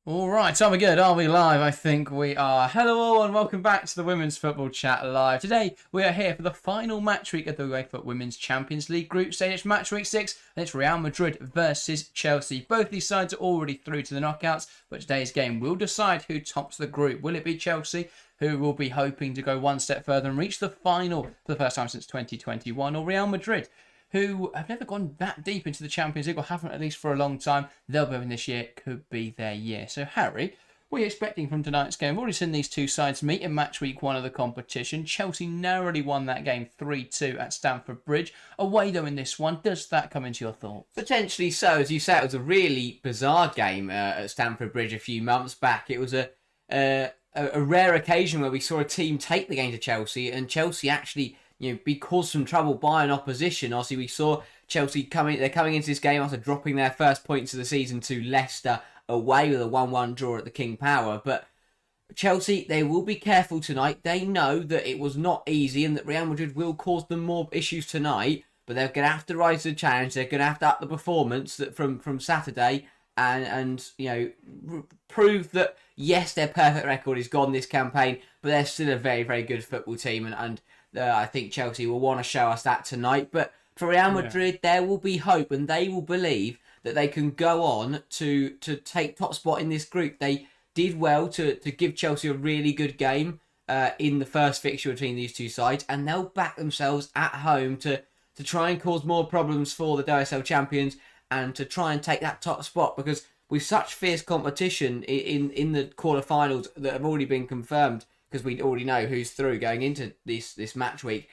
All right, are we good? Are we live? I think we are. Hello all and welcome back to the Women's Football Chat Live. Today we are here for the final match week of the UEFA Women's Champions League Group Stage. It's match week 6 and it's Real Madrid versus Chelsea. Both these sides are already through to the knockouts, but today's game will decide who tops the group. Will it be Chelsea, who will be hoping to go one step further and reach the final for the first time since 2021, or Real Madrid, who have never gone that deep into the Champions League, or haven't at least for a long time? They'll be in this year, could be their year. So Harry, what are you expecting from tonight's game? We've already seen these two sides meet in match week 1 of the competition. Chelsea narrowly won that game 3-2 at Stamford Bridge. Away though in this one, does that come into your thoughts? Potentially so. As you say, it was a really bizarre game at Stamford Bridge a few months back. It was a rare occasion where we saw a team take the game to Chelsea, and Chelsea actually be caused some trouble by an opposition. Obviously, we saw Chelsea they're coming into this game after dropping their first points of the season to Leicester away with a 1-1 draw at the King Power. But Chelsea, they will be careful tonight. They know that it was not easy and that Real Madrid will cause them more issues tonight, but they're going to have to rise to the challenge. They're going to have to up the performance that from Saturday and prove that, yes, their perfect record is gone this campaign, but they're still a very, very good football team, and I think Chelsea will want to show us that tonight. But for Real Madrid, there will be hope, and they will believe that they can go on to take top spot in this group. They did well to give Chelsea a really good game in the first fixture between these two sides, and they'll back themselves at home to try and cause more problems for the UWCL champions and to try and take that top spot, because with such fierce competition in the quarterfinals that have already been confirmed, because we already know who's through going into this match week,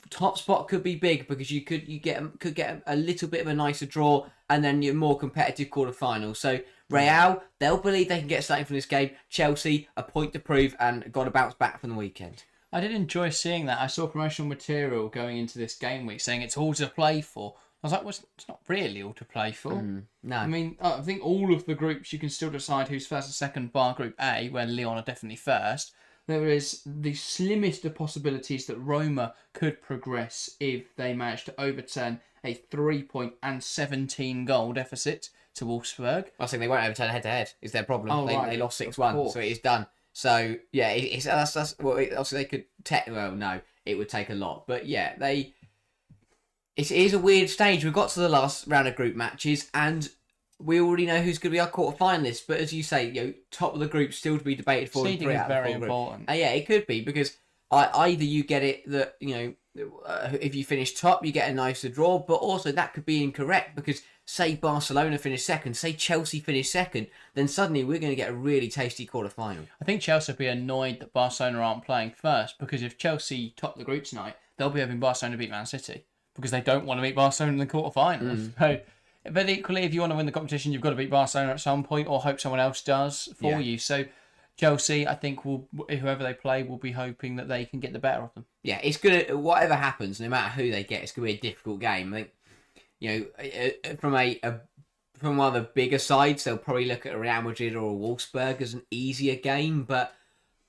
top spot could be big, because you could get a little bit of a nicer draw and then your more competitive quarterfinal. So Real, they'll believe they can get something from this game. Chelsea, a point to prove and got to bounce back from the weekend. I did enjoy seeing that. I saw promotional material going into this game week saying it's all to play for. I was like, well, it's not really all to play for. No. I mean, I think all of the groups, you can still decide who's first and second, bar Group A, where Lyon are definitely first. There is the slimmest of possibilities that Roma could progress if they manage to overturn a 3-point and 17-goal deficit to Wolfsburg. I think they won't overturn head-to-head, is their problem. Oh, right. They lost 6-1, so it is done. So, yeah, obviously they could... no, it would take a lot. But, yeah, it is a weird stage. We've got to the last round of group matches, and we already know who's going to be our quarter-finalists. But as you say, top of the group still to be debated for. Seeding is very important. Yeah, it could be, because either you get it that, if you finish top, you get a nicer draw, but also that could be incorrect, because say Barcelona finish second, say Chelsea finish second, then suddenly we're going to get a really tasty quarter-final. I think Chelsea will be annoyed that Barcelona aren't playing first, because if Chelsea top the group tonight, they'll be having Barcelona beat Man City, because they don't want to beat Barcelona in the quarterfinals. So, but equally, if you want to win the competition, you've got to beat Barcelona at some point, or hope someone else does for you. So Chelsea, I think, whoever they play, will be hoping that they can get the better of them. Yeah, it's gonna, whatever happens, no matter who they get, it's gonna be a difficult game. I think, from one of the bigger sides, they'll probably look at a Real Madrid or a Wolfsburg as an easier game, but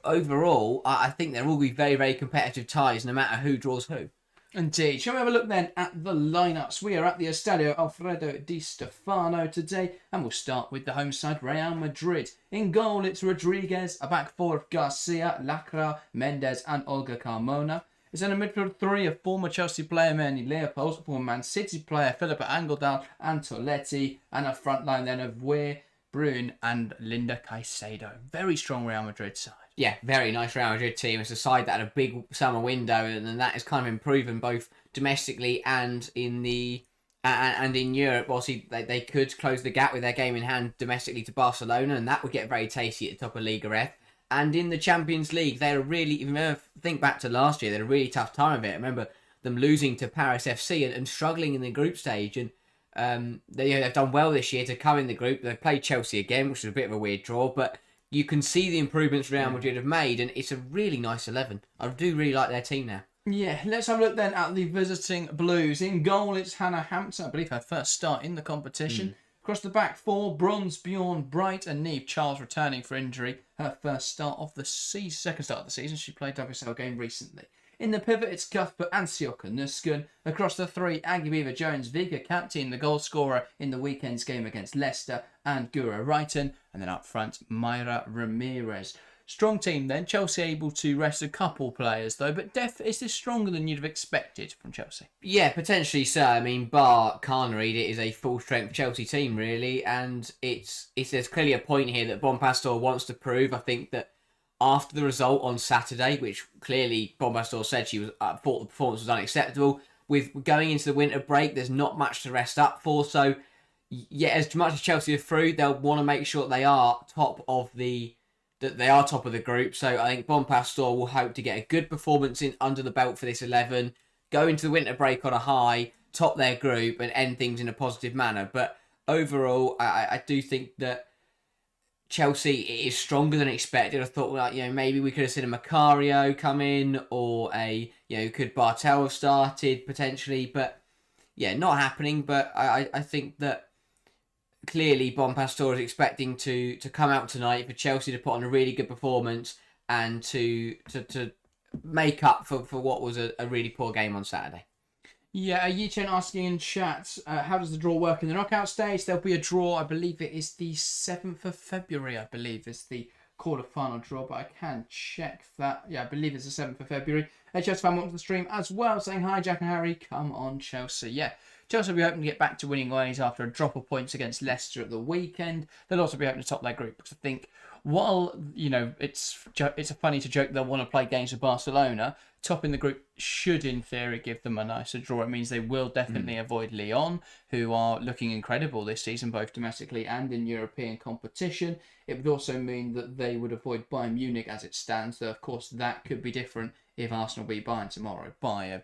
overall, I think there will be very, very competitive ties, no matter who draws who. Indeed. Shall we have a look then at the lineups? We are at the Estadio Alfredo Di Stefano today, and we'll start with the home side, Real Madrid. In goal, it's Rodriguez, a back four of Garcia, Lacra, Mendes, and Olga Carmona. It's in a midfield three of former Chelsea player Manny Leopold, former Man City player Philippa Angeldal and Toletti, and a front line then of Weir, Brune, and Linda Caicedo. Very strong Real Madrid side. Yeah, very nice Real Madrid team. It's a side that had a big summer window, and then that has kind of improved both domestically and in Europe. Obviously, they could close the gap with their game in hand domestically to Barcelona, and that would get very tasty at the top of Liga F. And in the Champions League, they're really, if you think back to last year, they had a really tough time of it. I remember them losing to Paris FC and struggling in the group stage, and they've done well this year to come in the group. They played Chelsea again, which was a bit of a weird draw, but you can see the improvements Real Madrid have made, and it's a really nice 11. I do really like their team now. Yeah, let's have a look then at the visiting Blues. In goal, it's Hannah Hampton, I believe her first start in the competition. Across the back four, Bronze, Bjorn, Bright, and Neve Charles returning for injury. Her first start of the season, second start of the season. She played WSL game recently. In the pivot, it's Cuthbert and Sioka Nuskin. Across the three, Aguilar Jones, Vega captain, the goal scorer in the weekend's game against Leicester, and Guro Reiten. And then up front, Mayra Ramirez. Strong team then. Chelsea able to rest a couple players though, but is this stronger than you'd have expected from Chelsea? Yeah, potentially so. I mean, bar Carnery, it is a full strength Chelsea team really, and there's clearly a point here that Bonpastor wants to prove. I think that after the result on Saturday, which clearly Bonpastor said she was thought the performance was unacceptable, with going into the winter break, there's not much to rest up for. So, yeah, as much as Chelsea are through, they'll want to make sure they are top of the group. So I think Bonpastor will hope to get a good performance in under the belt for this 11, go into the winter break on a high, top their group, and end things in a positive manner. But overall, I do think that Chelsea is stronger than expected. I thought, well, maybe we could have seen a Macario come in, or could Bartel have started potentially, but yeah, not happening. But I think that clearly Bonpastor is expecting to come out tonight for Chelsea to put on a really good performance and to make up for what was a really poor game on Saturday. Yeah, Yichen asking in chat, how does the draw work in the knockout stage? There'll be a draw, I believe it is the 7th of February, I believe is the quarter-final draw, but I can check that. Yeah, I believe it's the 7th of February. Chelsea fan welcome to the stream as well, saying, hi, Jack and Harry, come on, Chelsea. Yeah, Chelsea will be hoping to get back to winning ways after a drop of points against Leicester at the weekend. They'll also be hoping to top their group, because I think while, it's funny to joke they'll want to play games with Barcelona, topping the group should, in theory, give them a nicer draw. It means they will definitely avoid Lyon, who are looking incredible this season, both domestically and in European competition. It would also mean that they would avoid Bayern Munich as it stands, though, of course, that could be different if Arsenal beat Bayern tomorrow by a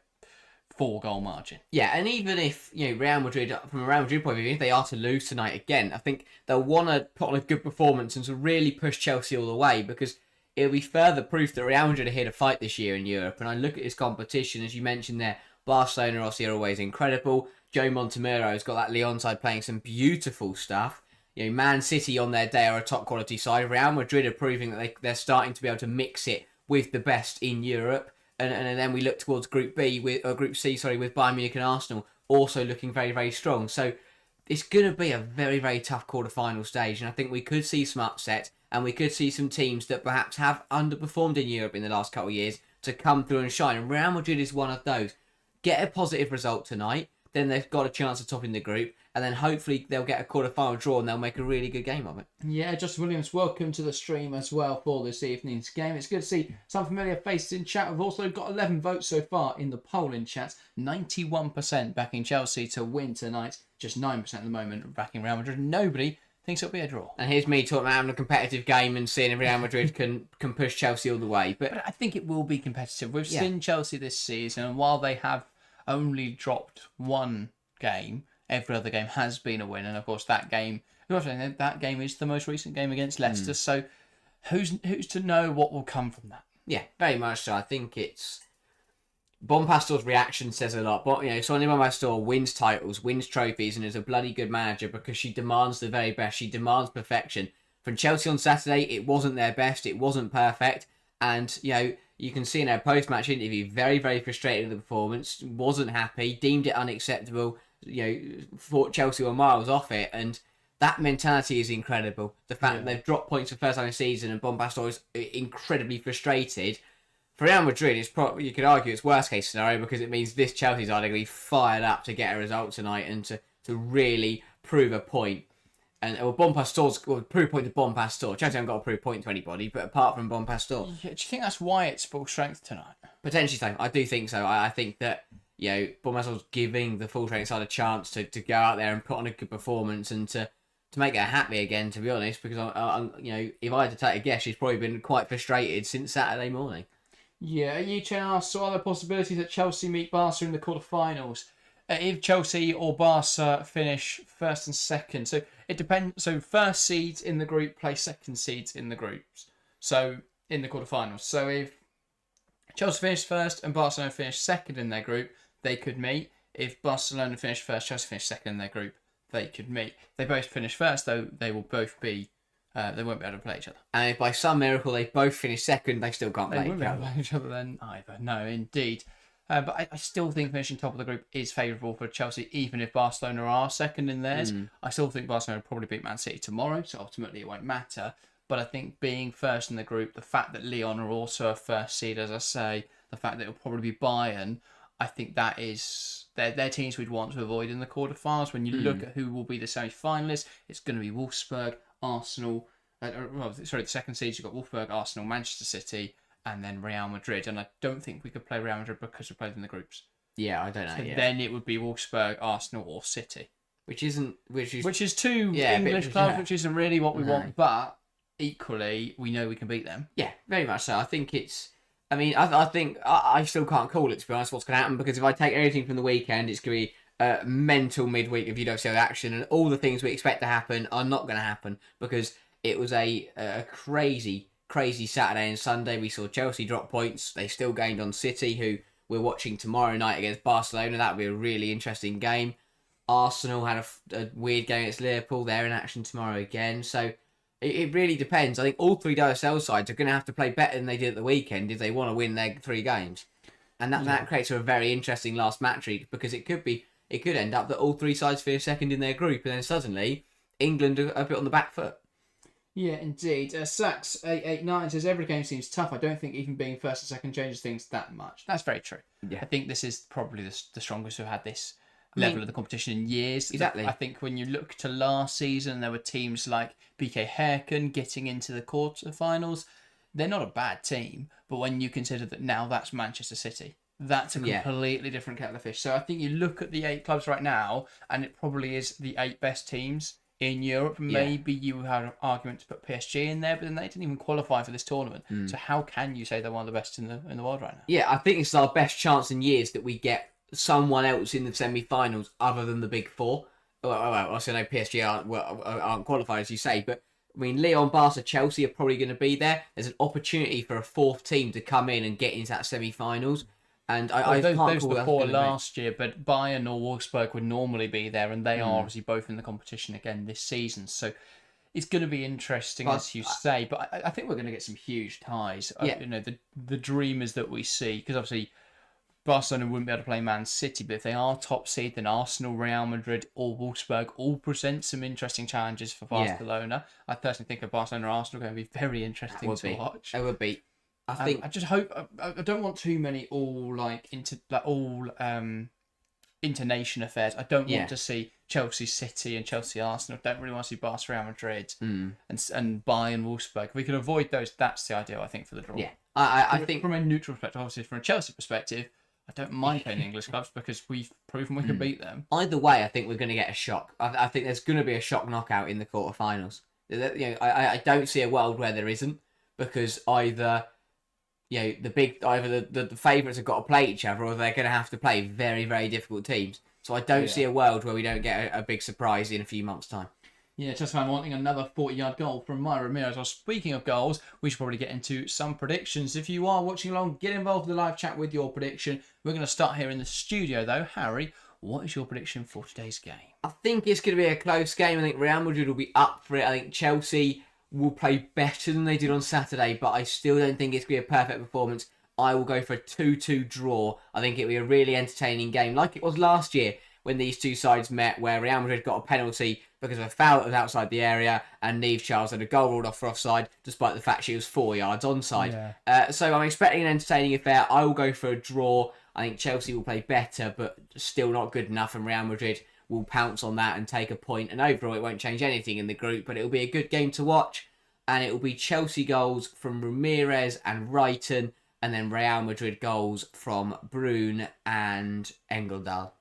4-goal margin. Yeah, and even if, Real Madrid, from a Real Madrid point of view, if they are to lose tonight again, I think they'll want to put on a good performance and to really push Chelsea all the way, because it'll be further proof that Real Madrid are here to fight this year in Europe. And I look at this competition, as you mentioned there, Barcelona obviously are always incredible. Joe Montemurro has got that Lyon side playing some beautiful stuff. Man City on their day are a top quality side. Real Madrid are proving that they're starting to be able to mix it with the best in Europe. And then we look towards Group C, with Bayern Munich and Arsenal also looking very, very strong. So it's going to be a very, very tough quarter-final stage. And I think we could see some upset, and we could see some teams that perhaps have underperformed in Europe in the last couple of years to come through and shine. And Real Madrid is one of those. Get a positive result tonight, then they've got a chance of topping the group, and then hopefully they'll get a quarter-final draw and they'll make a really good game of it. Yeah, Justin Williams, welcome to the stream as well for this evening's game. It's good to see some familiar faces in chat. We've also got 11 votes so far in the poll in chat. 91% backing Chelsea to win tonight. Just 9% at the moment backing Real Madrid. Nobody thinks it'll be a draw. And here's me talking about having a competitive game and seeing if Real Madrid can push Chelsea all the way. But I think it will be competitive. We've seen Chelsea this season, and while they have only dropped one game, every other game has been a win. And of course that game is the most recent game against Leicester. So who's to know what will come from that? Yeah, very much so. I think it's Bonpastor's reaction says a lot. But Sonia Bonpastor wins titles, wins trophies, and is a bloody good manager because she demands the very best. She demands perfection. From Chelsea on Saturday, it wasn't their best. It wasn't perfect. And, you can see in her post-match interview, very, very frustrated with the performance, wasn't happy, deemed it unacceptable, thought Chelsea were miles off it, and that mentality is incredible. The fact that they've dropped points for the first time this season and Bonpastor is incredibly frustrated. For Real Madrid, it's probably, you could argue it's worst-case scenario because it means this Chelsea side are going to be fired up to get a result tonight and to really prove a point. And Bonpastor's prove a point to Bonpastor. Chelsea haven't got to prove a point to anybody, but apart from Bonpastor. Yeah, do you think that's why it's full strength tonight? Potentially so. I do think so. I think that, Bonpastor's giving the full strength side a chance to go out there and put on a good performance and to make her happy again, to be honest, because, if I had to take a guess, she's probably been quite frustrated since Saturday morning. Yeah, Yichen asks, so are there possibilities that Chelsea meet Barca in the quarterfinals? If Chelsea or Barca finish first and second, so it depends. So first seeds in the group play second seeds in the groups. So in the quarterfinals. So if Chelsea finish first and Barcelona finish second in their group, they could meet. If Barcelona finish first, Chelsea finish second in their group, they could meet. If they both finish first, though, they will both be They won't be able to play each other. And if by some miracle they both finish second, they still can't They play won't each be able to other. play each other then either. No, indeed. But I still think finishing top of the group is favourable for Chelsea, even if Barcelona are second in theirs. I still think Barcelona will probably beat Man City tomorrow, so ultimately it won't matter. But I think being first in the group, the fact that Lyon are also a first seed, as I say, the fact that it'll probably be Bayern, I think that is they're teams we'd want to avoid in the quarterfinals. When you look at who will be the semi-finalists, it's going to be Wolfsburg, Arsenal. The second seeds you've got Wolfsburg, Arsenal, Manchester City, and then Real Madrid. And I don't think we could play Real Madrid because we played in the groups. Yeah, I don't know. So Yeah. then it would be Wolfsburg, Arsenal, or City. Which is Two English clubs, which isn't really what we want, but equally we know we can beat them. Yeah, very much so. I think it's. I mean, I think I still can't call it, to be honest, what's going to happen, because if I take anything from the weekend, it's going to be a mental midweek of UWCL action, and all the things we expect to happen are not going to happen, because it was a crazy Saturday and Sunday. We saw Chelsea drop points. They still gained on City, who we're watching tomorrow night against Barcelona. That'll be a really interesting game. Arsenal had a weird game against Liverpool. They're in action tomorrow again. So it really depends. I think all three WSL sides are going to have to play better than they did at the weekend if they want to win their 3 games. And that creates a very interesting last match week, because it could end up that all 3 sides finish second in their group, and then suddenly England are a bit on the back foot. Yeah, indeed. Sax 889 says every game seems tough. I don't think even being first and second changes things that much. That's very true. Yeah. I think this is probably the strongest we've had this level of the competition in years. Exactly. I think when you look to last season, there were teams like BK Häcken getting into the quarterfinals. They're not a bad team, but when you consider that now that's Manchester City, that's a completely different kettle of fish. So I think you look at the 8 clubs right now, and it probably is the 8 best teams in Europe. Maybe you had an argument to put PSG in there, but then they didn't even qualify for this tournament. So how can you say they're one of the best in the world right now? Yeah, I think it's our best chance in years that we get someone else in the semi-finals other than the big 4. Well, obviously I know PSG aren't qualified, as you say, but I mean, Lyon, Barca, Chelsea are probably going to be there. There's an opportunity for a 4th team to come in and get into that semi-finals. And those were the 4 last year, but Bayern or Wolfsburg would normally be there, and they are obviously both in the competition again this season. So it's going to be interesting, as you say. But I think we're going to get some huge ties. Yeah. The dreamers that we see, because obviously Barcelona wouldn't be able to play Man City, but if they are top seed, then Arsenal, Real Madrid, or Wolfsburg all present some interesting challenges for Barcelona. I personally think Barcelona and Arsenal are going to be very interesting to watch. It would be. I just hope I don't want too many internation affairs. I don't want to see Chelsea City and Chelsea Arsenal. Don't really want to see Barca Real Madrid and Bayern Wolfsburg. If we can avoid those, that's the ideal, I think, for the draw. Yeah, I think from a neutral perspective, obviously from a Chelsea perspective, I don't mind playing English clubs because we've proven we can beat them. Either way, I think we're going to get a shock. I think there's going to be a shock knockout in the quarterfinals. I don't see a world where there isn't, because either the favourites have got to play each other, or they're going to have to play very, very difficult teams. So I don't see a world where we don't get a big surprise in a few months' time. Yeah, just found wanting another 40-yard goal from Myra Ramirez. Well, speaking of goals, we should probably get into some predictions. If you are watching along, get involved in the live chat with your prediction. We're going to start here in the studio, though. Harry, what is your prediction for today's game? I think it's going to be a close game. I think Real Madrid will be up for it. I think Chelsea will play better than they did on Saturday, but I still don't think it's going to be a perfect performance. I will go for a 2-2 draw. I think it'll be a really entertaining game, like it was last year when these two sides met, where Real Madrid got a penalty because of a foul that was outside the area, and Niamh Charles had a goal ruled off for offside, despite the fact she was 4 yards onside. So I'm expecting an entertaining affair. I will go for a draw. I think Chelsea will play better, but still not good enough, and Real Madrid will pounce on that and take a point. And overall, it won't change anything in the group, but it'll be a good game to watch. And it will be Chelsea goals from Ramirez and Wrighton, and then Real Madrid goals from Brune and Engeldahl.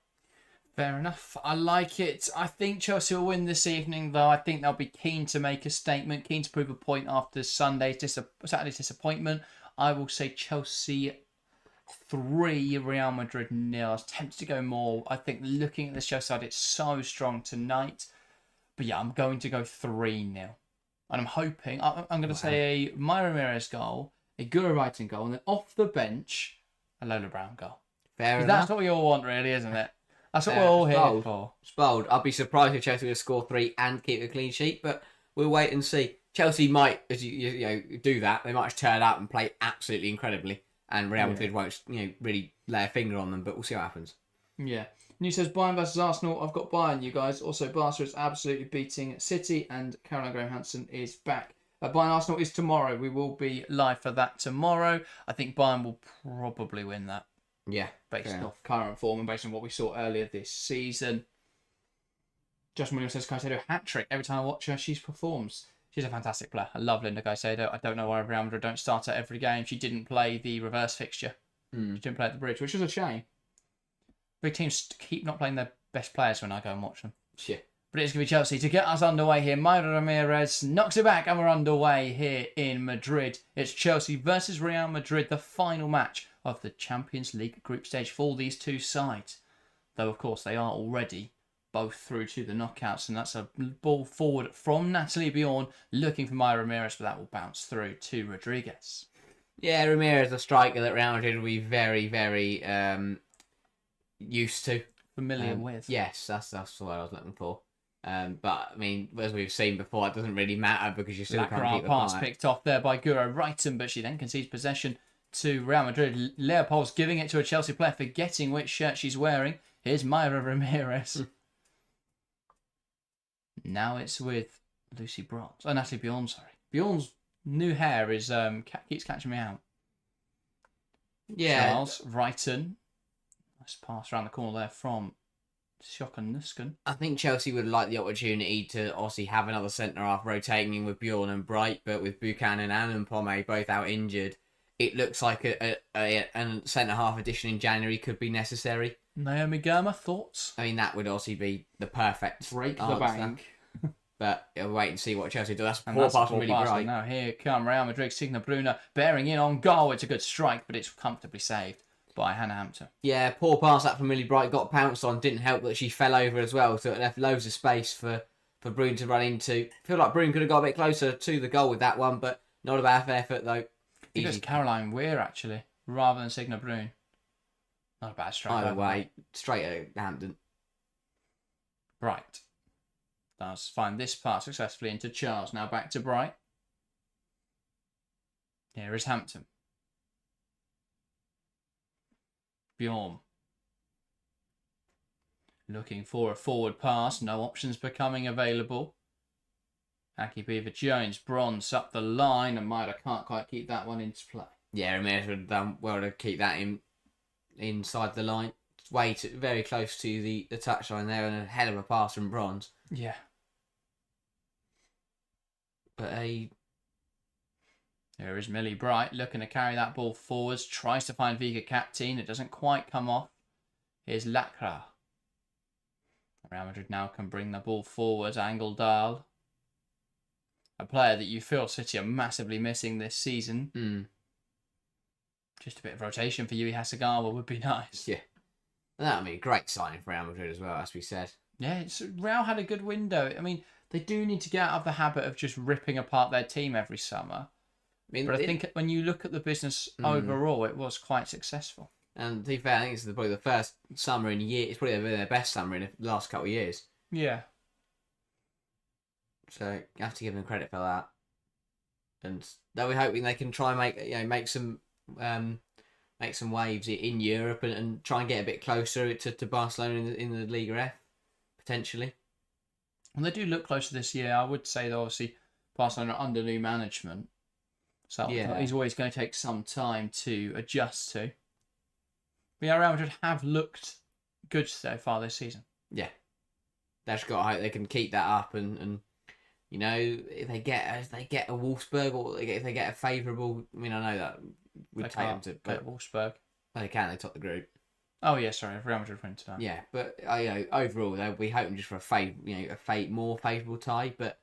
Fair enough. I like it. I think Chelsea will win this evening, though. I think they'll be keen to make a statement, keen to prove a point after Saturday's disappointment. I will say Chelsea 3, Real Madrid 0. I was tempted to go more. I think looking at this Chelsea side, it's so strong tonight. But yeah, I'm going to go 3-0. And I'm hoping, I'm going to say a Myra Ramirez goal, a Gura Wrighton goal, and then off the bench, a Lola Brown goal. Fair enough. That's what we all want, really, isn't it? That's what we're all here for. It's bold. I'd be surprised if Chelsea would score 3 and keep a clean sheet, but we'll wait and see. Chelsea might, as you know, do that. They might just turn up and play absolutely incredibly, and Real Madrid won't, really lay a finger on them. But we'll see what happens. Yeah. News says Bayern versus Arsenal. I've got Bayern, you guys. Also, Barca is absolutely beating City, and Caroline Graham-Hansen is back. Bayern Arsenal is tomorrow. We will be live for that tomorrow. I think Bayern will probably win that. Yeah. Based off current form and based on what we saw earlier this season. Justin Williams says Caicedo hat-trick. Every time I watch her, she performs. She's a fantastic player. I love Linda Caicedo. I don't know why Real Madrid don't start her every game. She didn't play the reverse fixture. She didn't play at the bridge, which is a shame. Big teams keep not playing their best players when I go and watch them. Yeah. But it's going to be Chelsea to get us underway here. Mayra Ramirez knocks it back and we're underway here in Madrid. It's Chelsea versus Real Madrid, the final match of the Champions League group stage for these two sides. Though, of course, they are already both through to the knockouts. And that's a ball forward from Natalie Bjorn looking for Mayra Ramirez, but that will bounce through to Rodriguez. Yeah, Ramirez, a striker that Real Madrid will be very, very used to. Familiar with. Yes, that's what I was looking for. But, I mean, as we've seen before, it doesn't really matter because you still can't keep the pass fight. picked off there by Guro Reiten, but she then concedes possession to Real Madrid. Leopold's giving it to a Chelsea player, forgetting which shirt she's wearing. Here's Mayra Ramirez. Now it's with Lucy Bronze. Oh, Natalie Bjorn, sorry. Bjorn's new hair is keeps catching me out. Yeah. Charles Reiten. Nice pass around the corner there from Sjokkan Nusken. I think Chelsea would like the opportunity to obviously have another centre-half rotating with Bjorn and Bright, but with Buchanan and Pomme both out injured, it looks like a centre-half addition in January could be necessary. Naomi Girma, thoughts? I mean, that would obviously be the perfect Break the answer. bank. But we'll wait and see what Chelsea do. That's And poor that's pass a poor from really pass, Bright. Now here come Real Madrid, Signa Bruna bearing in on goal. It's a good strike, but it's comfortably saved by Hannah Hampton. Yeah, poor pass that from Millie Bright, got pounced on, didn't help that she fell over as well, so it left loads of space for Brune to run into. I feel like Brune could have got a bit closer to the goal with that one, but not a bad effort though. I think it's Caroline Weir actually, rather than Signa Brune. Not a bad strike. Either way, straight at Hampton. Bright does find this pass successfully into Charles. Now back to Bright. Here is Hampton. Bjorn. Looking for a forward pass. No options becoming available. Aki Beaver-Jones. Bronze up the line. And Mayra can't quite keep that one into play. Yeah, Ramirez would have done well to keep that inside the line. It's very close to the touchline there, and a hell of a pass from Bronze. Yeah. But here is Millie Bright looking to carry that ball forwards. Tries to find Vika Captain. It doesn't quite come off. Here's Lacra. Real Madrid now can bring the ball forwards. Angeldal. A player that you feel City are massively missing this season. Just a bit of rotation for Yui Hasegawa would be nice. Yeah. That would be a great signing for Real Madrid as well, as we said. Yeah, Real had a good window. I mean, they do need to get out of the habit of just ripping apart their team every summer. I think when you look at the business overall, it was quite successful. And to be fair, I think it's probably the first summer in a year. It's probably their best summer in the last couple of years. Yeah. So you have to give them credit for that. And they'll be hoping they can try and make some waves in Europe and try and get a bit closer to Barcelona in the Liga F, potentially. And they do look closer this year. I would say that obviously Barcelona are under new management. So he's always going to take some time to adjust to. But yeah, Real Madrid have looked good so far this season. Yeah. They've just got to hope they can keep that up and you know, if they get a Wolfsburg or if they get a favourable, I mean, I know that would take them to but Wolfsburg. They top the group. Oh yeah, sorry, if Real Madrid win tonight. Yeah, but overall they'll be hoping just for a more favourable tie, but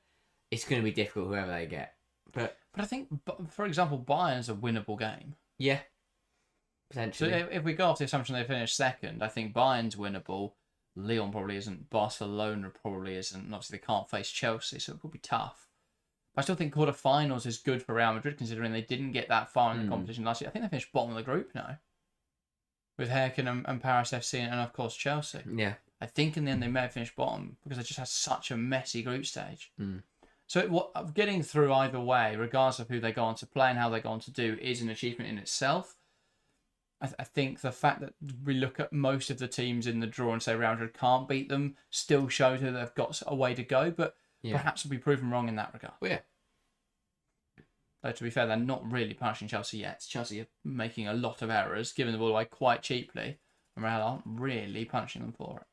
it's going to be difficult whoever they get. But I think, for example, Bayern's a winnable game. Yeah, potentially. So if we go off the assumption they finish second, I think Bayern's winnable. Lyon probably isn't. Barcelona probably isn't. And obviously, they can't face Chelsea, so it will be tough. But I still think quarterfinals is good for Real Madrid, considering they didn't get that far in the competition last year. I think they finished bottom of the group now, with Herken and Paris FC and of course Chelsea. Yeah. I think in the end they may have finished bottom because they just had such a messy group stage. So getting through either way, regardless of who they go on to play and how they go on to do, is an achievement in itself. I think the fact that we look at most of the teams in the draw and say Real Madrid can't beat them still shows that they've got a way to go, but perhaps we'll be proven wrong in that regard. Well, yeah. Though, to be fair, they're not really punishing Chelsea yet. Chelsea are making a lot of errors, giving the ball away quite cheaply, and Real aren't really punishing them for it.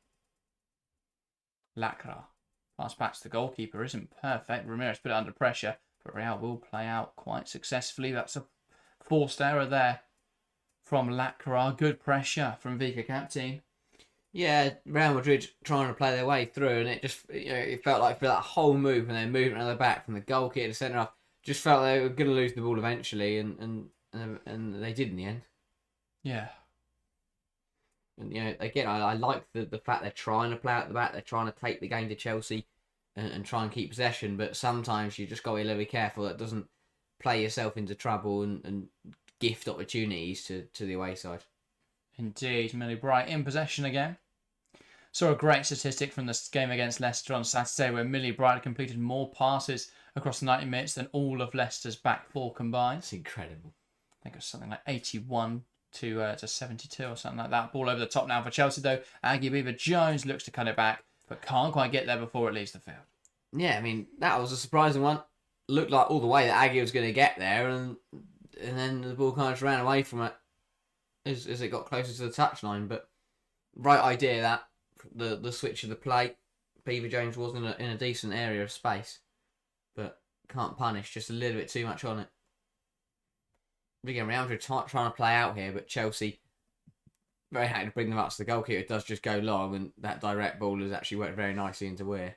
Lacra. Pass back to the goalkeeper isn't perfect. Ramirez put it under pressure, but Real will play out quite successfully. That's a forced error there from Lacra. Good pressure from Vika captain. Yeah, Real Madrid trying to play their way through, and it just it felt like for that whole move, and they're moving around the back from the goalkeeper to centre half, just felt they were going to lose the ball eventually, and they did in the end. Yeah. And again, I like the fact they're trying to play out the back, they're trying to take the game to Chelsea, and try and keep possession. But sometimes you just got to be a little bit careful that doesn't play yourself into trouble and gift opportunities to the away side. Indeed, Millie Bright in possession again. Saw a great statistic from this game against Leicester on Saturday where Millie Bright completed more passes across the 90 minutes than all of Leicester's back four combined. It's incredible. I think it was something like 81 to 72 or something like that. Ball over the top now for Chelsea though. Aggie Beaver-Jones looks to cut it back, but can't quite get there before it leaves the field. Yeah, I mean, that was a surprising one. Looked like all the way that Aggie was going to get there, and then the ball kind of ran away from it as it got closer to the touchline. But right idea that the switch of the play. Beaver-Jones was in a decent area of space, but can't punish, just a little bit too much on it. Again, Real Madrid trying to play out here, but Chelsea very happy to bring them up to the goalkeeper. It does just go long, and that direct ball has actually worked very nicely into Weir.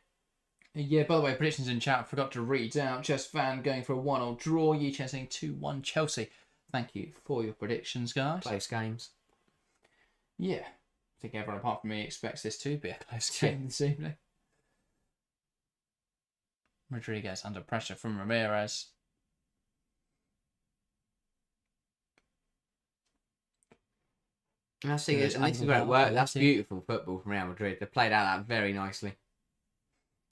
Yeah, by the way, predictions in chat, I forgot to read out. Chess Fan going for a 1-1 draw. Yi-Chen saying 2-1 Chelsea. Thank you for your predictions, guys. Close games. Yeah. I think everyone apart from me expects this to be a close game this evening. Rodriguez under pressure from Ramirez. And I think this is where it worked. That's beautiful football from Real Madrid. They played out that very nicely.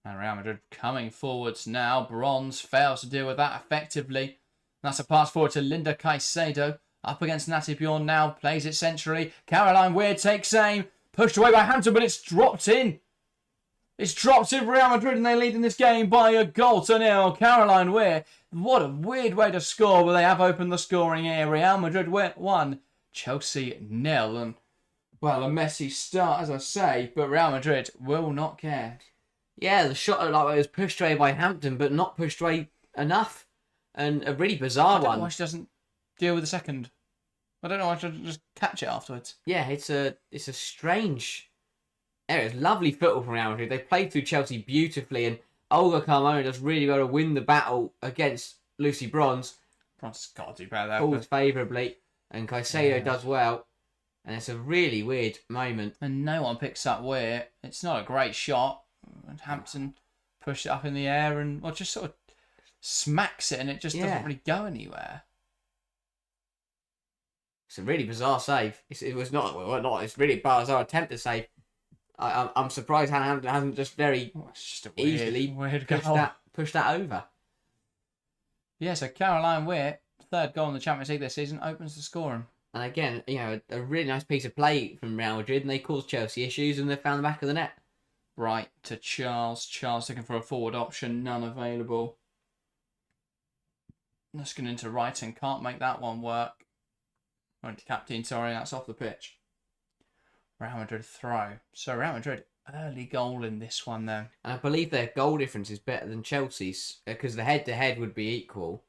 And Real Madrid coming forwards now. Bronze fails to deal with that effectively. That's a pass forward to Linda Caicedo. Up against Natty Bjorn now. Plays it centrally. Caroline Weir takes aim. Pushed away by Hampton, but it's dropped in. It's dropped in for Real Madrid, and they lead in this game by a goal to nil. Caroline Weir. What a weird way to score, but they have opened the scoring here. Real Madrid 1, Chelsea 0. And, well, a messy start, as I say, but Real Madrid will not care. Yeah, the shot looked like it was pushed away by Hampton, but not pushed away enough. And a really bizarre I don't one. know why she doesn't deal with the second. I don't know why she doesn't just catch it afterwards. Yeah, it's a strange area. It's lovely football from Real Madrid. They played through Chelsea beautifully, and Olga Carmona does really well to win the battle against Lucy Bronze. Bronze has got to do better. Falls favourably, and Caicedo does well. And it's a really weird moment. And no one picks up Weir. It's not a great shot. And Hampton pushed it up in the air and just sort of smacks it, and it just doesn't really go anywhere. It's a really bizarre save. It was not. Well, not. It's really bizarre attempt to save. I'm surprised Hannah Hampton hasn't just very easily pushed that over. Yeah, so Caroline Weir, third goal in the Champions League this season, opens the scoring. And again, a really nice piece of play from Real Madrid, and they caused Chelsea issues, and they found the back of the net. Right to Charles. Charles looking for a forward option, none available. Nuskin into right and can't make that one work. Went to captain, sorry, that's off the pitch. Real Madrid throw. So Real Madrid, early goal in this one then. And I believe their goal difference is better than Chelsea's, because the head-to-head would be equal.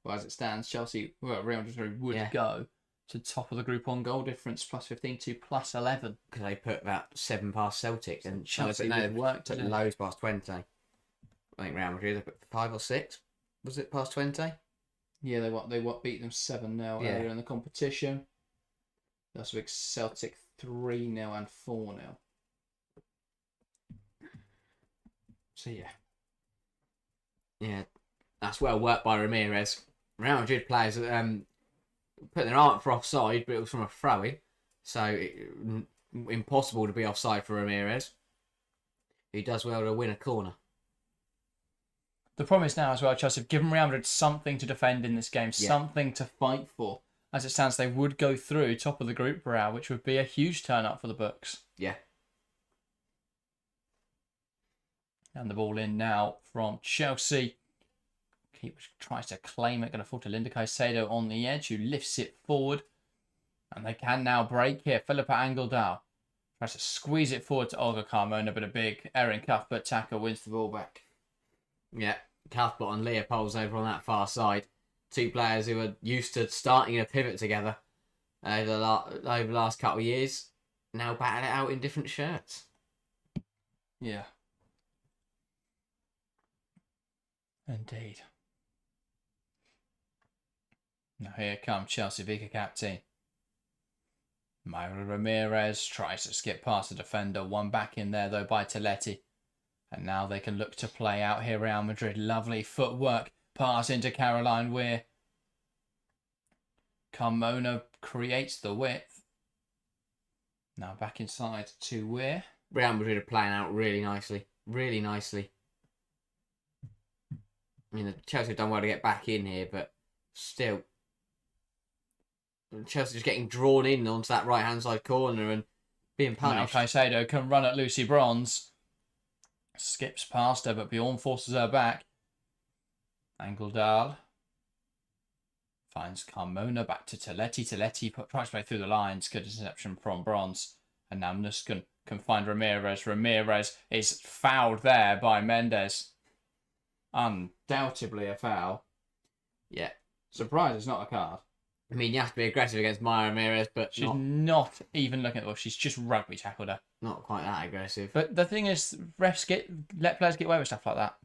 Well, as it stands, Real Madrid would go to top of the group on goal difference, plus 15 to plus 11. Because they put about 7 past Celtic, and Chelsea they worked put loads past 20. I think Real Madrid, they put 5 or 6. Was it past 20? Yeah, they beat them 7-0 earlier in the competition. That's with Celtic 3-0 and 4-0. So yeah, that's well worked by Ramirez. Real Madrid players put their arm for offside, but it was from a throw-in, so impossible to be offside for Ramirez. He does well to win a corner. The problem is now as well, Chelsea have given Real Madrid something to defend in this game, something to fight for. As it stands, they would go through top of the group, Real, which would be a huge turn up for the books. Yeah. And the ball in now from Chelsea. Keeper tries to claim it, going to fall to Linda Caicedo on the edge, who lifts it forward. And they can now break here. Philippa Angeldal tries to squeeze it forward to Olga Carmona, but a big error in Cuthbert. Taka wins the ball back. Yeah, Cuthbert and Leopold's over on that far side. Two players who are used to starting a pivot together over the last couple of years. Now batting it out in different shirts. Yeah. Indeed. Now here comes Chelsea Vicar captain. Myra Ramirez tries to skip past the defender. One back in there though by Toletti. And now they can look to play out here. Real Madrid. Lovely footwork. Pass into Caroline Weir. Carmona creates the width. Now back inside to Weir. Real Madrid are playing out really nicely. Really nicely. I mean, Chelsea have done well to get back in here, but still. Chelsea just getting drawn in onto that right-hand side corner and being punished. Now Caicedo can run at Lucy Bronze. Skips past her, but Bjorn forces her back. Angeldal finds Carmona back to Toletti. Toletti tries to play through the lines. Good interception from Bronze. And now Nuskin can find Ramirez. Ramirez is fouled there by Mendes. Undoubtedly a foul. Yeah. Surprised it's not a card. I mean, you have to be aggressive against Maya Ramirez, but she's not even looking at the ball. She's just rugby tackled her. Not quite that aggressive. But the thing is, refs let players get away with stuff like that.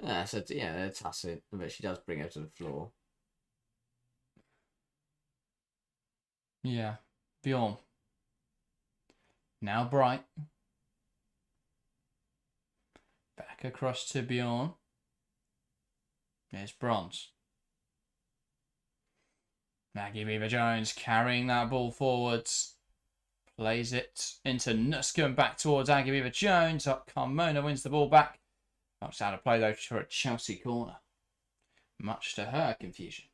Yeah, so they're tacit, but she does bring her to the floor. Yeah, Bjorn. Now Bright. Back across to Bjorn. There's Bronze. Maggie Weaver-Jones carrying that ball forwards. Plays it into Nuskin back towards Aggie Weaver-Jones. Carmona wins the ball back. Knocks out of play though for a Chelsea corner. Much to her confusion.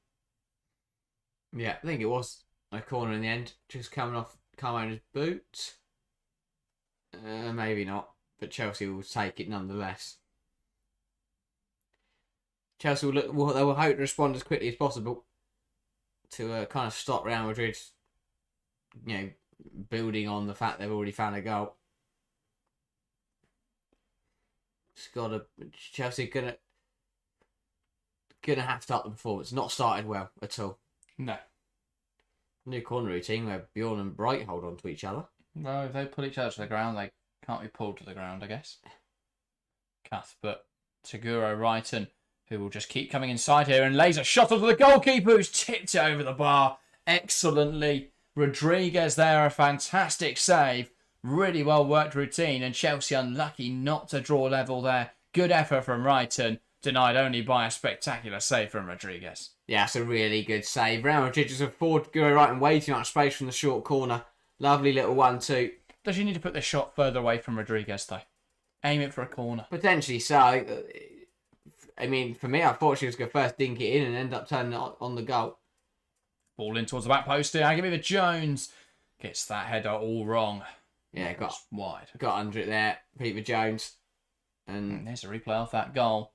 Yeah, I think it was a corner in the end. Just coming off Carmona's boot. Maybe not, but Chelsea will take it nonetheless. Chelsea they will hope to respond as quickly as possible to kind of stop Real Madrid, building on the fact they've already found a goal. Chelsea gonna have to start the performance. Not started well at all. No. New corner routine where Bjorn and Bright hold on to each other. Well, if they pull each other to the ground, they can't be pulled to the ground, I guess. Cuthbert, Taguro, Wrighton, who will just keep coming inside here and lays a shot onto the goalkeeper who's tipped it over the bar excellently. Rodriguez there, a fantastic save. Really well worked routine, and Chelsea unlucky not to draw level there. Good effort from Wrighton, denied only by a spectacular save from Rodriguez. Yeah, it's a really good save. Real Madrid just afford Guro Wrighton way too much space from the short corner. Lovely little 1-2. Does she need to put the shot further away from Rodriguez though? Aim it for a corner. Potentially so. I mean, for me, I thought she was going to first dink it in and end up turning it on the goal. Ball in towards the back post here. Give me the Jones. Gets that header all wrong. Yeah, got wide. Got under it there. Peter Jones. And there's a replay of that goal.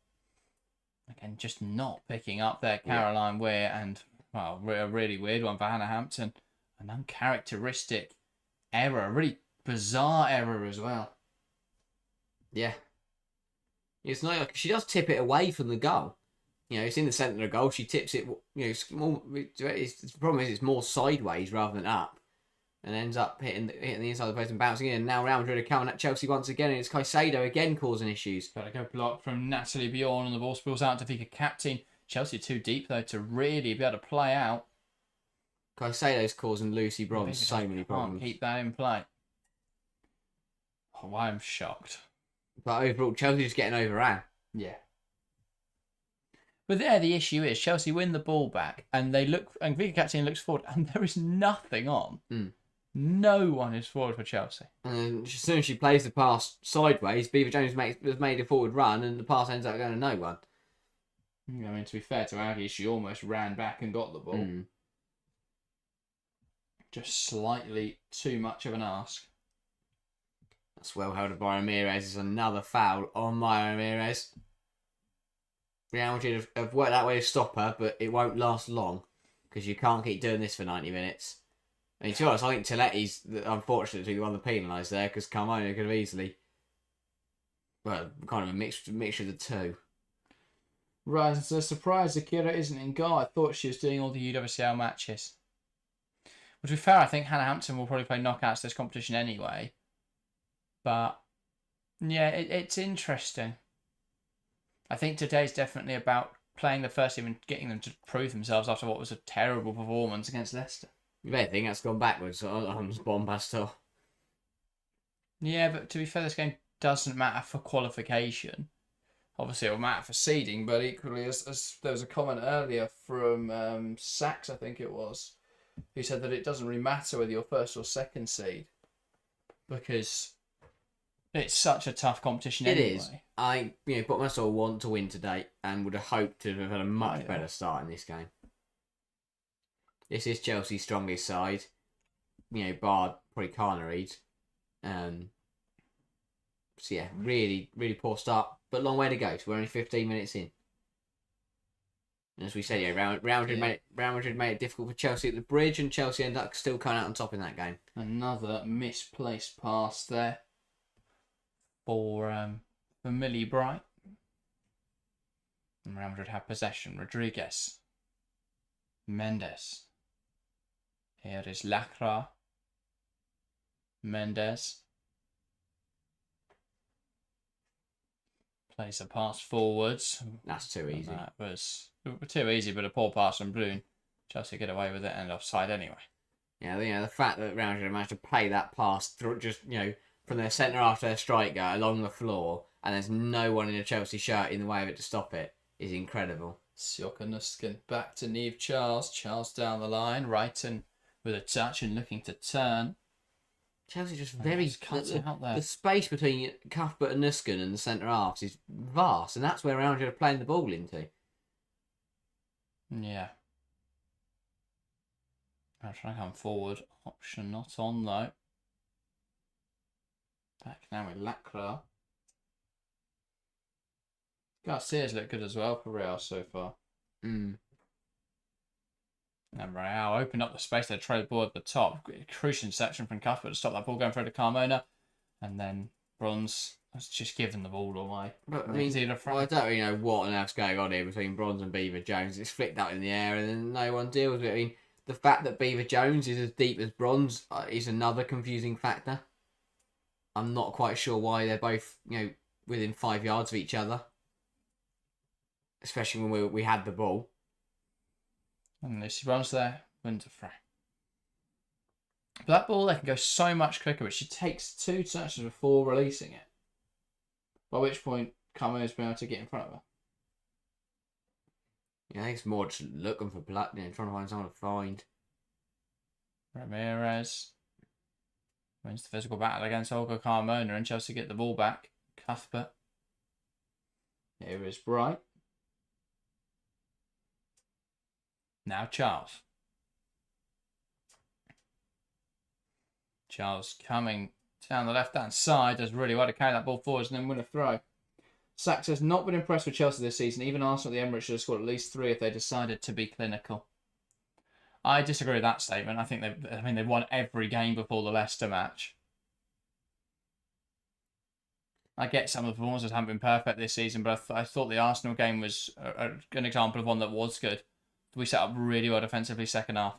Again, just not picking up there. Caroline Weir and, well, a really weird one for Hannah Hampton. An uncharacteristic error. A really bizarre error as well. Yeah. It's not like she does tip it away from the goal. It's in the centre of the goal. She tips it. The problem is it's more sideways rather than up, and ends up hitting the inside of the post and bouncing in. And now Real Madrid are coming at Chelsea once again, and it's Caicedo again causing issues. Got a good block from Natalie Bjorn, and the ball spills out to Vika captain. Chelsea too deep though to really be able to play out. Caicedo's causing Lucy Bronze so many problems. Can't keep that in play. Oh, I'm shocked. But overall, Chelsea just getting overran. Yeah. But there, the issue is Chelsea win the ball back, and Vika captain looks forward, and there is nothing on. No one is forward for Chelsea. And as soon as she plays the pass sideways, Beaver Jones has made a forward run, and the pass ends up going to no one. I mean, to be fair to Aggie, she almost ran back and got the ball. Just slightly too much of an ask. That's well held by Ramirez. Is another foul on Maya Ramirez. Real Madrid have worked that way to stop her, but it won't last long because you can't keep doing this for 90 minutes. I mean, to be honest, I think Tilletti's unfortunately the one that penalised there because Carmona could have easily, well, kind of a mixture of the two. Right, so surprised Akira isn't in goal. I thought she was doing all the UWCL matches. But to be fair, I think Hannah Hampton will probably play knockouts this competition anyway. But yeah, it's interesting. I think today's definitely about playing the first team and getting them to prove themselves after what was a terrible performance against Leicester. You better think that's gone backwards on Bombastor. Yeah, but to be fair, this game doesn't matter for qualification. Obviously, it will matter for seeding, but equally, as there was a comment earlier from Sachs, I think it was, who said that it doesn't really matter whether you're first or second seed because it's such a tough competition anyway. It is. I put myself want to win today and would have hoped to have had a much better start in this game. This is Chelsea's strongest side, bar probably Carneries. So yeah, really, really poor start, but long way to go. So we're only 15 minutes in. And as we said, Real Madrid made it difficult for Chelsea at the bridge, and Chelsea ended up still coming out on top in that game. Another misplaced pass there for Millie Bright. And Real Madrid have possession. Rodriguez. Mendes. Here is Lacra. Mendes. Plays a pass forwards. That's too easy. That was too easy, but a poor pass from Bloom. Chelsea get away with it and offside anyway. Yeah, the fact that Real Madrid managed to play that pass through just, from their centre after their striker along the floor, and there's no one in a Chelsea shirt in the way of it to stop it, is incredible. Sjoka Nuskin back to Niamh Charles. Charles down the line. Wrighton with a touch and looking to turn. Chelsea just very cuts it out there. The space between Cuthbert and Nuskin and the centre halves is vast, and that's where Real Madrid are playing the ball into. Yeah. I'll try and come forward. Option not on though. Back now with Lacra. Garcia's looked good as well for Real so far. And Real opened up the space. They trade the ball at the top. Crucial interception from Cuthbert to stop that ball going through to Carmona. And then Bronze has just given the ball away. But, I don't really know what on earth's going on here between Bronze and Beaver Jones. It's flicked out in the air and then no one deals with it. I mean, the fact that Beaver Jones is as deep as Bronze is another confusing factor. I'm not quite sure why they're both, within 5 yards of each other. Especially when we had the ball. And Lucy runs there, wins a free. But that ball there can go so much quicker, but she takes 2 touches before releasing it. By which point, Carmona's been able to get in front of her. Yeah, I think it's more just looking for blood, trying to find someone to find. Ramirez wins the physical battle against Olga Carmona, and Chelsea get the ball back. Cuthbert. Here is Bright. Now Charles. Charles coming down the left-hand side does really well to carry that ball forwards and then win a throw. Sachs has not been impressed with Chelsea this season. Even Arsenal at the Emirates should have scored at least 3 if they decided to be clinical. I disagree with that statement. I think they won every game before the Leicester match. I get some of the performances haven't been perfect this season, but I thought the Arsenal game was an example of one that was good. We set up really well defensively second half.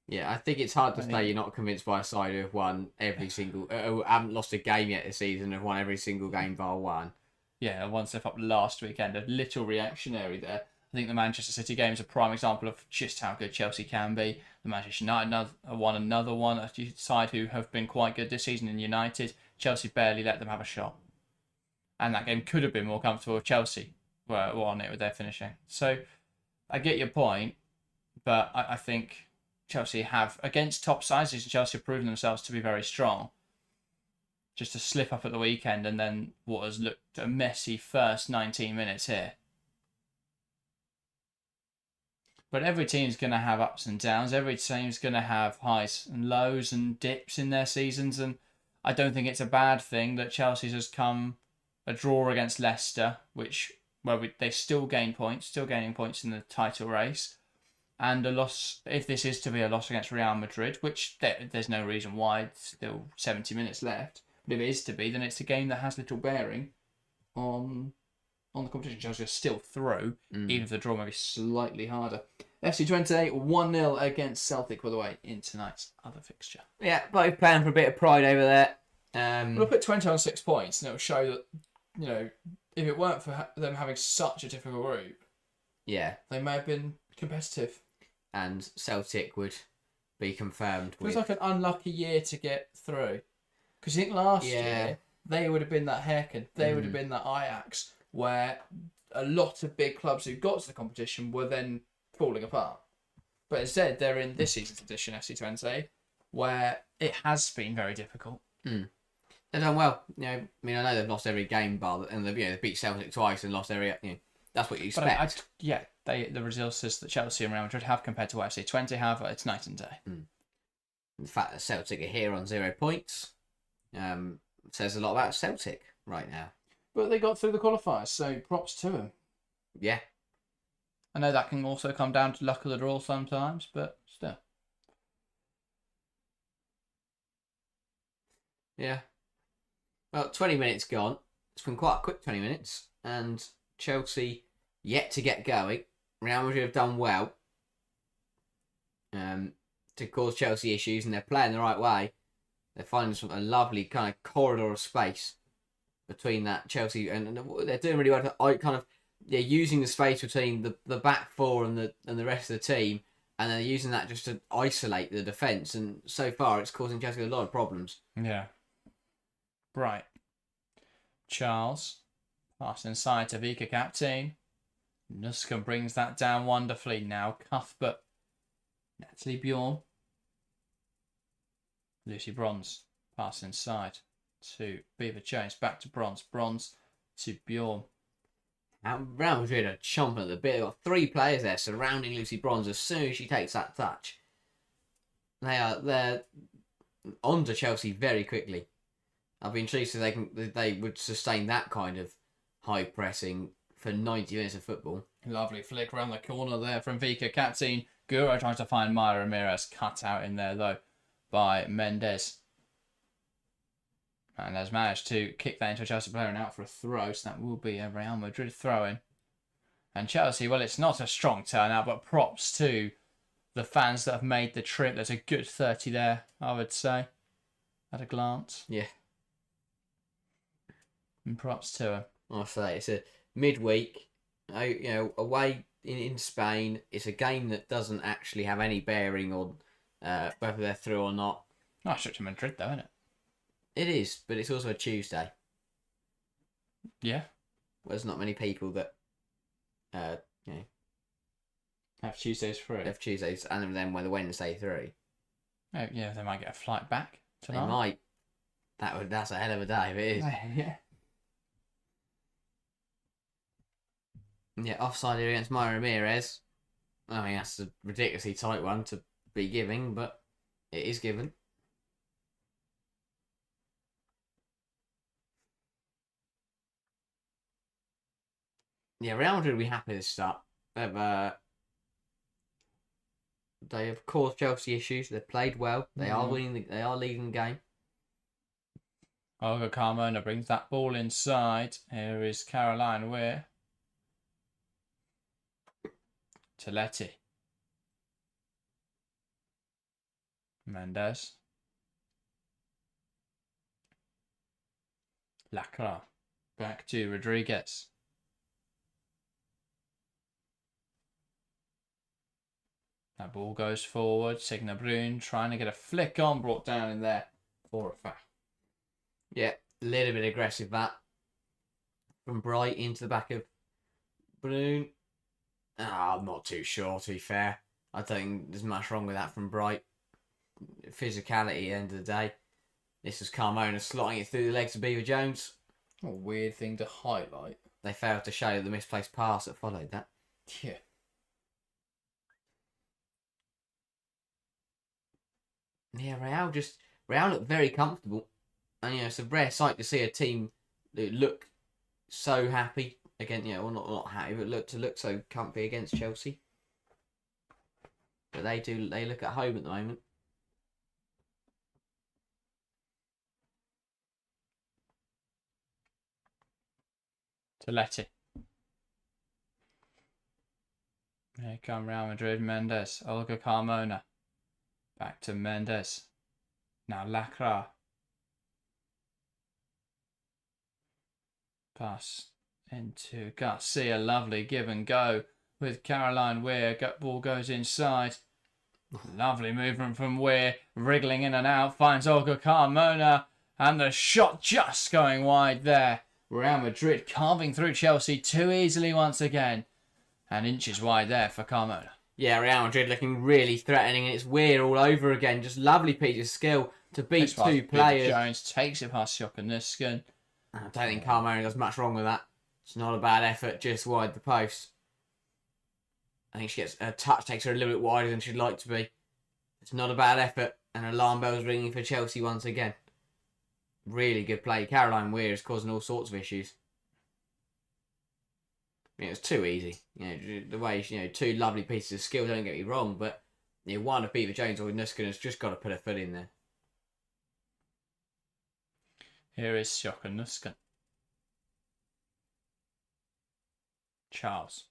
Yeah, I think it's hard to say you're not convinced by a side who have won every single... haven't lost a game yet this season, have won every single game bar one. Yeah, one step up last weekend, a little reactionary there. I think the Manchester City game is a prime example of just how good Chelsea can be. The Manchester United won another one, a side who have been quite good this season in United. Chelsea barely let them have a shot. And that game could have been more comfortable if Chelsea were on it with their finishing. So I get your point, but I think Chelsea have against top sides. Chelsea have proven themselves to be very strong. Just a slip up at the weekend, and then what has looked a messy first 19 minutes here. But every team's going to have ups and downs. Every team's going to have highs and lows and dips in their seasons. And I don't think it's a bad thing that Chelsea's has come a draw against Leicester, they still gain points, still gaining points in the title race. And a loss, if this is to be a loss against Real Madrid, which there's no reason why, it's still 70 minutes left. But if it is to be, then it's a game that has little bearing on the competition. Chelsea are still through, even if the draw may be slightly harder. FC Twente 1-0 against Celtic, by the way, in tonight's other fixture. Yeah, both playing for a bit of pride over there. We'll put 20 on 6 points, and it'll show that, if it weren't for them having such a difficult group, they may have been competitive. And Celtic would be confirmed. It was like an unlucky year to get through. Because I think last year, they would have been that Häcken, they would have been that Ajax, where a lot of big clubs who got to the competition were then falling apart. But instead, they're in this season's edition, FC Twente, where it has been very difficult. They've done well. I know they've lost every game, and they beat Celtic twice and lost every. That's what you expect. The resources that Chelsea and Real Madrid have compared to what FC Twente have, it's night and day. The fact that Celtic are here on 0 points says a lot about Celtic right now. But they got through the qualifiers, so props to them. Yeah. I know that can also come down to luck of the draw sometimes, but still. Yeah. Well, 20 minutes gone. It's been quite a quick 20 minutes, and Chelsea yet to get going. Real Madrid have done well to cause Chelsea issues, and they're playing the right way. They're finding a lovely kind of corridor of space between that Chelsea, and they're doing really well. They're using the space between the back four and the rest of the team, and they're using that just to isolate the defence. And so far, it's causing Chelsea a lot of problems. Yeah. Right. Charles pass inside to Vika captain. Nuska brings that down wonderfully now. Cuthbert, Natalie Bjorn, Lucy Bronze pass inside to Beaver Jones. Back to Bronze. Bronze to Bjorn. And Real Madrid are chomping at the bit. They've got 3 players there surrounding Lucy Bronze as soon as she takes that touch. They're on to Chelsea very quickly. I've been intrigued if they would sustain that kind of high pressing for 90 minutes of football. Lovely flick around the corner there from Vika captain. Guro trying to find Maya Ramirez. Cut out in there though by Mendes. And has managed to kick that into a Chelsea player and out for a throw. So that will be a Real Madrid throw-in. And Chelsea, well, it's not a strong turnout, but props to the fans that have made the trip. There's a good 30 there, I would say, at a glance. Yeah. And props to them. I'll say it's a midweek, away in Spain. It's a game that doesn't actually have any bearing on whether they're through or not. Oh, it's to Madrid though, isn't it? It is, but it's also a Tuesday. Yeah. Well, there's not many people that, have Tuesdays free. Have Tuesdays, and then when the Wednesday through. Oh, yeah, they might get a flight back tonight. They might. That's a hell of a day if it is. Yeah. Yeah, offside here against Maya Ramirez. I mean, that's a ridiculously tight one to be giving, but it is given. Yeah, Real Madrid will be happy to start. They have caused Chelsea issues. They've played well. They are winning. They are leading the game. Olga Carmona brings that ball inside. Here is Caroline Weir. Teletti. Mendes. Lacra. Back to Rodriguez. That ball goes forward. Signa Brun trying to get a flick on. Brought down in there for a foul. Yeah, a little bit aggressive that. From Bright into the back of Brun. I'm not too sure, to be fair. I don't think there's much wrong with that from Bright. Physicality at the end of the day. This was Carmona slotting it through the legs of Beaver Jones. What a weird thing to highlight. They failed to show the misplaced pass that followed that. Yeah. Yeah, Real look very comfortable. And, it's a rare sight to see a team that look so happy again, well, not happy, but look so comfy against Chelsea. But they look at home at the moment. Toletti. Here come Real Madrid. Mendes. Olga Carmona. Back to Mendes. Now Lacra. Pass into Garcia. Lovely give and go with Caroline Weir. Ball goes inside. Lovely movement from Weir. Wriggling in and out. Finds Olga Carmona. And the shot just going wide there. Real Madrid carving through Chelsea too easily once again. And inches wide there for Carmona. Yeah, Real Madrid looking really threatening, and it's Weir all over again. Just lovely piece of skill to beat two players. Jones takes it past Shokanuskan. I don't think Carmona does much wrong with that. It's not a bad effort, just wide the post. I think she gets a touch, takes her a little bit wider than she'd like to be. It's not a bad effort, and alarm bells ringing for Chelsea once again. Really good play. Caroline Weir is causing all sorts of issues. It was too easy. The way, two lovely pieces of skill, don't get me wrong, but one of Beaver Jones or Nuskin has just got to put a foot in there. Here is Shokanuskan. Charles.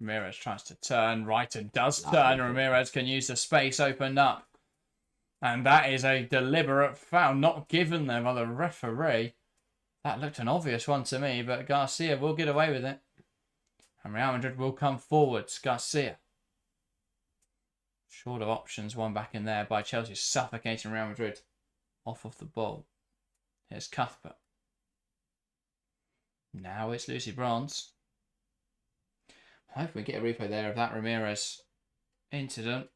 Ramirez tries to turn right and does turn. Ramirez can use the space opened up. And that is a deliberate foul not given there by the referee. That looked an obvious one to me, but Garcia will get away with it. And Real Madrid will come forwards. Garcia. Short of options, one back in there by Chelsea, suffocating Real Madrid off of the ball. Here's Cuthbert. Now it's Lucy Bronze. I hope we get a replay there of that Ramirez incident.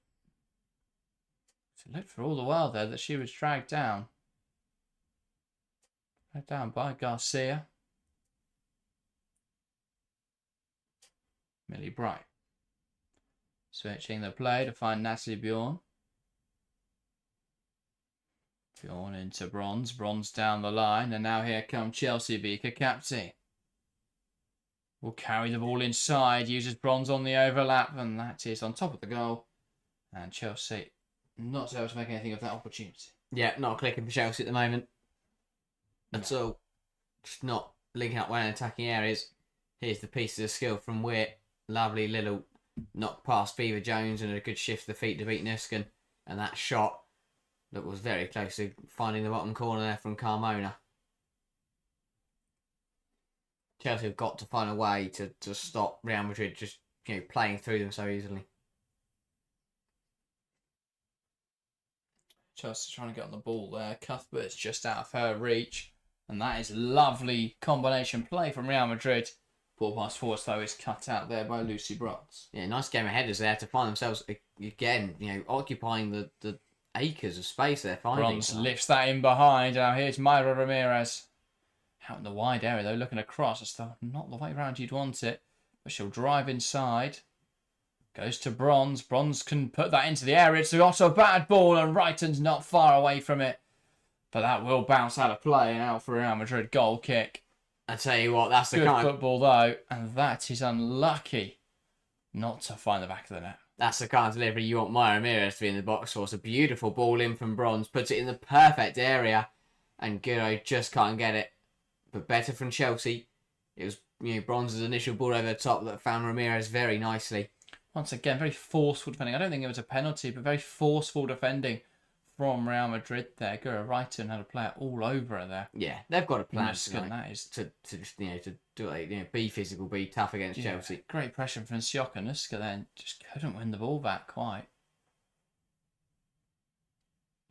It looked for all the while there that she was dragged down. Dragged down by Garcia. Millie Bright. Switching the play to find Natalie Bjorn. Bjorn into Bronze. Bronze down the line. And now here come Chelsea. Vika Capti will carry the ball inside. Uses Bronze on the overlap. And that is on top of the goal. And Chelsea not able to make anything of that opportunity. Yeah, not clicking for Chelsea at the moment. At all. Just not linking up well in attacking areas. Here's the pieces of skill from Weir. Lovely little knock past Beaver Jones and a good shift to the feet to beat Nuskin. And that shot that was very close to finding the bottom corner there from Carmona. Chelsea have got to find a way to stop Real Madrid just playing through them so easily. Chelsea trying to get on the ball there. Cuthbert's just out of her reach. And that is lovely combination play from Real Madrid. Ball pass forwards though is cut out there by Lucy Bronze. Yeah, nice game of headers there to find themselves again, occupying the acres of space they're finding. Bronze lifts that in behind. Now here's Myra Ramirez. Out in the wide area though, looking across. It's not the way around you'd want it. But she'll drive inside. Goes to Bronze. Bronze can put that into the area. It's got a bad ball and Wrighton's not far away from it. But that will bounce out of play and out for Real Madrid goal kick. I tell you what, that's the Good kind of football though, and that is unlucky not to find the back of the net. That's the kind of delivery you want Myra Ramirez to be in the box for. It's a beautiful ball in from Bronze, puts it in the perfect area, and Guro just can't get it. But better from Chelsea. It was Bronze's initial ball over the top that found Ramirez very nicely. Once again, very forceful defending. I don't think it was a penalty, but very forceful defending from Real Madrid there. Guro Wrighton had a player all over her there. Yeah, they've got a plan that is to do it, be physical, be tough against Chelsea. Great pressure from Sioka. Nuska then just couldn't win the ball back quite.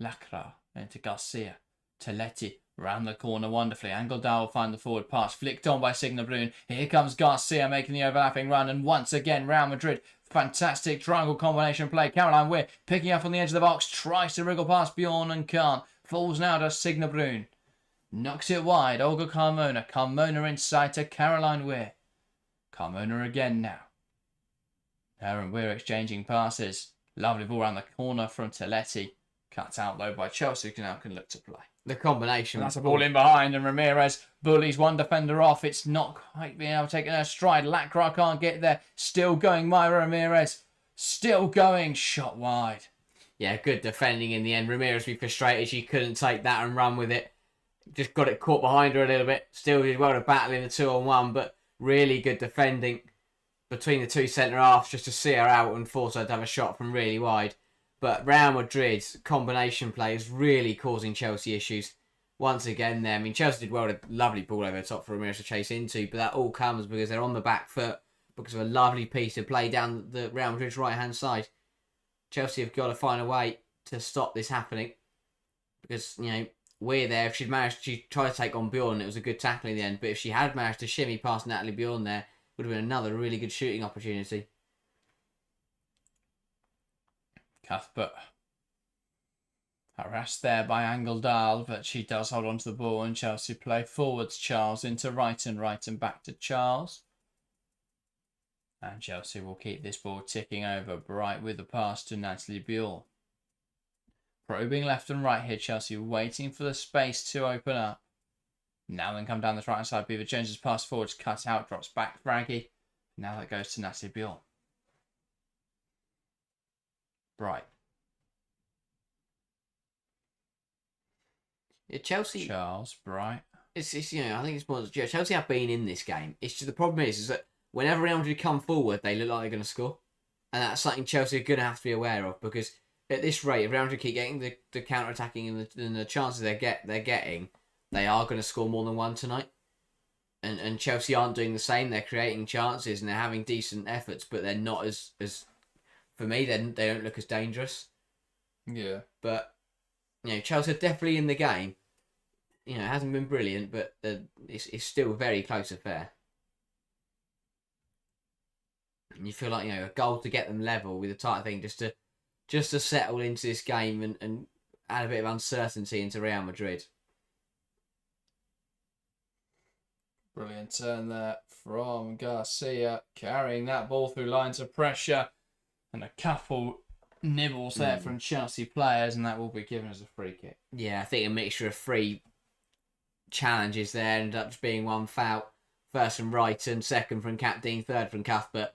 Lacra into Garcia. Toletti Round the corner wonderfully. Angeldal will find the forward pass. Flicked on by Signabloom. Here comes Garcia making the overlapping run. And once again, Real Madrid. Fantastic triangle combination play. Caroline Weir picking up on the edge of the box. Tries to wriggle past Bjorn and can't. Falls now to Signabloom. Knocks it wide. Olga Carmona. Carmona inside to Caroline Weir. Carmona again now. Her and Weir exchanging passes. Lovely ball around the corner from Teletti. Cut out though by Chelsea, who now can look to play. The combination. That's a ball in behind, and Ramirez bullies one defender off. It's not quite being able to take it in her stride. Lacroix can't get there. Still going, Myra Ramirez. Still going. Shot wide. Yeah, good defending in the end. Ramirez be frustrated. She couldn't take that and run with it. Just got it caught behind her a little bit. Still did well to battle in the 2-on-1, but really good defending between the two centre halves just to see her out and force her to have a shot from really wide. But Real Madrid's combination play is really causing Chelsea issues once again there. I mean, Chelsea did well, a lovely ball over the top for Ramirez to chase into, but that all comes because they're on the back foot, because of a lovely piece of play down the Real Madrid's right-hand side. Chelsea have got to find a way to stop this happening, because, you know, We're there. If she'd managed, she tried to take on Bjorn, it was a good tackle in the end, but if she had managed to shimmy past Natalie Bjorn there, it would have been another really good shooting opportunity. Cuthbert harassed there by Angeldal, but she does hold on to the ball, and Chelsea play forwards. Charles into Wrighton back to Charles. And Chelsea will keep this ball ticking over. Bright with the pass to Natalie Bjorn. Probing left and right here, Chelsea waiting for the space to open up. Now then come down the right hand side. Beaver Jones's pass forwards, cut out, drops back Braggy. Now that goes to Natalie Bjorn. Bright. Yeah, Chelsea. Charles, Bright. It's you know, I think it's more Chelsea have been in this game. It's just the problem is that whenever Real Madrid come forward, they look like they're going to score, and that's something Chelsea are going to have to be aware of, because at this rate, if Real Madrid keep getting the counter attacking and the chances they're getting, they are going to score more than one tonight. And Chelsea aren't doing the same. They're creating chances and they're having decent efforts, but they're not as for me, they don't look as dangerous. Yeah. But, you know, Chelsea are definitely in the game. You know, it hasn't been brilliant, but it's still a very close affair. And you feel like, you know, a goal to get them level with a tight thing just to settle into this game and add a bit of uncertainty into Real Madrid. Brilliant turn there from Garcia, carrying that ball through lines of pressure, and a couple nibbles there from Chelsea players, and that will be given as a free kick. Yeah, I think a mixture of three challenges there ended up just being one foul. First from Wrighton, second from Capdean, third from Cuthbert,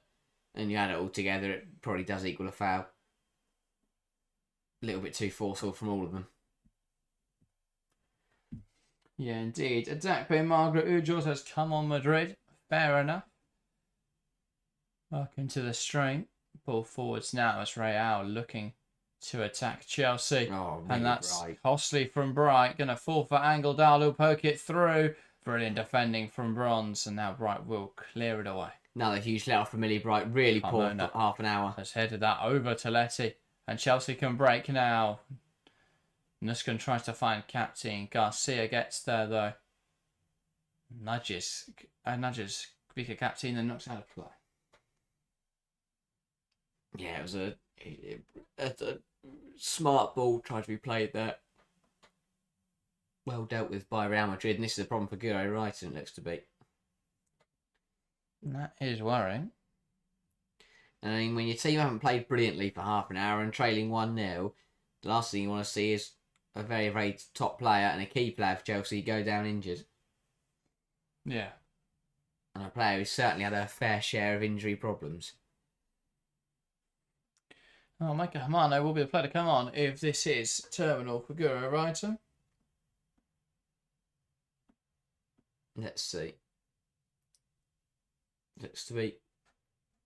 and you add it all together, it probably does equal a foul. A little bit too forceful from all of them. Yeah, indeed. Attack by Margaret Ujos has come on Madrid. Fair enough. Back into the stream. Ball forwards now as Real looking to attack Chelsea. Oh, really and that's Bright. costly from Bright. Going to fall for Angeldal, who'll poke it through. Brilliant defending from Bronze. And now Bright will clear it away. Another huge let off from Millie Bright. Really poor for half an hour. Has headed that over to Letty. And Chelsea can break now. Nuskan tries to find Captain. Garcia gets there though. Nudges Vika Captain and knocks out of play. Yeah, it was a smart ball tried to be played there. Well dealt with by Real Madrid, and this is a problem for Guro Wrighton, it looks to be. That is worrying. I mean, when your team haven't played brilliantly for half an hour and trailing 1-0, the last thing you want to see is a very, very top player and a key player for Chelsea go down injured. Yeah. And a player who's certainly had a fair share of injury problems. Oh, Micah Hamano will be the player to come on if this is terminal for Guro Wrighton. Let's see. Looks to be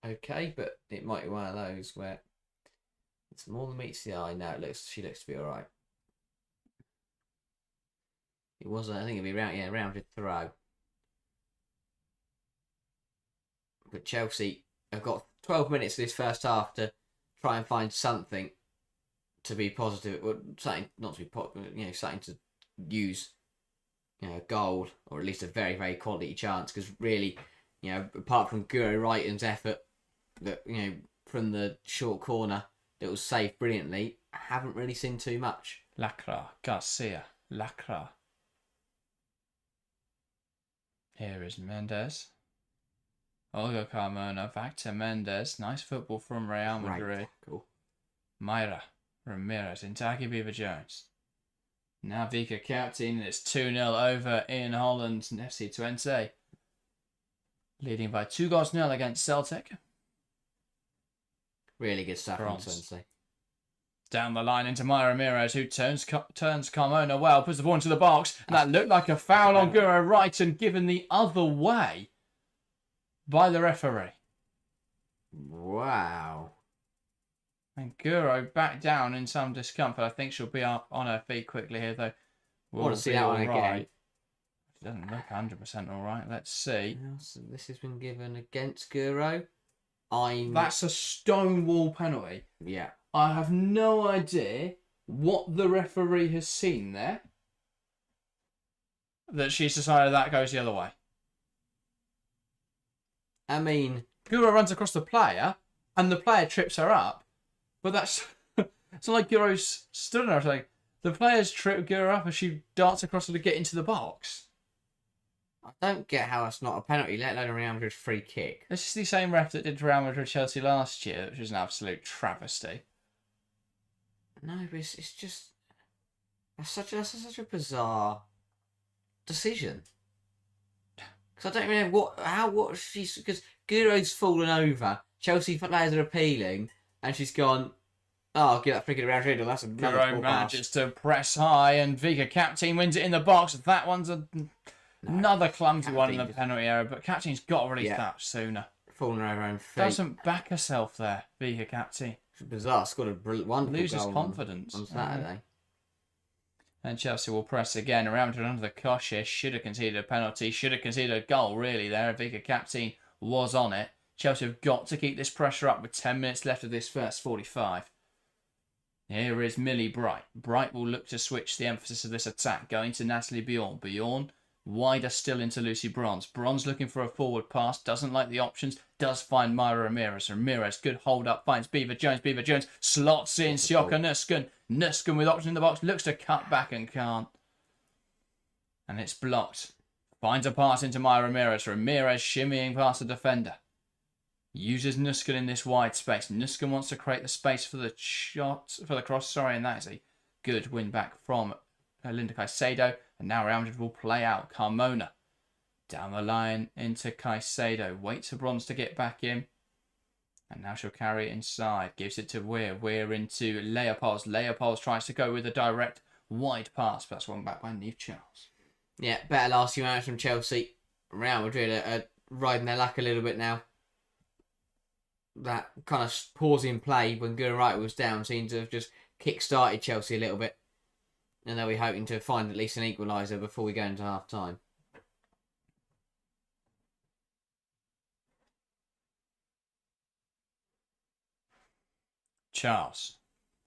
okay, but it might be one of those where it's more than meets the eye. No, she looks to be alright. It wasn't, I think it'd be rounded throw. But Chelsea have got 12 minutes this first half to try and find something to be positive, or something not to be something to use a goal, or at least a very, very quality chance. Because really, apart from Guro Wrighton's effort, that from the short corner that was saved brilliantly, I haven't really seen too much. Lacra, Garcia, Lacra. Here is Mendes. Olga Carmona, back to Mendes. Nice football from Real Madrid. Cool. Mayra, Ramirez, Intaki Beaver-Jones. Now Vika captain, it's 2-0 over in Holland, FC Twente. Leading by 2-0 against Celtic. Really good stuff from Twente. Down the line into Mayra Ramirez, who turns Carmona well, puts the ball into the box, and that looked like a foul on Guro Wrighton, given the other way by the referee. Wow. And Guro back down in some discomfort. I think she'll be up on her feet quickly here, though. I want to see that one again. It doesn't look 100% all right. Let's see. So this has been given against Guro. That's a stonewall penalty. Yeah. I have no idea what the referee has seen there, that she's decided that goes the other way. I mean, Guro runs across the player, and the player trips her up, but that's it's not like Guro's stood on her. Like, the players trip Guro up as she darts across her to get into the box. I don't get how it's not a penalty, let alone a Real Madrid free kick. This is the same ref that did Real Madrid Chelsea last year, which was an absolute travesty. No, but it's just that's such a bizarre decision. Because I don't even know what she's, because Guro's fallen over, Chelsea players are appealing, and she's gone, oh, I'll give that free kick to Real Madrid. That's another Guro manages to press high, and Vika Captain wins it in the box. That one's another clumsy one in the penalty area, but Captain's got to release that sooner. Falling over her own feet. Doesn't back herself there, Vika Captain. It's bizarre. Scored a wonderful Loses goal confidence on Saturday. And Chelsea will press again. Real Madrid under the cosh here. Should have conceded a penalty. Should have conceded a goal, really, there. Vika Captain was on it. Chelsea have got to keep this pressure up with 10 minutes left of this first 45. Here is Millie Bright. Bright will look to switch the emphasis of this attack, going to Natalie Bjorn. Bjorn wider still into Lucy Bronze. Bronze looking for a forward pass, doesn't like the options, does find Mayra Ramirez. Ramirez, good hold up, finds Beaver-Jones. Beaver-Jones slots in Sjoka Nusken. Nusken with option in the box, looks to cut back and can't. And it's blocked. Finds a pass into Mayra Ramirez. Ramirez shimmying past the defender. Uses Nusken in this wide space. Nusken wants to create the space for the cross, and that is a good win back from Linda Caicedo. And now Real Madrid will play out. Carmona down the line into Caicedo. Waits for Bronze to get back in. And now she'll carry it inside. Gives it to Weir. Weir into Leopolds. Leopolds tries to go with a direct wide pass. But that's one back by Niamh Charles. Yeah, better last few hours from Chelsea. Real Madrid are riding their luck a little bit now. That kind of pause in play when Guro Wrighton was down seemed to have just kick-started Chelsea a little bit. And they'll be hoping to find at least an equaliser before we go into half-time. Charles.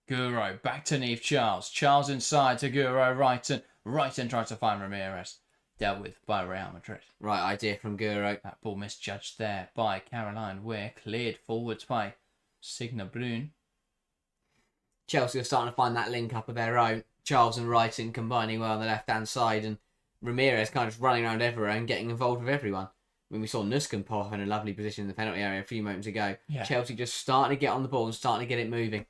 Guro back to Niamh Charles. Charles inside to Guro Wrighton. Wrighton tries to find Ramirez. Dealt with by Real Madrid. Right idea from Guro. That ball misjudged there by Caroline Weir. Cleared forwards by Signe Brun. Chelsea are starting to find that link up of their own. Charles and Wrighton combining well on the left-hand side, and Ramirez kind of just running around everywhere and getting involved with everyone. When we saw Nusken pop in a lovely position in the penalty area a few moments ago, Chelsea just starting to get on the ball and starting to get it moving.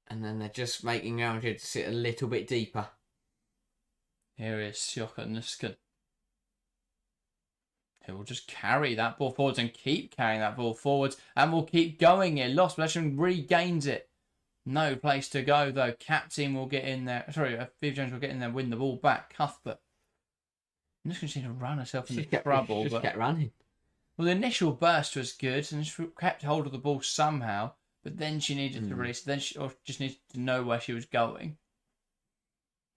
And then they're just making Real Madrid sit a little bit deeper. Here is Sjoka Nusken. He will just carry that ball forwards and keep carrying that ball forwards, and will keep going here. Lost possession, regains it. No place to go though. Captain will get in there. Sorry, Beaver-Jones will get in there, win the ball back. Cuthbert. I'm just going to see to run herself into trouble. She just kept running. Well, the initial burst was good, and she kept hold of the ball somehow. But then she needed to release. Then she just needed to know where she was going.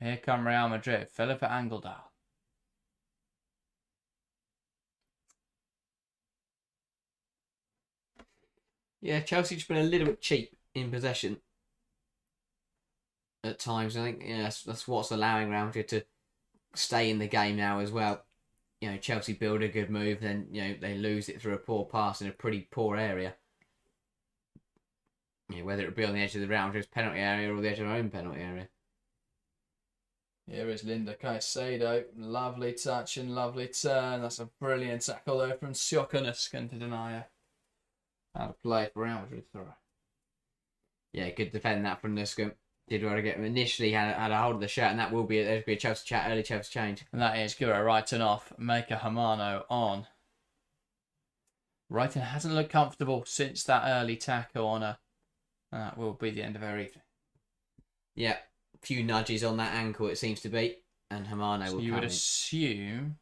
Here come Real Madrid. Philippa Angeldal. Yeah, Chelsea just been a little bit cheap in possession at times. I think that's what's allowing Real Madrid to stay in the game now as well. You know, Chelsea build a good move, then they lose it through a poor pass in a pretty poor area. Whether it be on the edge of the Real Madrid's penalty area or the edge of their own penalty area. Here is Linda Caicedo. Lovely touch and lovely turn. That's a brilliant tackle there from Siokonuskan to deny her. Out of play for Real Madrid. Yeah, good defend that from Nuskan. Did well to get him. Initially had a hold of the shirt, and there'll be a Chelsea chat, early Chelsea change. And that is Guro Wrighton off. Maker Hamano on. Wrighton hasn't looked comfortable since that early tackle on her. That will be the end of her evening. Yeah, a few nudges on that ankle it seems to be, and Hamano will. You would assume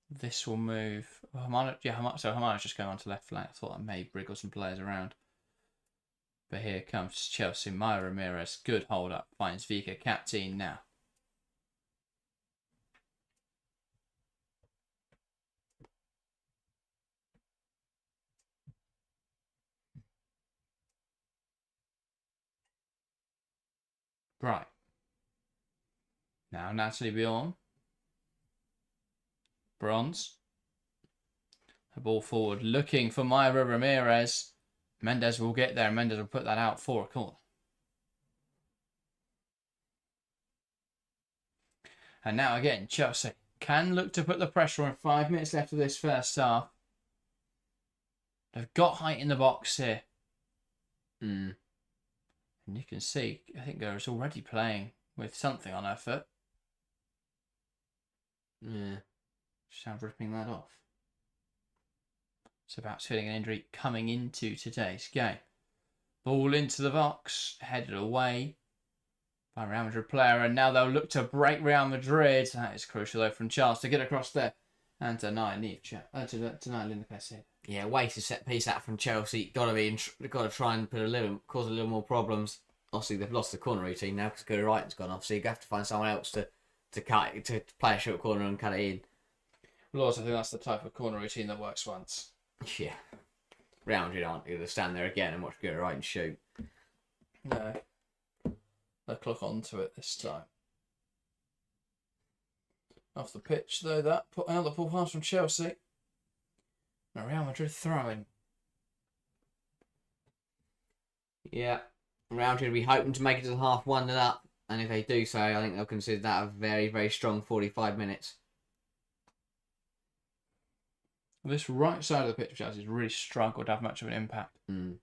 this will move. Well, Hamano's just going on to left flank. I thought I may wriggle some players around. But here comes Chelsea. Maya Ramirez, good hold up, finds Vika captain now. Right. Now Natalie Bjorn. Bronze. The ball forward, looking for Myra Ramirez. Mendes will get there. Mendes will put that out for a corner. And now again, Chelsea can look to put the pressure on. 5 minutes left of this first half. They've got height in the box here. And you can see, I think Gura's already playing with something on her foot. Yeah. She's now ripping that off. It's about feeling an injury coming into today's game. Ball into the box, headed away by Real Madrid player, and now they'll look to break Real Madrid. That is crucial though from Charles to get across there and deny Linda Caicedo. Yeah, wasted set piece out from Chelsea. Got to try and cause a little more problems. Obviously, they've lost the corner routine now because Guro Wrighton's gone off, so you have to find someone else to play a short corner and cut it in. Well, also, I think that's the type of corner routine that works once. Yeah. Real Madrid aren't going to stand there again and watch Guro Wrighton shoot. No. They'll clock onto it this time. Off the pitch, though, that put another ball pass from Chelsea. Now Real Madrid throwing. Yeah. Real Madrid, we hope them to make it to the half 1-0 up. And if they do so, I think they'll consider that a very, very strong 45 minutes. This right side of the pitch of Chelsea has really struggled to have much of an impact. Linda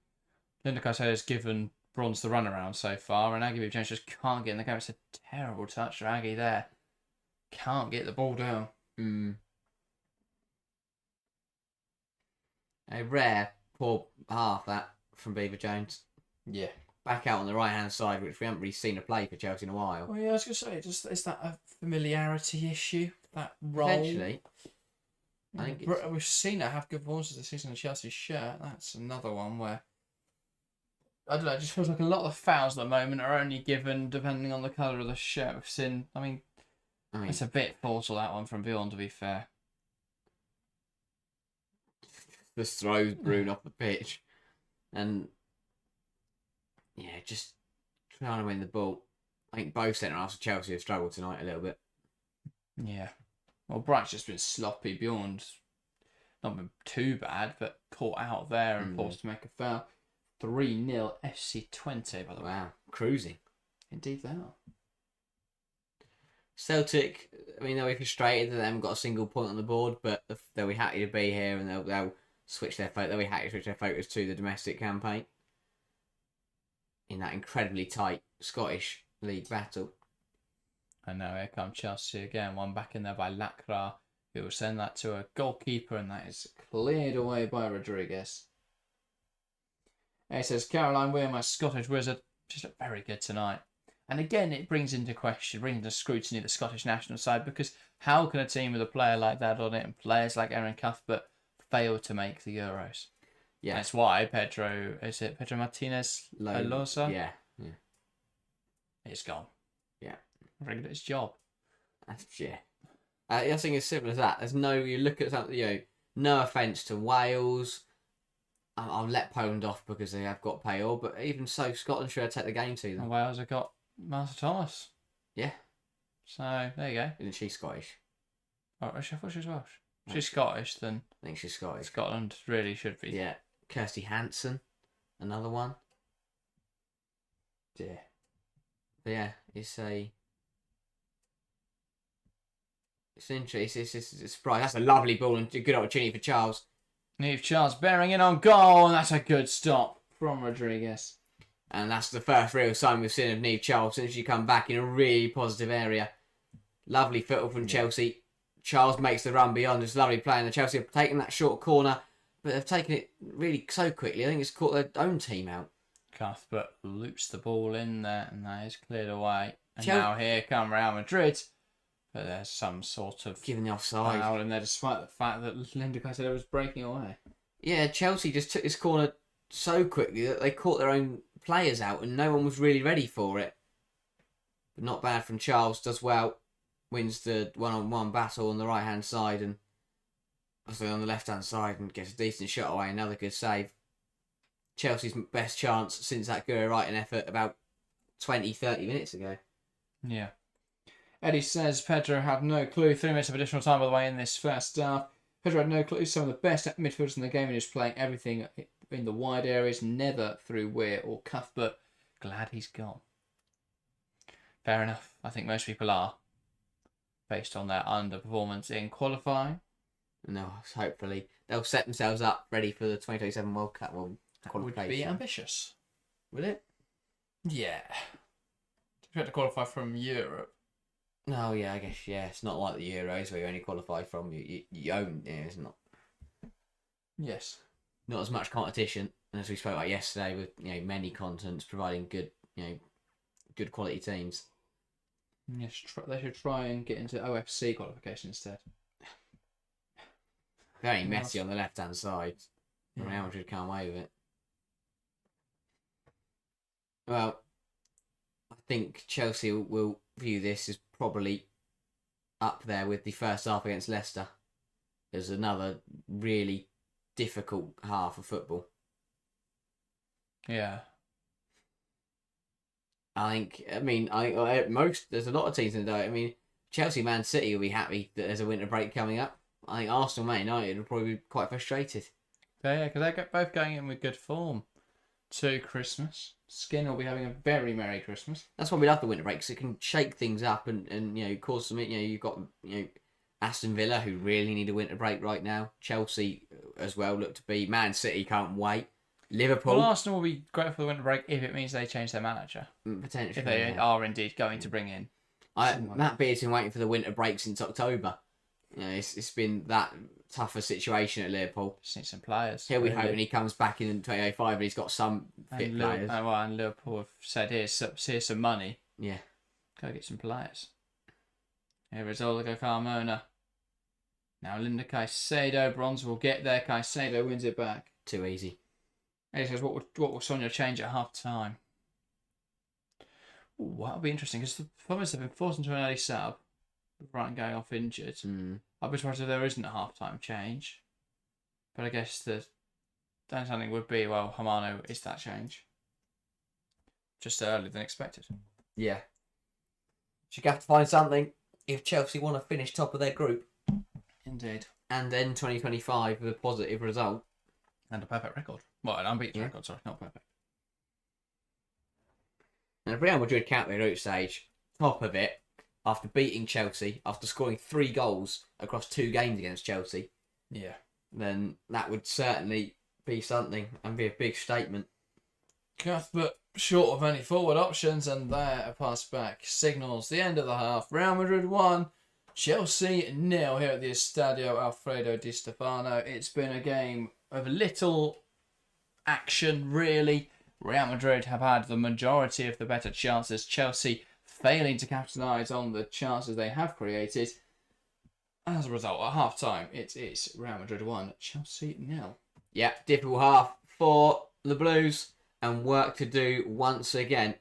Caicedo has given Bronze the runaround so far, and Aggie James just can't get in the game. It's a terrible touch for Aggie there. Can't get the ball down. A rare poor half that from Beaver Jones. Yeah. Back out on the right-hand side, which we haven't really seen her play for Chelsea in a while. Well, yeah, I was going to say, is that a familiarity issue? That role? Potentially. I think we've seen her have good performances this season in Chelsea's shirt. That's another one where, I don't know, it just feels like a lot of the fouls at the moment are only given depending on the colour of the shirt. We've seen, I mean it's a bit forceful, that one from Bjorn, to be fair. Just throws Bruno off the pitch. And, yeah, just trying to win the ball. I think both centre-halves of Chelsea have struggled tonight a little bit. Yeah. Well, Bright's just been sloppy. Bjorn's not been too bad, but caught out there and forced to make a foul. 3-0 FC20, by the way. Wow, cruising. Indeed they are. Celtic, I mean, they'll be frustrated that they haven't got a single point on the board, but they'll be happy to be here and they'll switch their focus. They'll be happy to switch their focus to the domestic campaign in that incredibly tight Scottish league battle. And now here comes Chelsea again. One back in there by Lacra, who will send that to a goalkeeper, and that is cleared away by Rodriguez. It says, Caroline Weir, my Scottish wizard, just looked very good tonight. And again, it brings into scrutiny the Scottish national side, because how can a team with a player like that on it and players like Erin Cuthbert fail to make the Euros? Yeah. That's why Pedro Martinez Losa? Yeah. It's gone. Yeah. Very good at his job. Yeah. I think it's simple as that. You look at something, no offence to Wales. I'll let Poland off because they have got Payor, but even so, Scotland should take the game to them. And Wales have got Master Thomas. Yeah. So there you go. Isn't she Scottish? Oh, I thought she was Welsh. If she's Scottish, then I think she's Scottish. Scotland really should be. Yeah. Kirsty Hansen, another one. Yeah. But yeah, it's interesting. It's a surprise. That's a lovely ball and a good opportunity for Charles. Neve Charles bearing in on goal, and that's a good stop from Rodriguez. And that's the first real sign we've seen of Neve Charles since she come back in a really positive area. Lovely football from Chelsea. Charles makes the run beyond. It's lovely play. And the Chelsea have taken that short corner, but they've taken it really so quickly. I think it's caught their own team out. Cuthbert loops the ball in there, and that is cleared away. And now here come Real Madrid. But there's some sort of giving the offside foul in there, despite the fact that Linda Caicedo was breaking away. Yeah, Chelsea just took this corner so quickly that they caught their own players out, and no one was really ready for it. But not bad from Charles. Does well. Wins the one-on-one battle on the right-hand side and also on the left-hand side and gets a decent shot away. Another good save. Chelsea's best chance since that Guro Wrighton effort about 20-30 minutes ago. Yeah. Eddie says Pedro had no clue. 3 minutes of additional time, by the way, in this first half. Pedro had no clue. Some of the best midfielders in the game, and he was playing everything in the wide areas, never through Weir or Cuthbert. Glad he's gone. Fair enough. I think most people are, based on their underperformance in qualifying. No, hopefully they'll set themselves up ready for the 2027 World Cup. Well, that would be ambitious. Will it? Yeah. You have to qualify from Europe. No, yeah, I guess, yeah. It's not like the Euros where you only qualify from your own. Yeah, it's not. Yes. Not as much competition, and as we spoke about yesterday, with many continents providing good good quality teams. Yes, they should try and get into OFC qualification instead. Very messy on the left-hand side. Yeah. Real Madrid can't away with it. Well, I think Chelsea will view this as probably up there with the first half against Leicester. There's another really difficult half of football. Yeah. There's a lot of teams in the day. Chelsea, Man City will be happy that there's a winter break coming up. I think Arsenal, Man United will probably be quite frustrated. Yeah, because they're both going in with good form to Christmas. Skin will be having a very Merry Christmas. That's why we love the winter break, because it can shake things up and cause some. You've got Aston Villa, who really need a winter break right now. Chelsea as well look to be. Man City can't wait. Liverpool. Well, Arsenal will be great for the winter break if it means they change their manager. Potentially. If they are indeed going to bring in. Matt Beard's been waiting for the winter break since October. It's been that tougher situation at Liverpool. Just need some players. He'll be hoping he comes back in 2005 and he's got some fit players. And Liverpool have said, here's some money. Yeah. Go get some players. Here is Oliver Carmona. Now Linda Caicedo. Bronze will get there. Caicedo wins it back. Too easy. He says, what will Sonia change at half time? Ooh, that'll be interesting because the Thomas have been forced into an early sub. Brighton going off injured. I'd be surprised if there isn't a half-time change. But I guess the understanding would be, well, Hamano is that change. Just earlier than expected. Yeah. Should have to find something if Chelsea want to finish top of their group. Indeed. And then 2025 with a positive result. And a perfect record. Well, an unbeaten record, sorry, not perfect. And if Real Madrid count their group stage, top of it, after beating Chelsea, after scoring 3 goals across 2 games against Chelsea, then that would certainly be something and be a big statement. Cuthbert short of any forward options, and there a pass back signals the end of the half. Real Madrid 1, Chelsea 0 here at the Estadio Alfredo Di Stefano. It's been a game of little action, really. Real Madrid have had the majority of the better chances. Chelsea failing to capitalise on the chances they have created. As a result, at half-time, it is Real Madrid 1, Chelsea 0. Yeah, difficult half for the Blues, and work to do once again.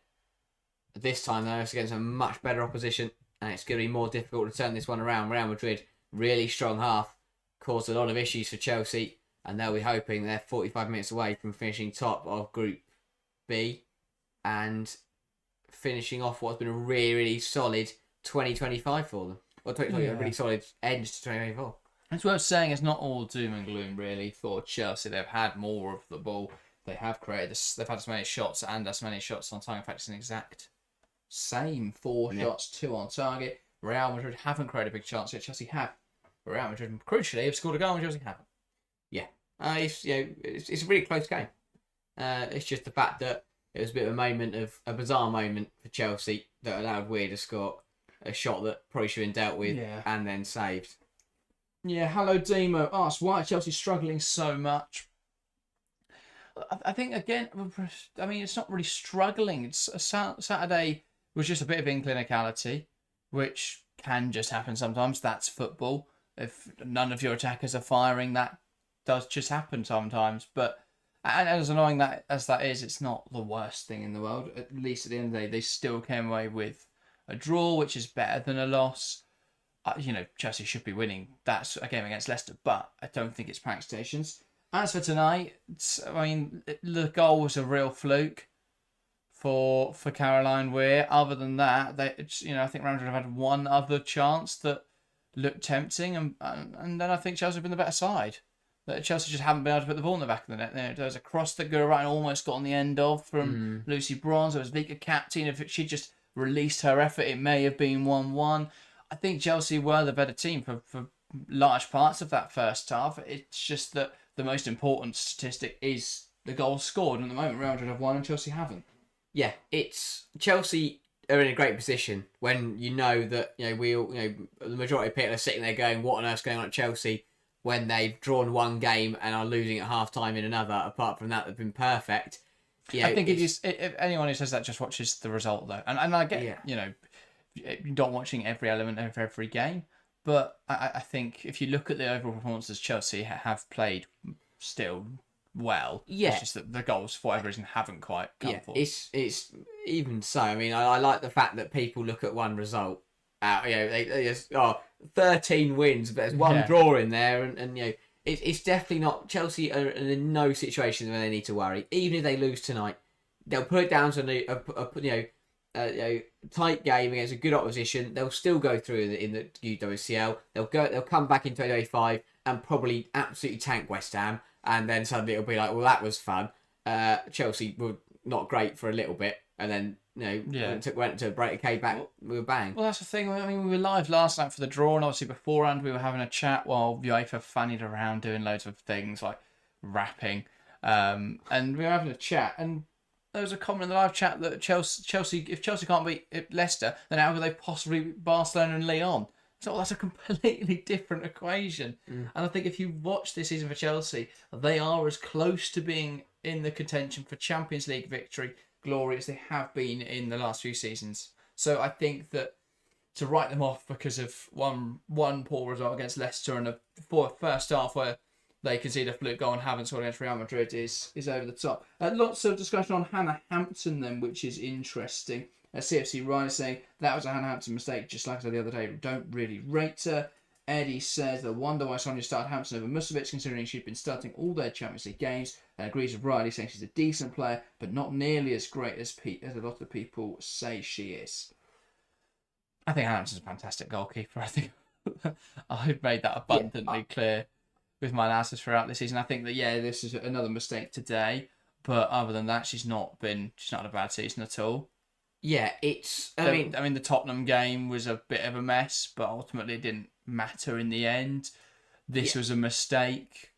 This time, though, it's against a much better opposition, and it's going to be more difficult to turn this one around. Real Madrid, really strong half, caused a lot of issues for Chelsea, and they'll be hoping they're 45 minutes away from finishing top of Group B, and finishing off what's been a really, really solid 2025 for them. Or 2020, a really solid end to 2024. It's worth saying it's not all doom and gloom really for Chelsea. They've had more of the ball. They have created this. They've had as many shots and as many shots on target. In fact, it's an exact same 4 shots, 2 on target. Real Madrid haven't created a big chance yet. Chelsea have. Real Madrid, crucially, have scored a goal and Chelsea haven't. Yeah, it's a really close game. It's just the fact that it was a bit of a bizarre moment for Chelsea that allowed Weir to score a shot that probably should have been dealt with and then saved. Yeah, hello Demo asks, why are Chelsea struggling so much? I think, again, I mean, it's not really struggling. It's Saturday was just a bit of inclinicality, which can just happen sometimes. That's football. If none of your attackers are firing, that does just happen sometimes. But and as annoying as that is, it's not the worst thing in the world. At least at the end of the day, they still came away with a draw, which is better than a loss. Chelsea should be winning. That's a game against Leicester, but I don't think it's panic stations. As for tonight, I mean, the goal was a real fluke for Caroline Weir. Other than that, I think Real Madrid have had one other chance that looked tempting, and then I think Chelsea have been the better side. That Chelsea just haven't been able to put the ball in the back of the net. There was a cross that Gurran almost got on the end of from Lucy Bronze. There was Vika Captain. If she just released her effort, it may have been 1-1. I think Chelsea were the better team for large parts of that first half. It's just that the most important statistic is the goals scored. And at the moment, Real Madrid have won and Chelsea haven't. Yeah, it's Chelsea are in a great position when you know that the majority of people are sitting there going, "What on earth's going on at Chelsea?" When they've drawn one game and are losing at half time in another. Apart from that, they've been perfect. I think if anyone who says that just watches the result though, and I get you're not watching every element of every game, but I think if you look at the overall performances, Chelsea have played still well. Yeah, it's just that the goals, for whatever reason, haven't quite come forth. It's even so. I mean, I like the fact that people look at one result. They just 13 wins, but there's one draw in there, and it's definitely not. Chelsea are in no situation where they need to worry. Even if they lose tonight, they'll put it down to a tight game against a good opposition. They'll still go through in the UWCL. They'll come back in 2025 and probably absolutely tank West Ham, and then suddenly it'll be like, well, that was fun. Chelsea were not great for a little bit, and then went to break a K back with a bang. Well, that's the thing. I mean, we were live last night for the draw, and obviously beforehand we were having a chat while UEFA fannied around doing loads of things like rapping, and we were having a chat, and there was a comment in the live chat that Chelsea, if Chelsea can't beat Leicester, then how could they possibly beat Barcelona and Lyon? So that's a completely different equation. And I think if you watch this season for Chelsea, they are as close to being in the contention for Champions League victory glory as they have been in the last few seasons. So I think that to write them off because of one poor result against Leicester and a first half where they concede a fluke goal and haven't scored against Real Madrid is over the top. Lots of discussion on Hannah Hampton then, which is interesting. CFC Ryan is saying that was a Hannah Hampton mistake, just like I said the other day. Don't really rate her. Eddie says they wonder why Sonia started Hampton over Musovic, considering she'd been starting all their Champions League games. And agrees with Riley, saying she's a decent player, but not nearly as great as a lot of people say she is. I think Hannah Hampton's a fantastic goalkeeper. I think I've made that abundantly clear with my analysis throughout the season. I think that this is another mistake today, but other than that, she's not had a bad season at all. Yeah, I mean, the Tottenham game was a bit of a mess, but ultimately it didn't matter in the end. This was a mistake,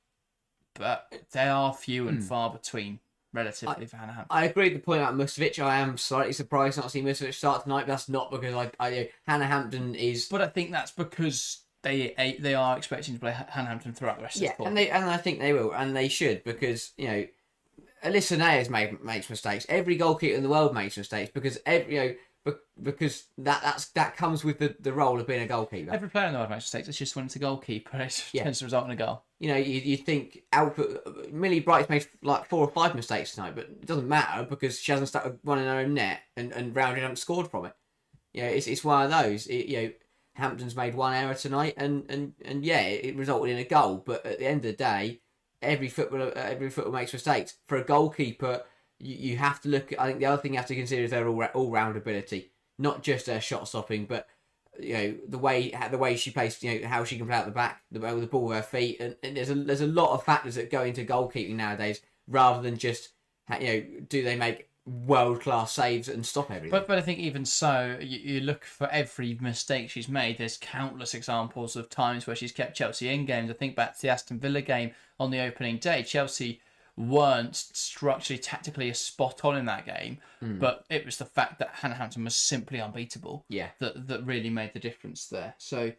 but they are few and far between relatively for Hannah Hampton. I agree with the point about Musovic. I am slightly surprised not to see Musovic start tonight, but that's not because Hannah Hampton is. But I think that's because they are expecting to play Hannah Hampton throughout the rest of the tournament. and I think they will, and they should, because Alyssa Nayers makes mistakes. Every goalkeeper in the world makes mistakes because because that comes with the role of being a goalkeeper. Every player in the world makes mistakes. It's just when it's a goalkeeper, it tends to result in a goal. You think Millie Bright's made like 4 or 5 mistakes tonight, but it doesn't matter because she hasn't started running her own net and Rounded hasn't scored from it. It's one of those. Hampton's made 1 error tonight, and it resulted in a goal. But at the end of the day, every footballer makes mistakes. For a goalkeeper, you have to look. I think the other thing you have to consider is their all round ability, not just their shot stopping, but the way she plays, how she can play out the back, the ball with her feet, and there's a lot of factors that go into goalkeeping nowadays, rather than just do they make world class saves and stop everything. But I think even so, you look for every mistake she's made. There's countless examples of times where she's kept Chelsea in games. I think back to the Aston Villa game on the opening day. Chelsea weren't structurally, tactically as spot on in that game, but it was the fact that Hannah Hampton was simply unbeatable. Yeah, that really made the difference there. So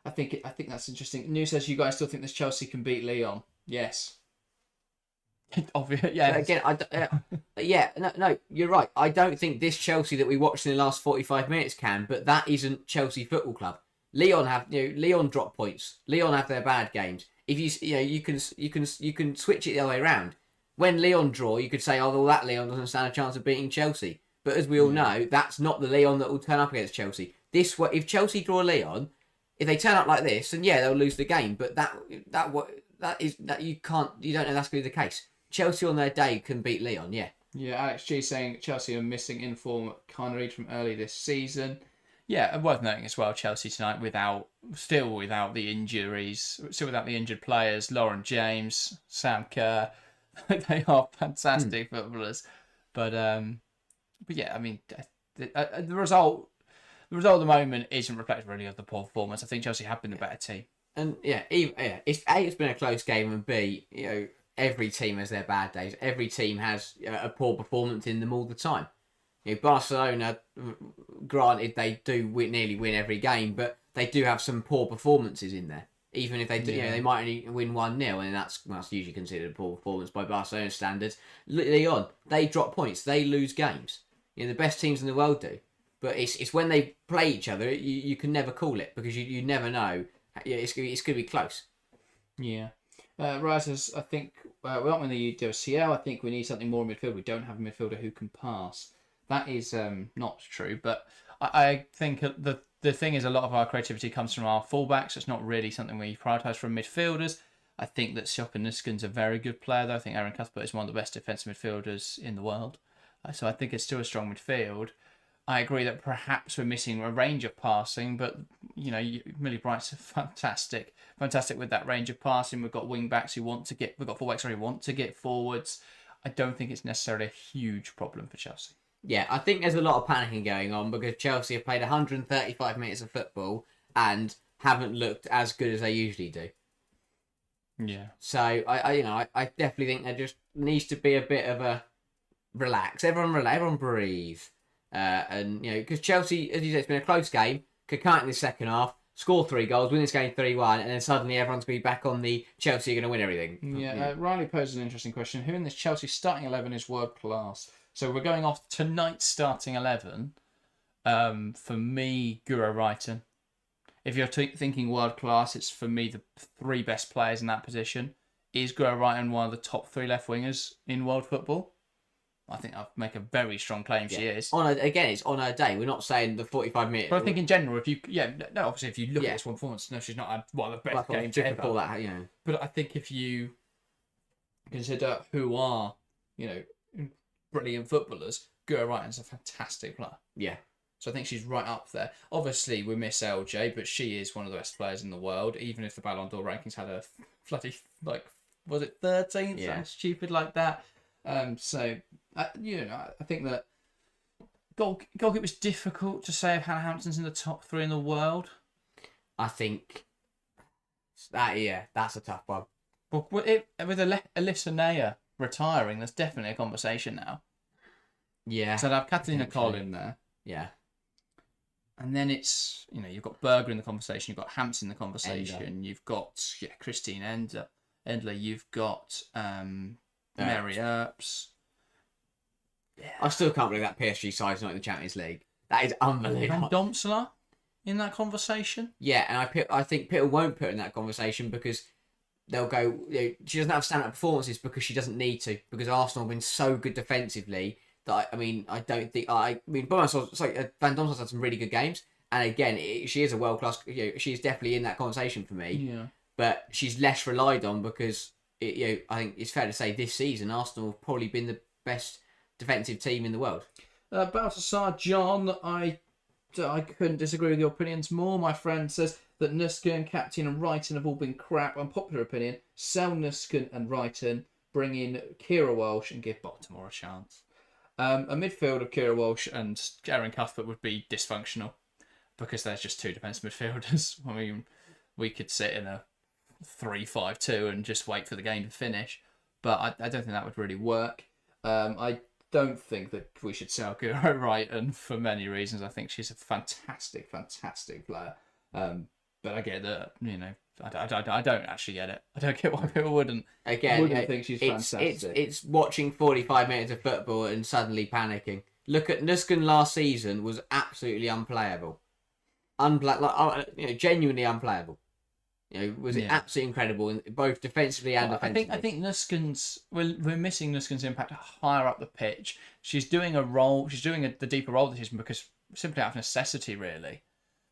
I think that's interesting. New says you guys still think this Chelsea can beat Lyon? Yes. Obvious, yeah. Again, no, you're right. I don't think this Chelsea that we watched in the last 45 minutes can, but that isn't Chelsea Football Club. Lyon drop points. Lyon have their bad games. If you can switch it the other way around. When Lyon draw, you could say, oh, well, that Lyon doesn't stand a chance of beating Chelsea. But as we all know, that's not the Lyon that will turn up against Chelsea. If Chelsea draw Lyon, if they turn up like this, then yeah, they'll lose the game. But you don't know that's going to be the case. Chelsea on their day can beat Lyon, yeah. Yeah, Alex G saying Chelsea are missing inform Carnegie from early this season. Yeah, worth noting as well, Chelsea tonight still without the injuries, still without the injured players, Lauren James, Sam Kerr. They are fantastic footballers. But yeah, I mean, the result at the moment isn't reflective really of the poor performance. I think Chelsea have been the better team. And it's been a close game, and B, every team has their bad days. Every team has a poor performance in them all the time. Barcelona, granted, they do nearly win every game, but they do have some poor performances in there. Even if they do, they might only win 1-0, and that's usually considered a poor performance by Barcelona standards. Lyon, they drop points, they lose games. The best teams in the world do, but it's when they play each other, you can never call it, because you never know. It's going to be close. Yeah. Risers, I think we're not in the UWCL. I think we need something more in midfield. We don't have a midfielder who can pass. That is not true, but I think the thing is a lot of our creativity comes from our fullbacks. It's not really something we prioritise from midfielders. I think that Sjokka Nusken's a very good player, though. I think Aaron Cuthbert is one of the best defensive midfielders in the world. So I think it's still a strong midfield. I agree that perhaps we're missing a range of passing, but Millie Bright's fantastic with that range of passing. We've got wing backs we've got fullbacks who want to get forwards. I don't think it's necessarily a huge problem for Chelsea. Yeah, I think there's a lot of panicking going on because Chelsea have played 135 minutes of football and haven't looked as good as they usually do. Yeah. So I definitely think there just needs to be a bit of a relax. Everyone breathe. And because Chelsea, as you said, it's been a close game. Could count in the second half, score 3 goals, win this game 3-1, and then suddenly everyone's going to be back on the Chelsea are going to win everything. Yeah. Riley poses an interesting question. Who in this Chelsea starting 11 is world class? So we're going off tonight's starting 11. For me, Guro Reiten. If you're thinking world class, it's for me the 3 best players in that position. Is Guro Reiten one of the top 3 left wingers in world football? I think I'll make a very strong claim she is. It's on her day. We're not saying the 45 minutes. But I think in general, obviously if you look at this one performance, no, she's not had one of the best games ever. But I think if you consider who are, brilliant footballers, Guro Reiten's a fantastic player. Yeah. So I think she's right up there. Obviously, we miss LJ, but she is one of the best players in the world, even if the Ballon d'Or rankings had her bloody, was it 13th? Yeah. Something stupid like that. So, I think that goalkeeper was difficult to say if Hannah Hampton's in the top 3 in the world. I think that's a tough one. But with Alyssa Neyer retiring, there's definitely a conversation now. Yeah. So I'd have Catalina Cole in there. Yeah. And then it's, you've got Berger in the conversation, you've got Hampson in the conversation, you've got Christine Endler, you've got Mary Earps. Yeah. I still can't believe that PSG side's not in the Champions League. That is unbelievable. Van Domselaar in that conversation? Yeah, and I think Pitt won't put her in that conversation because they'll go, she doesn't have stand-up performances because she doesn't need to, because Arsenal have been so good defensively that, I don't think... Van Domselaar's had some really good games, and again, she is a world-class... she's definitely in that conversation for me. Yeah. But she's less relied on because, I think it's fair to say this season, Arsenal have probably been the best defensive team in the world. Balthasar John, I I couldn't disagree with your opinions more. My friend says that Nusken, Captain and Wrighton have all been crap. Unpopular opinion, sell Nusken and Wrighton, bring in Kira Walsh and give Baltimore a chance. A midfield of Kira Walsh and Aaron Cuthbert would be dysfunctional because there's just two defensive midfielders. I mean, we could sit in a 3-5-2 and just wait for the game to finish, but I don't think that would really work. I don't think that we should sell Kira Wrighton for many reasons. I think she's a fantastic player. But I get that, I don't actually get it. I don't get why people wouldn't think she's fantastic. It's watching 45 minutes of football and suddenly panicking. Look at Nusken last season was absolutely unplayable. Genuinely unplayable. Was it absolutely incredible, both defensively and defensively. I think Nusken's we're missing Nusken's impact higher up the pitch. She's doing a role. She's doing the deeper role this season because simply out of necessity, really.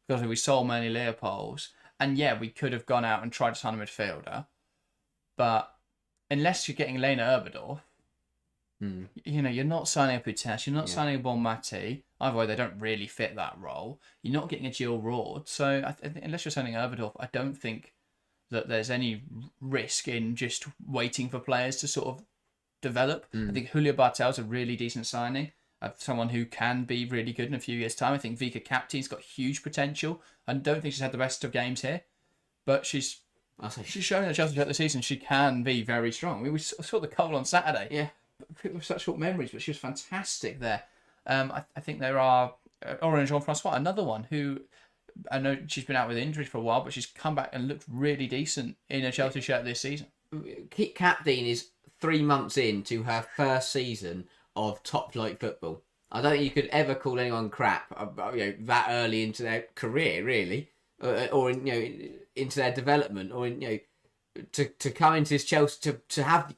Because we sold Manny Leopolds, and yeah, we could have gone out and tried to sign a midfielder, but unless you're getting Lena Erbadorf, you're not signing a Putesh, you're not signing a Bonmati. Either way, they don't really fit that role. You're not getting a Jill Ward, so I think unless you're signing Erbadorf, I don't think that there's any risk in just waiting for players to sort of develop. I think Julia Bartel's a really decent signing. Someone who can be really good in a few years' time. I think Vika Captain's got huge potential. I don't think she's had the best of games here, but she's shown at Chelsea throughout the season she can be very strong. We saw the goal on Saturday. Yeah, people have such short memories, but she was fantastic there. I think there are Orange Jean-Francois, another one who I know she's been out with injury for a while, but she's come back and looked really decent in a Chelsea shirt this season. Captain is 3 months into her first season of top flight football. I don't think you could ever call anyone crap that early into their career, really, or into their development, or to come into this Chelsea to have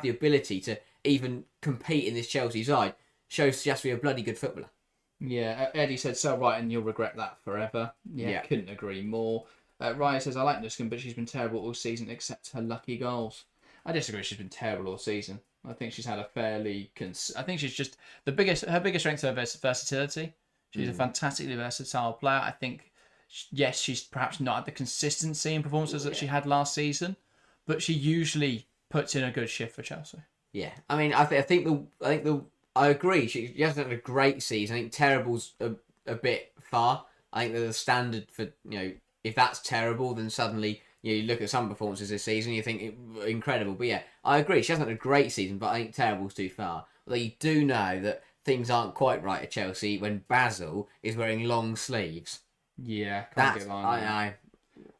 the ability to even compete in this Chelsea side shows just to be a bloody good footballer. Yeah, Eddie said so right, and you'll regret that forever. Yeah. Couldn't agree more. Ryan says I like Nusken, but she's been terrible all season except her lucky goals. I disagree. She's been terrible all season. I think she's had a fairly. I think she's just her biggest strength is her versatility. She's a fantastically versatile player. I think, yes, she's perhaps not at the consistency in performances that she had last season, but she usually puts in a good shift for Chelsea. Yeah, I mean, I agree. She hasn't had a great season. I think terrible's a bit far. I think there's a standard for if that's terrible, then suddenly. You look at some performances this season, you think incredible. But yeah, I agree. She hasn't had a great season, but I think terrible's too far. Although you do know that things aren't quite right at Chelsea when Basil is wearing long sleeves. Yeah, I know.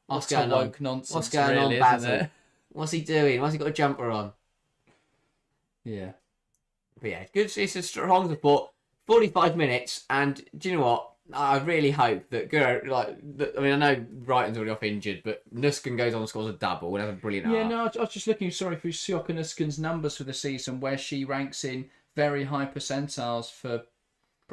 What's going on? Nonsense, what's going on, Basil? What's he doing? Why's he got a jumper on? Yeah. But yeah, good. It's a strong support. 45 minutes, and do you know what? I really hope that I know Brighton's already off injured, but Nusken goes on and scores a double and has a brilliant Yeah, no, I was just looking, for Sioka Nusken's numbers for the season, where she ranks in very high percentiles for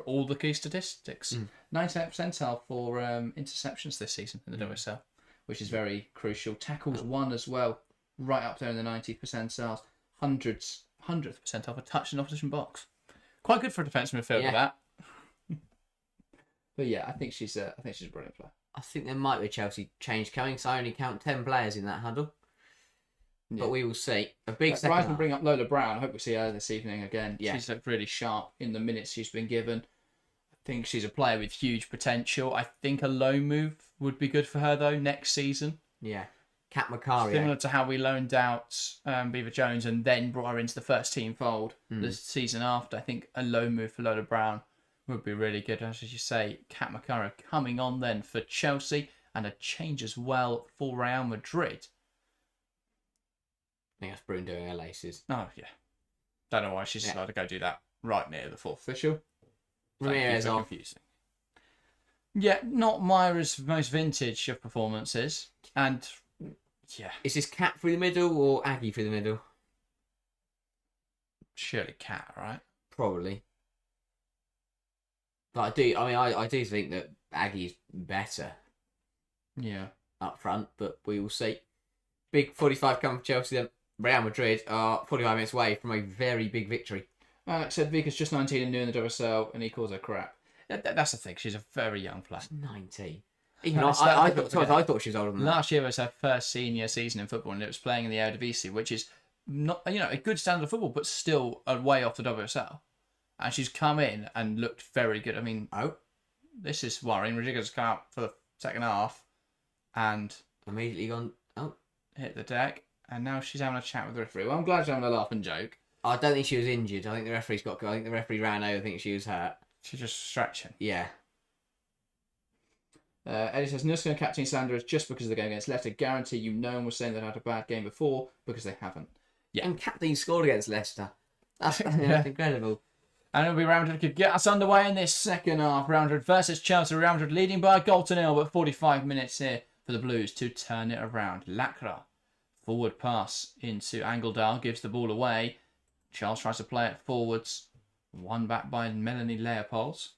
all the key statistics. 98th percentile for interceptions this season in the WSL, which is very crucial. Tackles won as well, right up there in the 90th percentiles. 100th percentile for touch in opposition box. Quite good for a defensive midfielder, that. But yeah, I think she's a brilliant player. I think there might be a Chelsea change coming, so I only count 10 players in that huddle. Yeah. But we will see. A big second half. Bring up Lola Brown. I hope we see her this evening again. Yeah. She's looked really sharp in the minutes she's been given. I think she's a player with huge potential. I think a loan move would be good for her, though, next season. Yeah. Kat Macario. Similar to how we loaned out Beaver Jones and then brought her into the first team fold the season after. I think a loan move for Lola Brown would be really good. As you say, Kat Macario coming on then for Chelsea, and a change as well for Real Madrid. I think that's Brune doing her laces. Oh, yeah. Don't know why she's decided to go do that right near the fourth official. Ramirez off. Confusing. Yeah, not Myra's most vintage of performances. And, yeah. Is this Kat through the middle or Aggie through the middle? Surely Kat, right? Probably. But I do think that Aggie's better. Yeah. Up front, but we will see. Big 45 come for Chelsea then. Real Madrid are 45 minutes away from a very big victory. Alex said Vika's just 19 and new in the WSL, and he calls her crap. That's the thing. She's a very young player. 19. Even No, I thought she was older than that. Last year was her first senior season in football, and it was playing in the UWCL, which is not a good standard of football, but still a way off the WSL. And she's come in and looked very good. I mean, this is worrying. Rodriguez has come out for the second half and immediately gone. Hit the deck, and now she's having a chat with the referee. Well, I'm glad she's having a laugh and joke. I don't think she was injured. I think the referee ran over. I think she was hurt. She's just stretching. Yeah. Eddie says, Nuska and Captain Sanders just because of the game against Leicester. Guarantee you no one was saying they had a bad game before because they haven't. Yeah. And Captain scored against Leicester. That's incredible. And it'll be Real Madrid could get us underway in this second half. Real Madrid versus Chelsea. Real Madrid leading by a goal to nil, but 45 minutes here for the Blues to turn it around. Lacra, forward pass into Angledal, gives the ball away. Charles tries to play it forwards. Won back by Melanie Leopolds.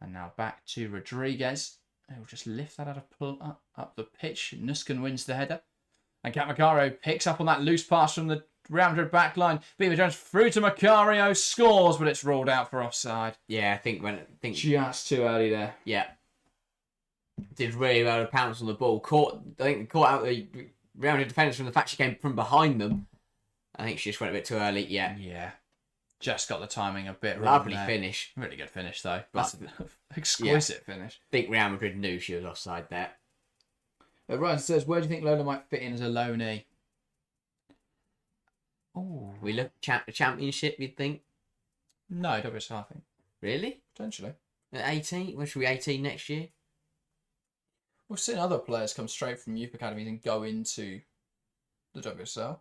And now back to Rodriguez. He'll just lift that up the pitch. Nusken wins the header. And Kat Macario picks up on that loose pass from the Real Madrid back line. Beaver Jones through to Macario, scores, but it's ruled out for offside. Yeah, I think just too early there. Yeah. Did really well to pounce on the ball. Caught out the Real Madrid defenders from the fact she came from behind them. I think she just went a bit too early. Yeah. Yeah. Just got the timing a bit wrong. Lovely finish. Really good finish, though. That's an exquisite finish. I think Real Madrid knew she was offside there. Ryan says, where do you think Lola might fit in as a loanee? Oh, we look the championship, you'd think? No, WSL, I think. Really? Potentially. At 18? When should we 18 next year? We've seen other players come straight from youth academies and go into the WSL.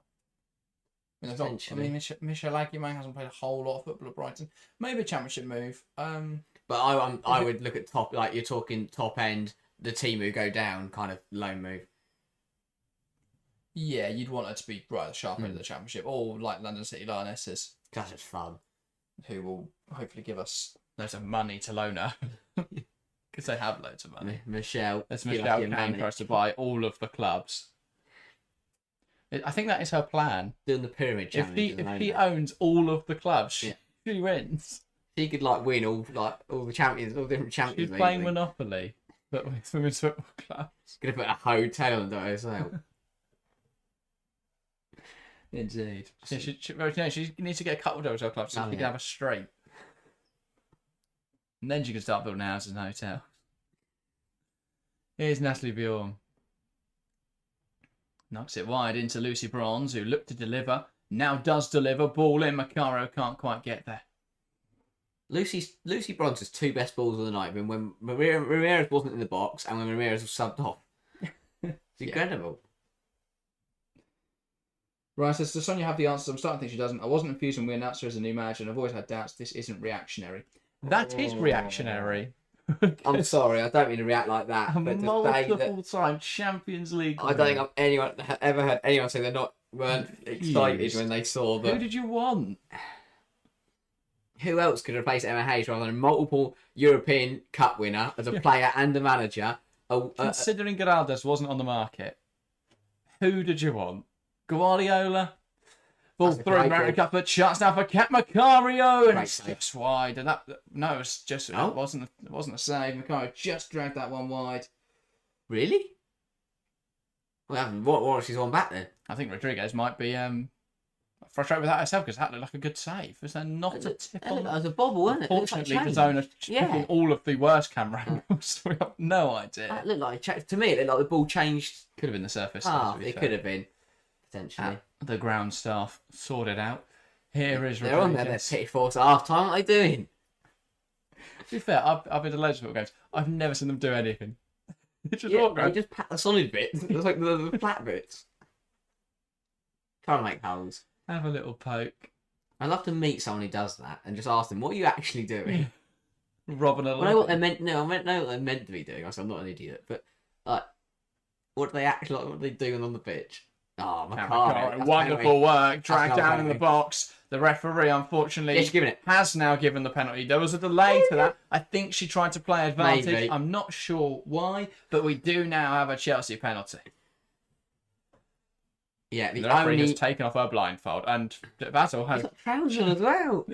Michelle Ackerman hasn't played a whole lot of football at Brighton. Maybe a championship move. But I would look at top, like you're talking top end, the team who go down kind of loan move. Yeah, you'd want her to be right at the sharp end of the championship, or like London City Lionesses. That's just fun. Who will hopefully give us loads of money to loan her. Because they have loads of money. Michelle Kane tries to buy all of the clubs. I think that is her plan. Doing the pyramid challenge. If she owns all of the clubs, she wins. She could win all the champions, all different champions. She's playing Monopoly, but with women's football clubs. Gonna put a hotel on that as well. Indeed. Yeah, she needs to get a couple of hotel clubs so she can have a straight. And then she can start building houses and hotels. Here's Natalie Bjorn. Knocks it wide into Lucy Bronze, who looked to deliver. Now does deliver. Ball in. Macaro can't quite get there. Lucy Bronze's two best balls of the night been when Ramirez wasn't in the box and when Ramirez was subbed off. It's incredible. Right, so does Sonia have the answers? I'm starting to think she doesn't. I wasn't confused when we announced her as a new manager, and I've always had doubts. This isn't reactionary. That is reactionary. I'm sorry, I don't mean to react like that. But multiple-time Champions League. I don't think I've ever heard anyone say weren't excited when they saw that. Who did you want? Who else could replace Emma Hayes rather than a multiple European Cup winner as a player and a manager? Considering Geraldes wasn't on the market, who did you want? Guardiola? Ball through American Cup, but shuts down for Kat Macario, and it's just wide. And it wasn't a save. Macario just dragged that one wide. Really? Well, what she's on back then? I think Rodriguez might be frustrated with that herself because that looked like a good save. Was there not a tip on? That was a bobble, wasn't it? Fortunately, the zone picking all of the worst camera angles, so we have no idea. That looked like to me. It looked like the ball changed. Could have been the surface. It could have been potentially. The ground staff sorted out. Here is Rodriguez. They're on their petty force at half time. What are they doing? To be fair, I've been to loads of football games. I've never seen them do anything. They just pat the solid bits. It's like the flat bits. Trying to make holes. Have a little poke. I'd love to meet someone who does that and just ask them, "What are you actually doing?" Robbing a I know what they meant. No, I know what they're meant to be doing. I'm not an idiot, but what do they actually what are they doing on the pitch? Oh, Macario. Wonderful work. Dragged down in the box. The referee, unfortunately, has now given the penalty. There was a delay to that. I think she tried to play advantage. Maybe. I'm not sure why, but we do now have a Chelsea penalty. Yeah, the referee has taken off her blindfold, and Basil has trousers as well.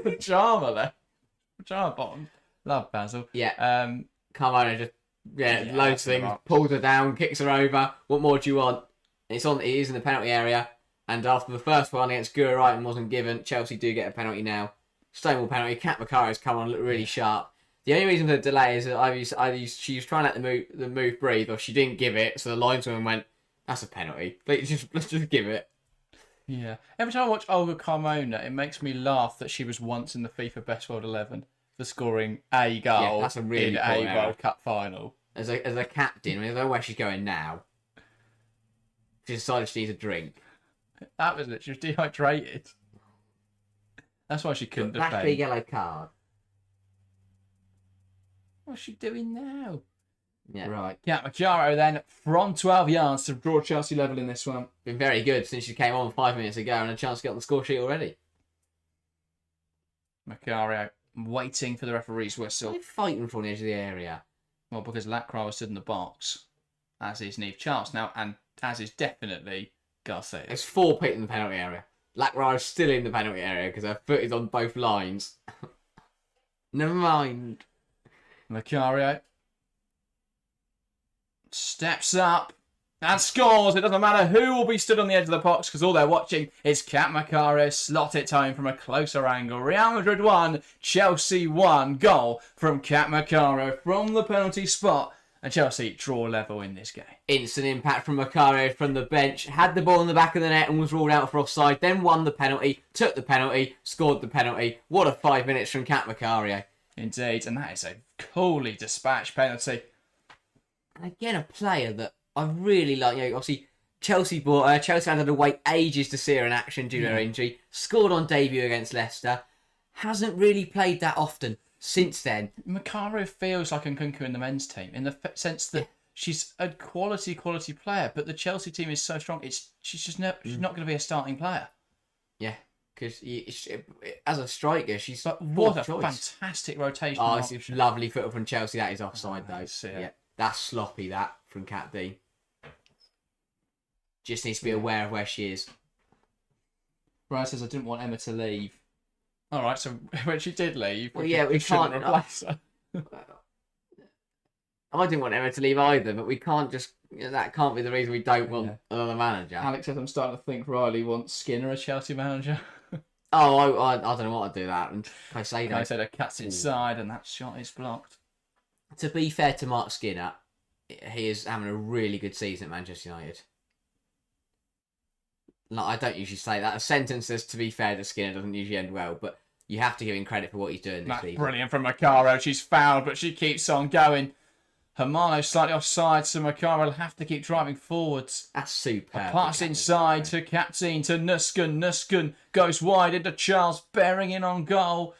pajama left. Pajama bottom. Love Basil. Yeah. Carmona just Yeah, loads of things, pulls her down, kicks her over. What more do you want? It is in the penalty area, and after the first one against Gura Wrighton wasn't given, Chelsea do get a penalty now. Stonewall penalty. Kat Macaro's come on, look really sharp. The only reason for the delay is that she was trying to let the move breathe, or she didn't give it, so the linesman went, "That's a penalty. Let's just give it." Yeah. Every time I watch Olga Carmona, it makes me laugh that she was once in the FIFA Best World 11 for scoring a goal that's a really in a important error. World Cup final. As a captain, I mean, I don't know where she's going now. She decided she needs a drink. That was literally dehydrated. That's why she couldn't That's a defend. yellow card. What's she doing now? Yeah. Right. Yeah, Majaro then from 12 yards to draw Chelsea level in this one. Been very good since she came on 5 minutes ago and a chance to get on the score sheet already. Macario waiting for the referee's whistle. They're fighting from the edge of the area. Well, because Lacroix was stood in the box, as is Neve Charles now, and as is definitely Garcia. There's 4 people in the penalty area. Lacroix is still in the penalty area because her foot is on both lines. Never mind. Macario steps up and scores. It doesn't matter who will be stood on the edge of the box because all they're watching is Kat Macario slot it home from a closer angle. Real Madrid 1, Chelsea 1. Goal from Kat Macario from the penalty spot. And Chelsea draw level in this game. Instant impact from Macario from the bench. Had the ball in the back of the net and was ruled out for offside. Then won the penalty, took the penalty, scored the penalty. What a 5 minutes from Kat Macario. Indeed, and that is a coolly dispatched penalty. And again, a player that I really like. Obviously, Chelsea bought her. Chelsea had to wait ages to see her in action due to her injury. Scored on debut against Leicester. Hasn't really played that often since then. Macario feels like Nkunku in the men's team in the sense that she's a quality player, but the Chelsea team is so strong. She's just not going to be a starting player. Yeah, because as a striker, she's But what a choice. fantastic rotation! Oh, it's lovely footer from Chelsea. That is offside though. Yeah. Yeah, that's sloppy. That from Kat D. Just needs to be aware of where she is. Brian says I didn't want Emma to leave. All right, so when she did leave, Well, yeah, we shouldn't can't replace her. I didn't want Emma to leave either, but we can't just. That can't be the reason we don't want another manager. Alex says I'm starting to think Riley wants Skinner as Chelsea manager. Oh, I don't know what to do that. And I say I said a cat's inside, and that shot is blocked. To be fair to Mark Skinner, he is having a really good season at Manchester United. Like, I don't usually say that. A sentence that's to be fair to Skinner doesn't usually end well, but you have to give him credit for what he's doing this That's season. brilliant from Macaro. She's fouled, but she keeps on going. Hermano slightly offside, so Macaro will have to keep driving forwards. That's superb. Pass inside to Captain, to Nusken. Nusken goes wide into Charles, bearing in on goal.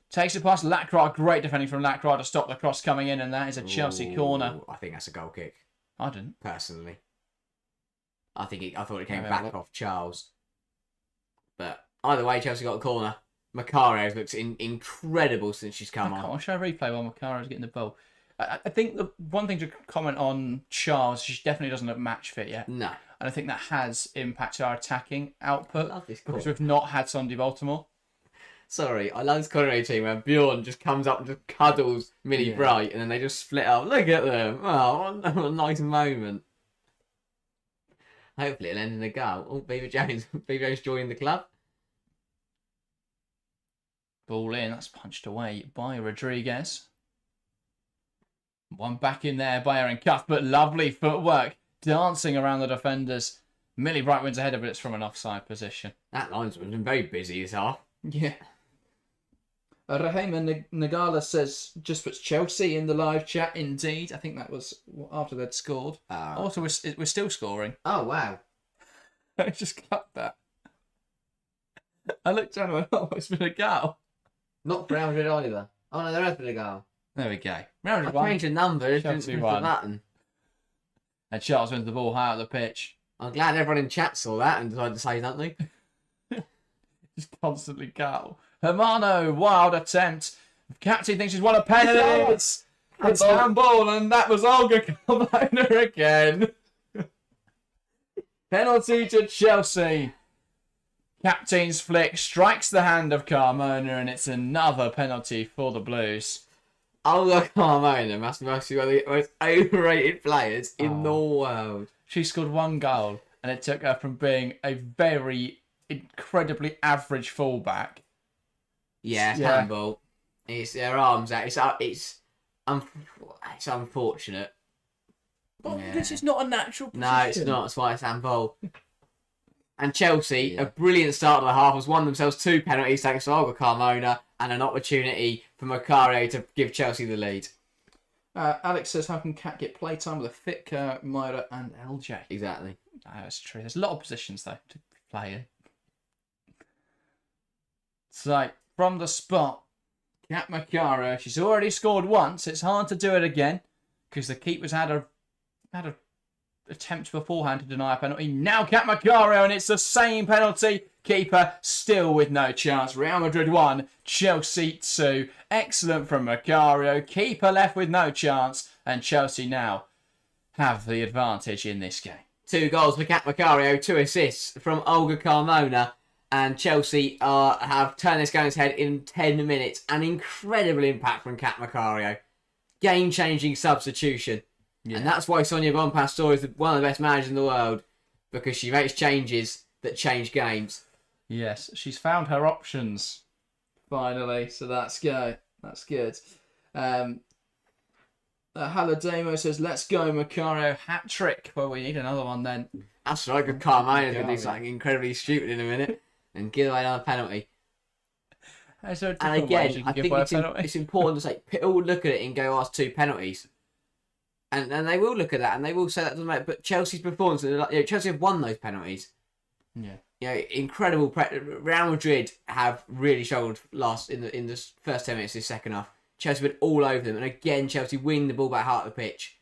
Takes it past Lacroix. Great defending from Lacroix to stop the cross coming in, and that is a Chelsea corner. I think that's a goal kick, I didn't. personally. I thought it came Maybe back off Charles. But either way, Chelsea got a corner. Macaro looks incredible since she's come on. I'll show a replay while Macaro's getting the ball. I think the one thing to comment on Charles, she definitely doesn't look match fit yet. No. And I think that has impacted our attacking output. Love this because corner. we've not had Sondi Baltimore. Sorry, I love this corner routine where Bjorn just comes up and just cuddles Millie Bright and then they just split up. Look at them. Oh, what a nice moment. Hopefully it'll end in a goal. Oh, Beaver Jones. Beaver Jones joined the club. Ball in, that's punched away by Rodriguez. One back in there by Aaron Cuff, but lovely footwork. Dancing around the defenders. Millie Bright wins ahead of it, it's from an offside position. That linesman's been very busy this half. Yeah. Rahima Nagala says, just puts Chelsea in the live chat. Indeed. I think that was after they'd scored. Also, we're still scoring. Oh, wow. I just cut that. I looked down and went, oh, it's been a goal. Not for Real Madrid either. Oh, no, there has been a goal. There we go. Real Madrid I won. changed the number. It didn't Chelsea push won. the button. And Charles wins the ball high out the pitch. I'm glad everyone in chat saw that and decided to say something. Just constantly goal. Hermano, wild attempt. Captain thinks she's won a penalty. It's handball, and that was Olga Carmona again. Penalty to Chelsea. Captain's flick strikes the hand of Carmona, and it's another penalty for the Blues. Olga Carmona must be one of the most overrated players in the world. She scored 1 goal, and it took her from being a very incredibly average fullback. Yeah, it's handball. It's their arms out. It's unfortunate. But this is not a natural position. No, it's not. That's why it's handball. And Chelsea, a brilliant start of the half, has won themselves 2 penalties thanks to Olga Carmona and an opportunity for Macario to give Chelsea the lead. Alex says, how can Kat get playtime with a fit Myra and LJ? Exactly. That's true. There's a lot of positions, though, to play in. So, from the spot, Kat Macario, she's already scored once. It's hard to do it again because the keeper's had a attempt beforehand to deny a penalty. Now Kat Macario, and it's the same penalty. Keeper still with no chance. Real Madrid 1, Chelsea 2. Excellent from Macario. Keeper left with no chance, and Chelsea now have the advantage in this game. 2 goals for Kat Macario, 2 assists from Olga Carmona, and Chelsea have turned this game's head in 10 minutes. An incredible impact from Kat Macario. Game-changing substitution. Yeah. And that's why Sonia Bonpastor is one of the best managers in the world, because she makes changes that change games. Yes, she's found her options, finally, so that's good. That's good. Halademo says, let's go, Macario, hat-trick. Well, we need another one then. That's right, good Carmona is going to do something incredibly stupid in a minute and give away another penalty. And again, I think it's important to say, people will look at it and go, oh, it's 2 penalties. And they will look at that and they will say that doesn't matter. But Chelsea's performance, Chelsea have won those penalties. Yeah. Incredible. Real Madrid have really struggled in the first 10 minutes of the second half. Chelsea went all over them, and again Chelsea wing the ball back half of the pitch.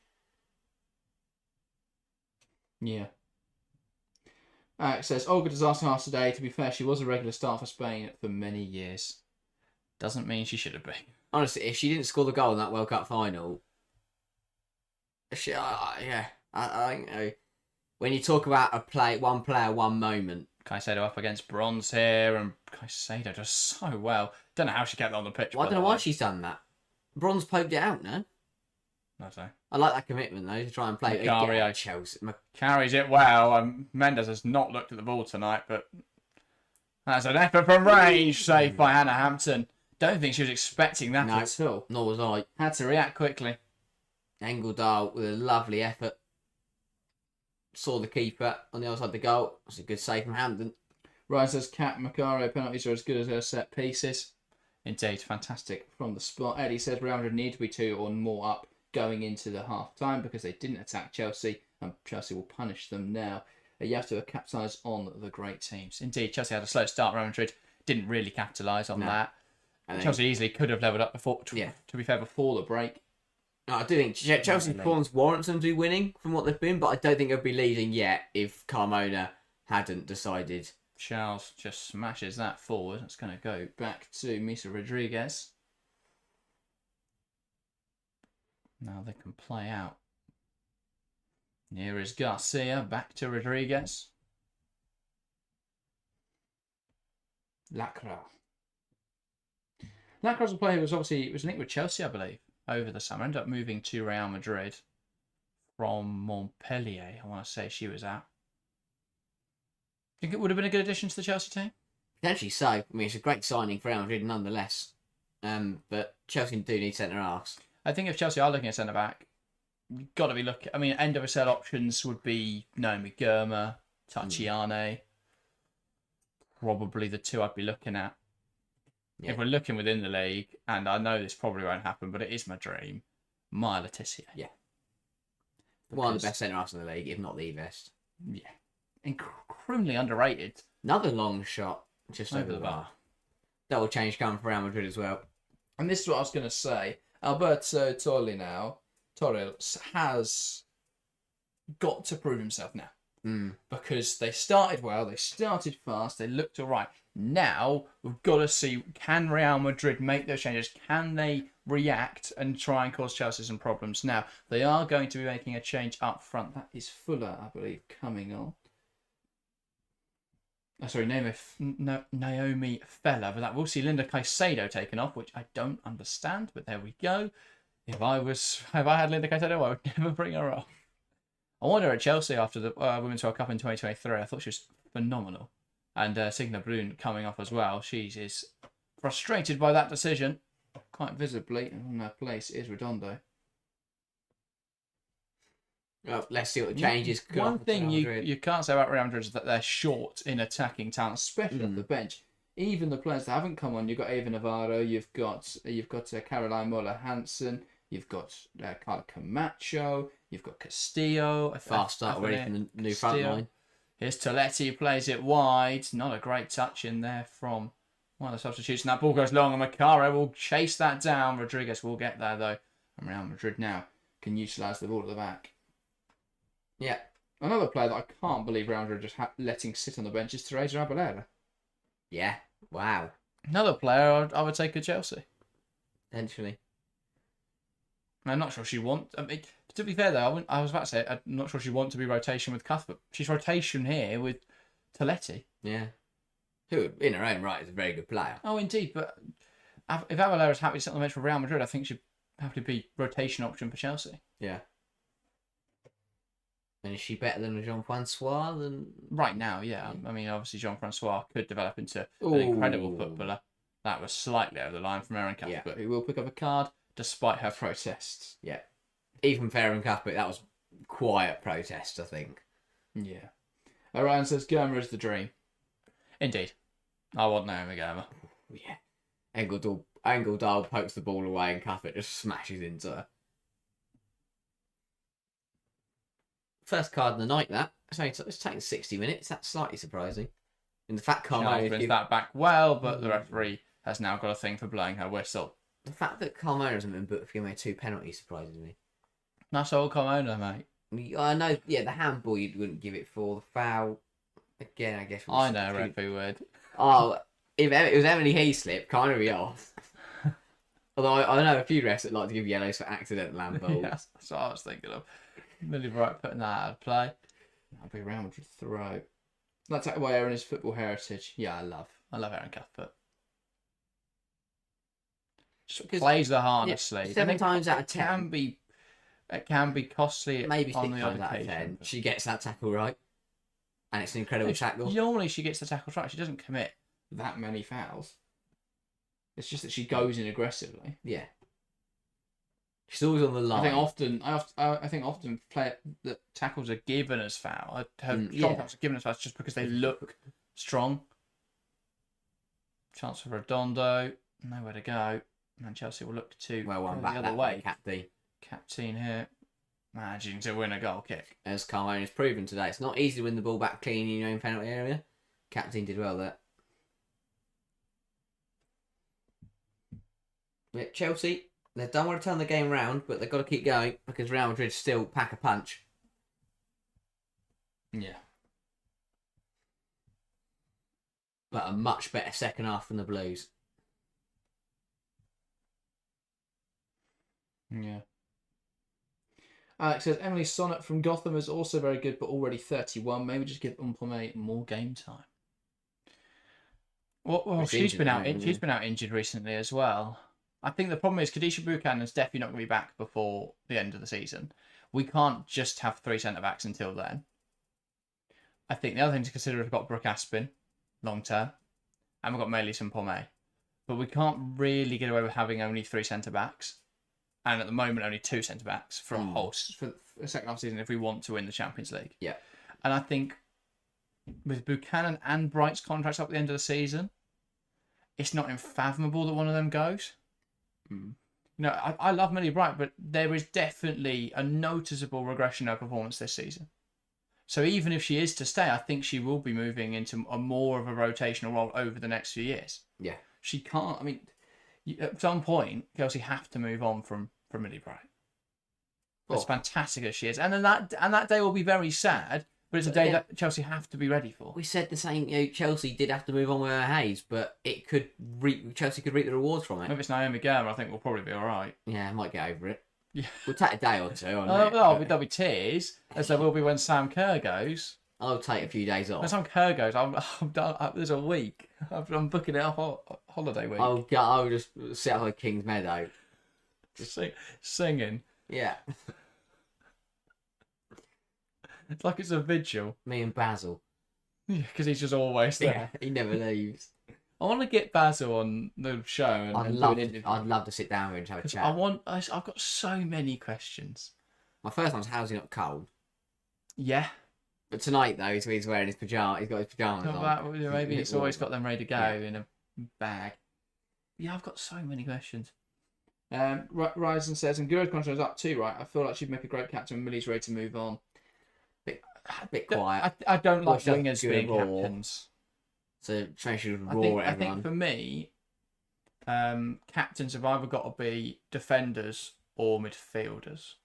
Yeah. Alex says, Olga disaster half today. To be fair, she was a regular start for Spain for many years. Doesn't mean she should have been. Honestly, if she didn't score the goal in that World Cup final, I think when you talk about one player, one moment. Caicedo up against Bronze here, and Caicedo does so well. Don't know how she kept it on the pitch. Well, I don't know why she's done that. Bronze poked it out, no? I don't know. I like that commitment, though, to try and play Macario it. Chelsea. Carries it well. Mendes has not looked at the ball tonight, but that's an effort from range. Saved by Hannah Hampton. Don't think she was expecting that at all. Nor was I. Had to react quickly. Engeldahl with a lovely effort. Saw the keeper on the other side of the goal. That's a good save from Hampton. Ryan says, Kat Macario penalties are as good as her set pieces. Indeed, fantastic from the spot. Eddie says Real Madrid need to be 2 or more up going into the half time because they didn't attack Chelsea, and Chelsea will punish them now. You have to capitalise on the great teams. Indeed, Chelsea had a slow start. Real Madrid didn't really capitalise on that. Chelsea easily could have levelled up before. To be fair, before the break. No, I do think Chelsea's performance warrants them to be winning from what they've been, but I don't think they'll be leading yet if Carmona hadn't decided. Charles just smashes that forward. It's going to go back to Misa Rodriguez. Now they can play out. Here is Garcia. Back to Rodriguez. Lacra. Lacra's a player who was linked with Chelsea, I believe, over the summer. Ended up moving to Real Madrid from Montpellier. I want to say she was at. Think it would have been a good addition to the Chelsea team? Potentially so. I mean, it's a great signing for Real Madrid nonetheless. But Chelsea do need centre-halves. I think if Chelsea are looking at centre-back, you've got to be looking... I mean, NWSL options would be Naomi Girma, Tatiane. Probably the 2 I'd be looking at. Yeah. If we're looking within the league, and I know this probably won't happen, but it is my dream, Maya Letizia. Yeah. One of the best centre-halves in the league, if not the best. Yeah. Incredibly underrated. Another long shot just over the bar. That will change coming for Real Madrid as well. And this is what I was going to say. Alberto Torres has got to prove himself now. Because they started well, they started fast, they looked all right. Now, we've got to see, can Real Madrid make those changes? Can they react and try and cause Chelsea some problems? Now, they are going to be making a change up front. That is Fuller, I believe, coming on. Naomi Feller, but that will see Linda Caicedo taken off, which I don't understand, but there we go. If I had Linda Caicedo, I would never bring her off. I wanted her at Chelsea after the Women's World Cup in 2023. I thought she was phenomenal. And Signa Brun coming off as well. She is frustrated by that decision, quite visibly. And on her place is Redondo. Well, let's see what the changes. One thing you can't say about Real Madrid is that they're short in attacking talent, especially off the bench. Even the players that haven't come on, you've got Ava Navarro, you've got Caroline Muller-Hansen, you've got Carla Camacho, you've got Castillo. Fast start already from the new front line. Here's Toletti, who plays it wide. Not a great touch in there from one of the substitutes. And that ball goes long, and Macaro will chase that down. Rodriguez will get there, though. And Real Madrid now can utilise the ball at the back. Yeah. Another player that I can't believe Real Madrid just letting sit on the bench is Teresa Abelera. Yeah. Wow. Another player I would take at Chelsea. Potentially. I'm not sure she wants... I mean, to be fair, though, I was about to say, I'm not sure she wants to be rotation with Cuthbert. She's rotation here with Toletti. Yeah. Who, in her own right, is a very good player. Oh, indeed. But if Avalera's happy to sit on the bench for Real Madrid, I think she'd have to be rotation option for Chelsea. Yeah. And is she better than Jean-Francois? Right now, yeah. I mean, obviously, Jean-Francois could develop into an incredible footballer. That was slightly over the line from Erin Cuthbert, who will pick up a card despite her protests. Yeah. Even for Erin Cuthbert, that was quiet protest, I think. Yeah. Orion says, Germa is the dream. Indeed. I want Naomi Germa. Yeah. Engeldahl pokes the ball away and Cuthbert just smashes into her. First card of the night, that. It's taken 60 minutes. That's slightly surprising. And the fact Carmona brings that back well, but the referee has now got a thing for blowing her whistle. The fact that Carmona hasn't been booked for giving away 2 penalties surprises me. That's all Carmona, mate. I know, yeah, the handball you wouldn't give it for. The foul, again, I guess. I know, referee would. Oh, if it was Emily Heaslip, kind of be off. Although I know a few refs that like to give yellows for accidental handballs. Yeah, that's what I was thinking of. Millie Bright putting that out of play. That'll be Real Madrid throw. That's take away Erin's football heritage. Yeah, I love Erin Cuthbert. Just plays the harness sleeve. 7 times out of 10. It can be costly. Maybe 6 on the times out of 10. She gets that tackle right. And it's an incredible tackle. Normally she gets the tackle right. She doesn't commit that many fouls. It's just that she goes in aggressively. Yeah. She's always on the line. I think often that tackles are given as foul. Tackles are given as foul just because they look strong. Chance for Redondo. Nowhere to go. And Chelsea will look to well, one back the other way. Captain here, managing to win a goal kick. As Carmona has proven today, it's not easy to win the ball back clean in your own penalty area. Captain did well there. But Chelsea, they don't want to turn the game round, but they've got to keep going because Real Madrid still pack a punch. Yeah. But a much better second half from the Blues. Yeah. Alex says Emily Sonnet from Gotham is also very good, but already 31. Maybe just give Umpome more game time. Well, she's been out injured recently as well. I think the problem is Khadijah Buchanan is definitely not going to be back before the end of the season. We can't just have 3 centre backs until then. I think the other thing to consider is we've got Brooke Aspin, long term, and we've got Melis and Pomé. But we can't really get away with having only 3 centre backs. And at the moment, only 2 centre backs for a second half season if we want to win the Champions League. Yeah. And I think with Buchanan and Bright's contracts up at the end of the season, it's not unfathomable that one of them goes. You know, I love Millie Bright, but there is definitely a noticeable regression in her performance this season. So even if she is to stay, I think she will be moving into a more of a rotational role over the next few years. Yeah. She can't. I mean, at some point, Chelsea have to move on from Millie Bright. As fantastic as she is, and then that day will be very sad. But it's a day that Chelsea have to be ready for. We said the same. You know, Chelsea did have to move on with her Hayes, but Chelsea could reap the rewards from it. If it's Naomi Germa, I think we'll probably be all right. Yeah, I might get over it. Yeah, we'll take a day or two. There'll be tears, as there will be when Sam Kerr goes. I'll take a few days By the off. time Kerr goes, I'm done. There's a week. I'm booking it off holiday week. I'll just sit up at King's Meadow. Singing. Yeah. It's like it's a vigil. Me and Basil. Yeah, because he's just always there. Yeah, he never leaves. I want to get Basil on the show and do an interview. I'd love to sit down with him and have a chat. I've got so many questions. My first one's, how's he not cold? Yeah. But tonight, though, he's wearing his pyjamas. He's got his pyjamas on. Maybe he's always got them ready to go in a bag. Yeah, I've got so many questions. Ryzen says, and Guro's contract is up too, right? I feel like she'd make a great captain when Millie's ready to move on. Bit quiet. I don't like Watch out, wingers being raw. captains. So she should I roar think, at everyone. for me, captains have either got to be defenders or midfielders.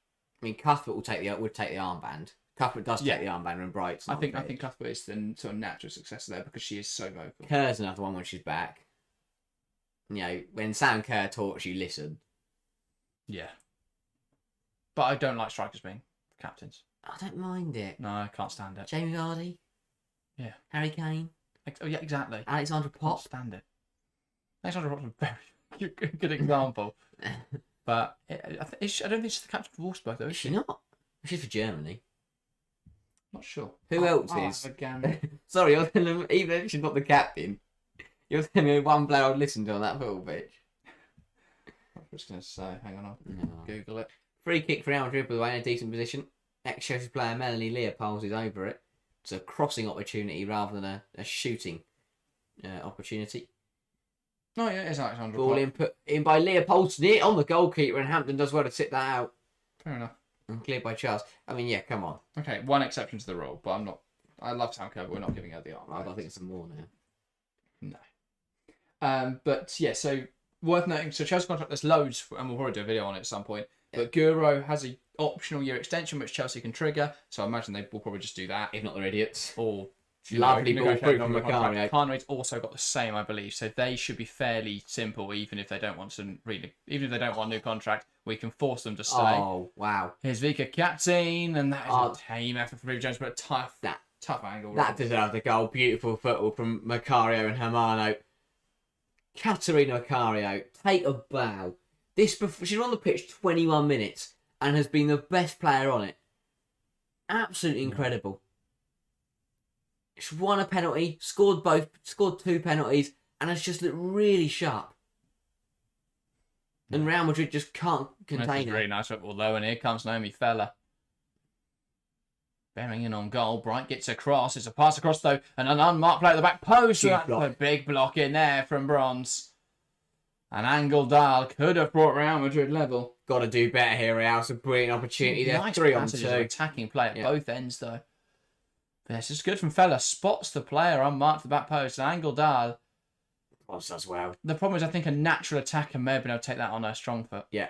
I mean, Cuthbert would take the armband. Cuthbert does take the armband when Bright's not I think fit. Cuthbert is the sort of natural successor there because she is so vocal. Kerr's another one when she's back. You know, when Sam Kerr talks, you listen. Yeah. But I don't like strikers being captains. I don't mind it. No, I can't stand it. Jamie Vardy. Yeah. Harry Kane. Oh, yeah, exactly. Alexandra Can't Pop. stand it. Alexandra Pop's a very good example. But I don't think she's the captain for Wolfsburg, though, is Is she? she not? She's for Germany. Not sure. Who else is? Sorry, you're telling me, even if she's not the captain, you're telling me one player I'd listen to on that football pitch. I was just going to say, hang on, I'll Google it. Free kick for Real Madrid, by the way, in a decent position. Ex-Chelsea player Melanie Leopolds is over it. It's a crossing opportunity rather than a shooting opportunity. Oh, yeah, it's Alexandra Ball Pop. put in by Leopolds, near on the goalkeeper, and Hampton does well to tip that out. Fair enough. And cleared by Charles. I mean, yeah, come on. Okay, one exception to the rule, but I'm not. I love Sam Kerr, but we're not giving her the arm. I don't think it's some more now. No. But yeah, so worth noting. So Chelsea contract, there's loads, and we'll probably do a video on it at some point. But Guro has a optional year extension which Chelsea can trigger. So I imagine they will probably just do that. If not, they're idiots. Or Lovely ball through from Macario. Carnwade's also got the same, I believe. So they should be fairly simple, even if they don't want to even if they don't want a new contract, we can force them to stay. Oh wow! Here's Vika captain, and that is a tame effort from Ruby Jones, but a tough angle. That deserved a goal. Beautiful football from Macario and Hermano. Katerina Macario, take a bow. She's on the pitch 21 minutes and has been the best player on it. Absolutely incredible. She's won a penalty, scored 2 penalties, and has just looked really sharp. And Real Madrid just can't contain her. Really nice football though, and here comes Naomi Feller. Bearing in on goal, Bright gets across. It's a pass across though, and an unmarked play at the back post. That's a big block in there from Bronze. And Angel Dahl could have brought Real Madrid level. Got to do better here, Real. It's a brilliant opportunity there. Nice 3 on 2. Attacking play at both ends though. But this is good from Feller. Spots the player unmarked at the back post. And Angel Dahl. As well. The problem is I think a natural attacker may have been able to take that on her strong foot. Yeah.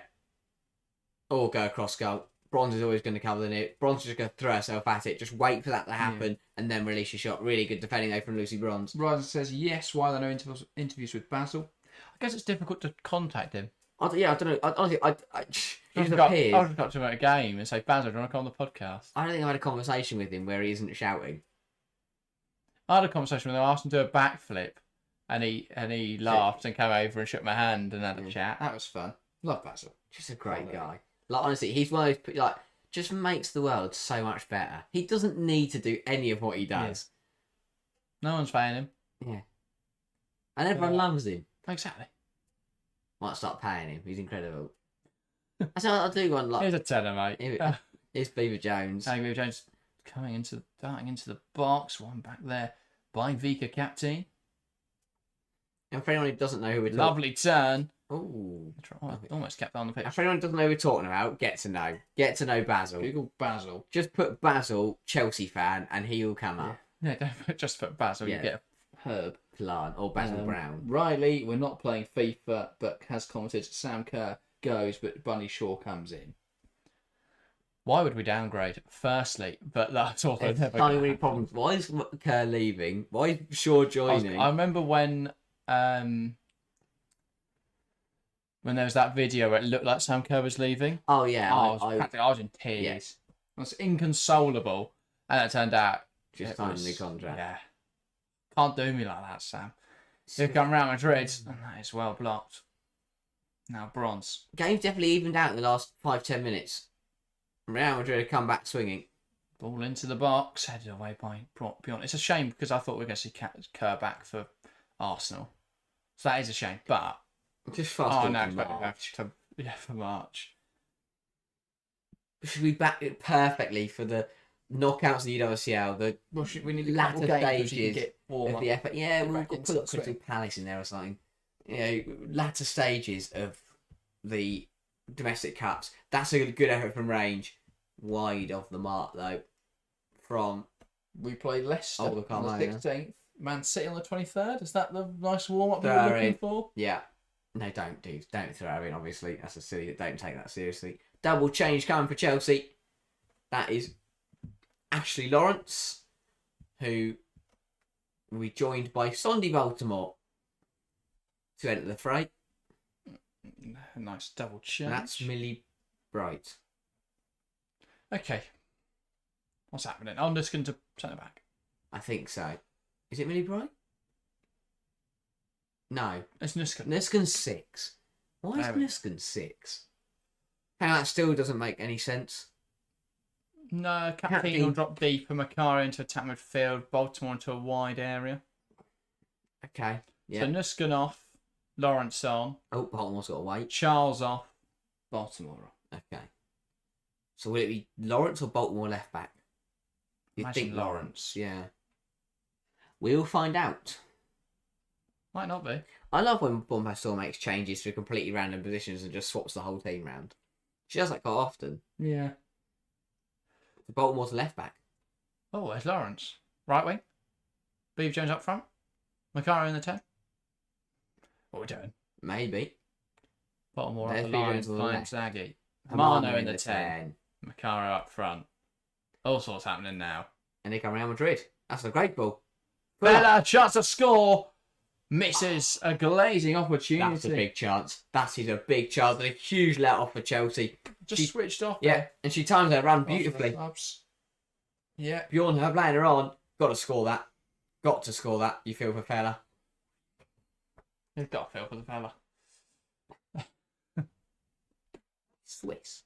Or go across goal. Bronze is always going to cover the net. Bronze is just going to throw herself at it. Just wait for that to happen and then release your shot. Really good defending though from Lucy Bronze. Ryzen says yes. Why are there no interviews with Basil? I guess it's difficult to contact him. I don't know. Honestly, he just I'll appears. just got to him at a game and say, Basil, do you want to come on the podcast? I don't think I've had a conversation with him where he isn't shouting. I had a conversation with him. I asked him to do a backflip, and he laughed and came over and shook my hand and had a chat. That was fun. Love Basil. Just a great guy. Like honestly, he's one of those like just makes the world so much better. He doesn't need to do any of what he does. Yeah. No one's paying him. Yeah. And everyone loves him. Exactly. Might start paying him. He's incredible. I do want like. Here's a tenner, mate. Here's Beaver Jones. Beaver Jones darting into the box. One back there by Vika captain. And for anyone who doesn't know who we're talking, lovely turn. Oh, almost kept that on the pitch. And for anyone who doesn't know who we're talking about, get to know Basil. Google Basil. Just put Basil Chelsea fan, and he will come up. Yeah, don't just put Basil. You get a herb. Plant or Basil Brown. Riley, we're not playing FIFA, but has commented Sam Kerr goes, but Bunny Shaw comes in. Why would we downgrade? Firstly, but that's all. So many problems. Why is Kerr leaving? Why is Shaw joining? I remember when there was that video where it looked like Sam Kerr was leaving. Oh yeah, I was in tears. Yeah. I was inconsolable, and it turned out Just signed a new contract. Yeah. Can't do me like that, Sam. Here come Real Madrid, and that is well blocked. Now bronze. Game's definitely evened out in the last 5-10 minutes. Real Madrid have come back swinging. Ball into the box, headed away by Bjorn. It's a shame because I thought we were going to see Kerr back for Arsenal. So that is a shame, but... Just fast no, for March. Should we back it perfectly for the knockouts of the UWCL, We need latter stages get of the FA. Yeah, we'll back into put that Crystal swing. Palace in there or something. You know, latter stages of the domestic cups. That's a good effort from range. Wide off the mark though. From We play Leicester the on the Carmona. 16th. Man City on the 23rd. Is that the nice warm-up we Throw were looking in. for? yeah, no, don't throw her in. Obviously, that's a silly. Don't take that seriously. Double change coming for Chelsea. That is Ashley Lawrence, who will be joined by Sondy Baltimore to enter the fray. Nice double change. And that's Millie Bright. Okay. What's happening? I'm just going to turn it back. I think so. Is it Millie Bright? No. It's Nuskin. Nuskin's 6. Why is There we go. Nuskin 6? How that still doesn't make any sense. No, Captain will drop deep and Macari into attack midfield, Baltimore into a wide area. Okay. Yeah. So Nuskin off, Lawrence on, Oh, Baltimore's got to wait. Charles off, Baltimore on. Okay. So will it be Lawrence or Baltimore left back? You Imagine think Lawrence. Yeah. We'll find out. Might not be. I love when Bombastor makes changes to completely random positions and just swaps the whole team round. She does that quite often. Yeah. Baltimore's left back. Oh, there's Lawrence. Right wing. Beav Jones up front. Macari in the 10. What are we doing? Maybe. Baltimore up There's the Beav line, Jones on the find left. Zaggy. Hamano in the 10. Macari up front. All sorts happening now. And they come Real Madrid. That's a great ball. Bella, chance to score. Misses a glazing opportunity. That's a big chance. That is a big chance and a huge let off for Chelsea. Just switched off. Yeah, and she times her run beautifully. Yeah. Bjorn, her playing her on. Got to score that. Got to score that. You feel for fella. You've got to feel for the fella. Swiss.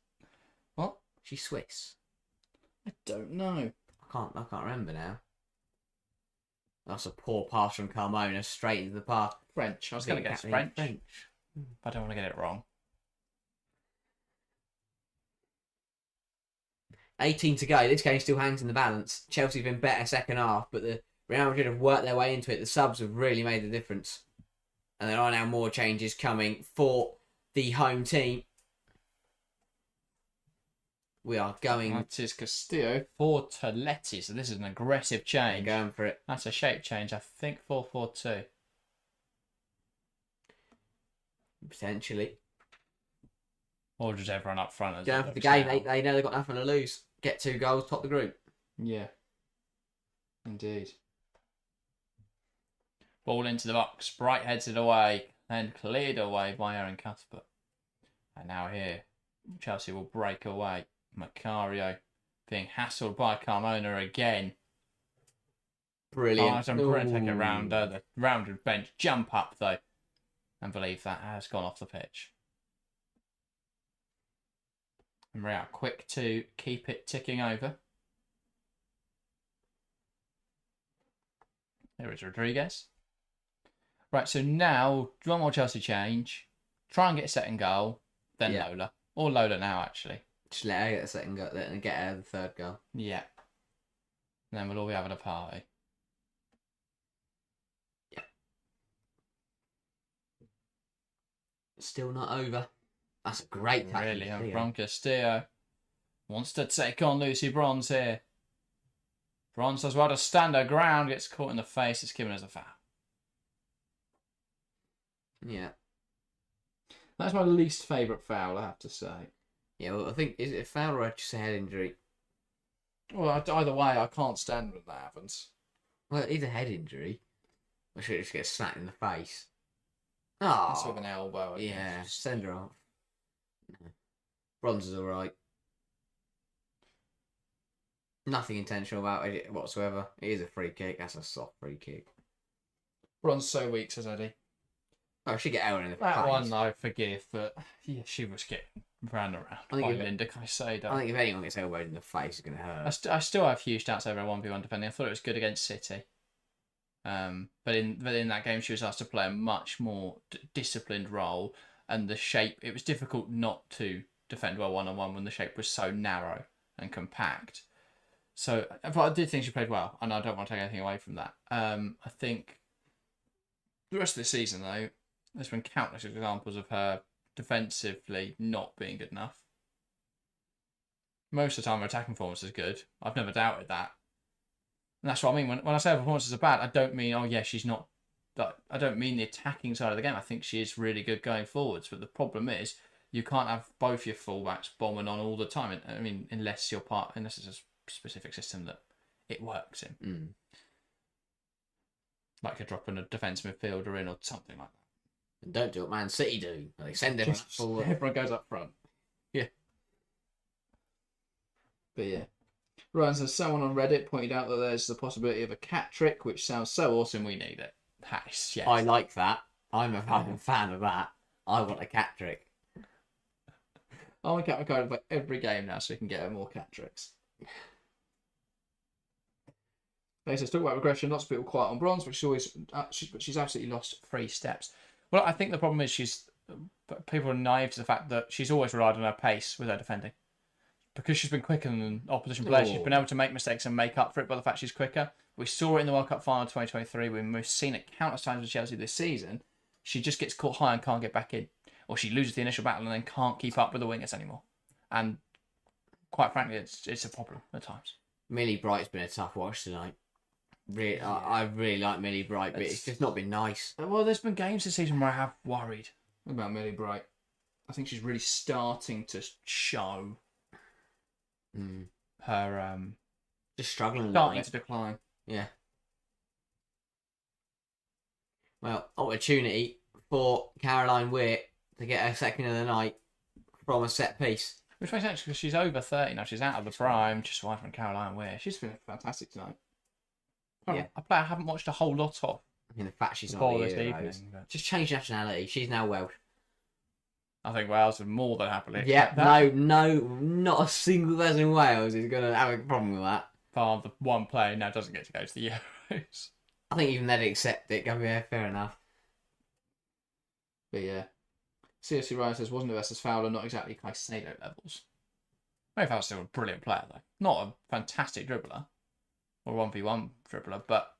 What? She's Swiss. I don't know. I can't remember now. That's a poor pass from Carmona straight into the path. French. I was going to guess French. But I don't want to get it wrong. 18 to go. This game still hangs in the balance. Chelsea have been better second half, but the Real Madrid have worked their way into it. The subs have really made the difference. And there are now more changes coming for the home team. We are going... That is Castillo for Toletti. So this is an aggressive change. Going for it. That's a shape change. I think 4-4-2. Potentially. Or just everyone up front. Going for the game. They know they've got nothing to lose. Get 2 goals, top the group. Yeah. Indeed. Ball into the box. Bright heads it away. Then cleared away by Aaron Cuthbert. And now here, Chelsea will break away. Macario being hassled by Carmona again. Brilliant. Take it round the rounded bench. Jump up though. And believe that has gone off the pitch. And Real quick to keep it ticking over. There is Rodriguez. Right, so now one more Chelsea change. Try and get a second goal. Then Lola. Or Lola now, actually. Just let her get a second goal and get her the third goal. Yeah. And then we'll all be having a party. Yeah. Still not over. That's a great tackle. Really, and from Castillo wants to take on Lucy Bronze here. Bronze does well to stand her ground, gets caught in the face, it's given as a foul. Yeah. That's my least favourite foul, I have to say. Yeah, well, I think, is it a foul or just a head injury? Well, either way, I can't stand when that happens. Well, it's a head injury. Or should it just get smacked in the face? Oh. That's with an elbow. Yeah, send her off. No. Bronze is alright. Nothing intentional about it whatsoever. It is a free kick. That's a soft free kick. Bron's so weak, says Eddie. Oh, she get Aaron in the That face. one I forgive, but yeah, she was getting ran around by Linda Caicedo. I think if anyone gets elbowed in the face, it's going to hurt. I still have huge doubts over a 1v1 defending. I thought it was good against City. But in that game, she was asked to play a much more disciplined role, and the shape, it was difficult not to defend well one-on-one when the shape was so narrow and compact. So, but I did think she played well, and I don't want to take anything away from that. I think the rest of the season, though, there's been countless examples of her defensively not being good enough. Most of the time, her attacking performance is good. I've never doubted that. And that's what I mean. When I say her performances are bad, I don't mean, oh yeah, she's not. I don't mean the attacking side of the game. I think she is really good going forwards. But the problem is, you can't have both your fullbacks bombing on all the time. I mean, unless it's a specific system that it works in. Mm. Like you're dropping a defence midfielder in or something like that. And don't do what Man City do. They send everyone forward. Everyone goes up front. Yeah. But yeah. Right, so someone on Reddit pointed out that there's the possibility of a cat trick, which sounds so awesome, we need it. Yes. I like that. I'm a fan of that. I want a cat trick. I want cat code for every game now so we can get her more cat tricks. They says, talk about regression, lots of people quiet on bronze, but she's absolutely lost 3 steps. Well, I think the problem is people are naive to the fact that she's always relied on her pace with her defending. Because she's been quicker than opposition players, she's been able to make mistakes and make up for it by the fact she's quicker. We saw it in the World Cup final 2023. We've seen it countless times with Chelsea this season. She just gets caught high and can't get back in. Or she loses the initial battle and then can't keep up with the wingers anymore. And quite frankly, it's a problem at times. Millie Bright's been a tough watch tonight. Really, yeah. I really like Millie Bright, but it's just not been nice. Well, there's been games this season where I have worried about Millie Bright. I think she's really starting to show her just struggling, starting to decline. Yeah. Well, opportunity for Caroline Witt to get her second of the night from a set piece. Which makes sense because she's over 30 now. She's out of the prime, just away from Caroline Witt. She's been fantastic tonight. Yeah. A player I haven't watched a whole lot of. I mean, the fact she's not this here, evening. But... just change nationality. She's now Welsh. I think Wales would more than happily. Yeah, no, not a single person in Wales is going to have a problem with that. Part of the one player now doesn't get to go to the Euros. I think even they'd accept it. Yeah, fair enough. But yeah. CFC Ryan says, wasn't it versus Fowler, not exactly Caicedo levels. Maybe Fowler's still a brilliant player, though. Not a fantastic dribbler. Or 1v1 dribbler, but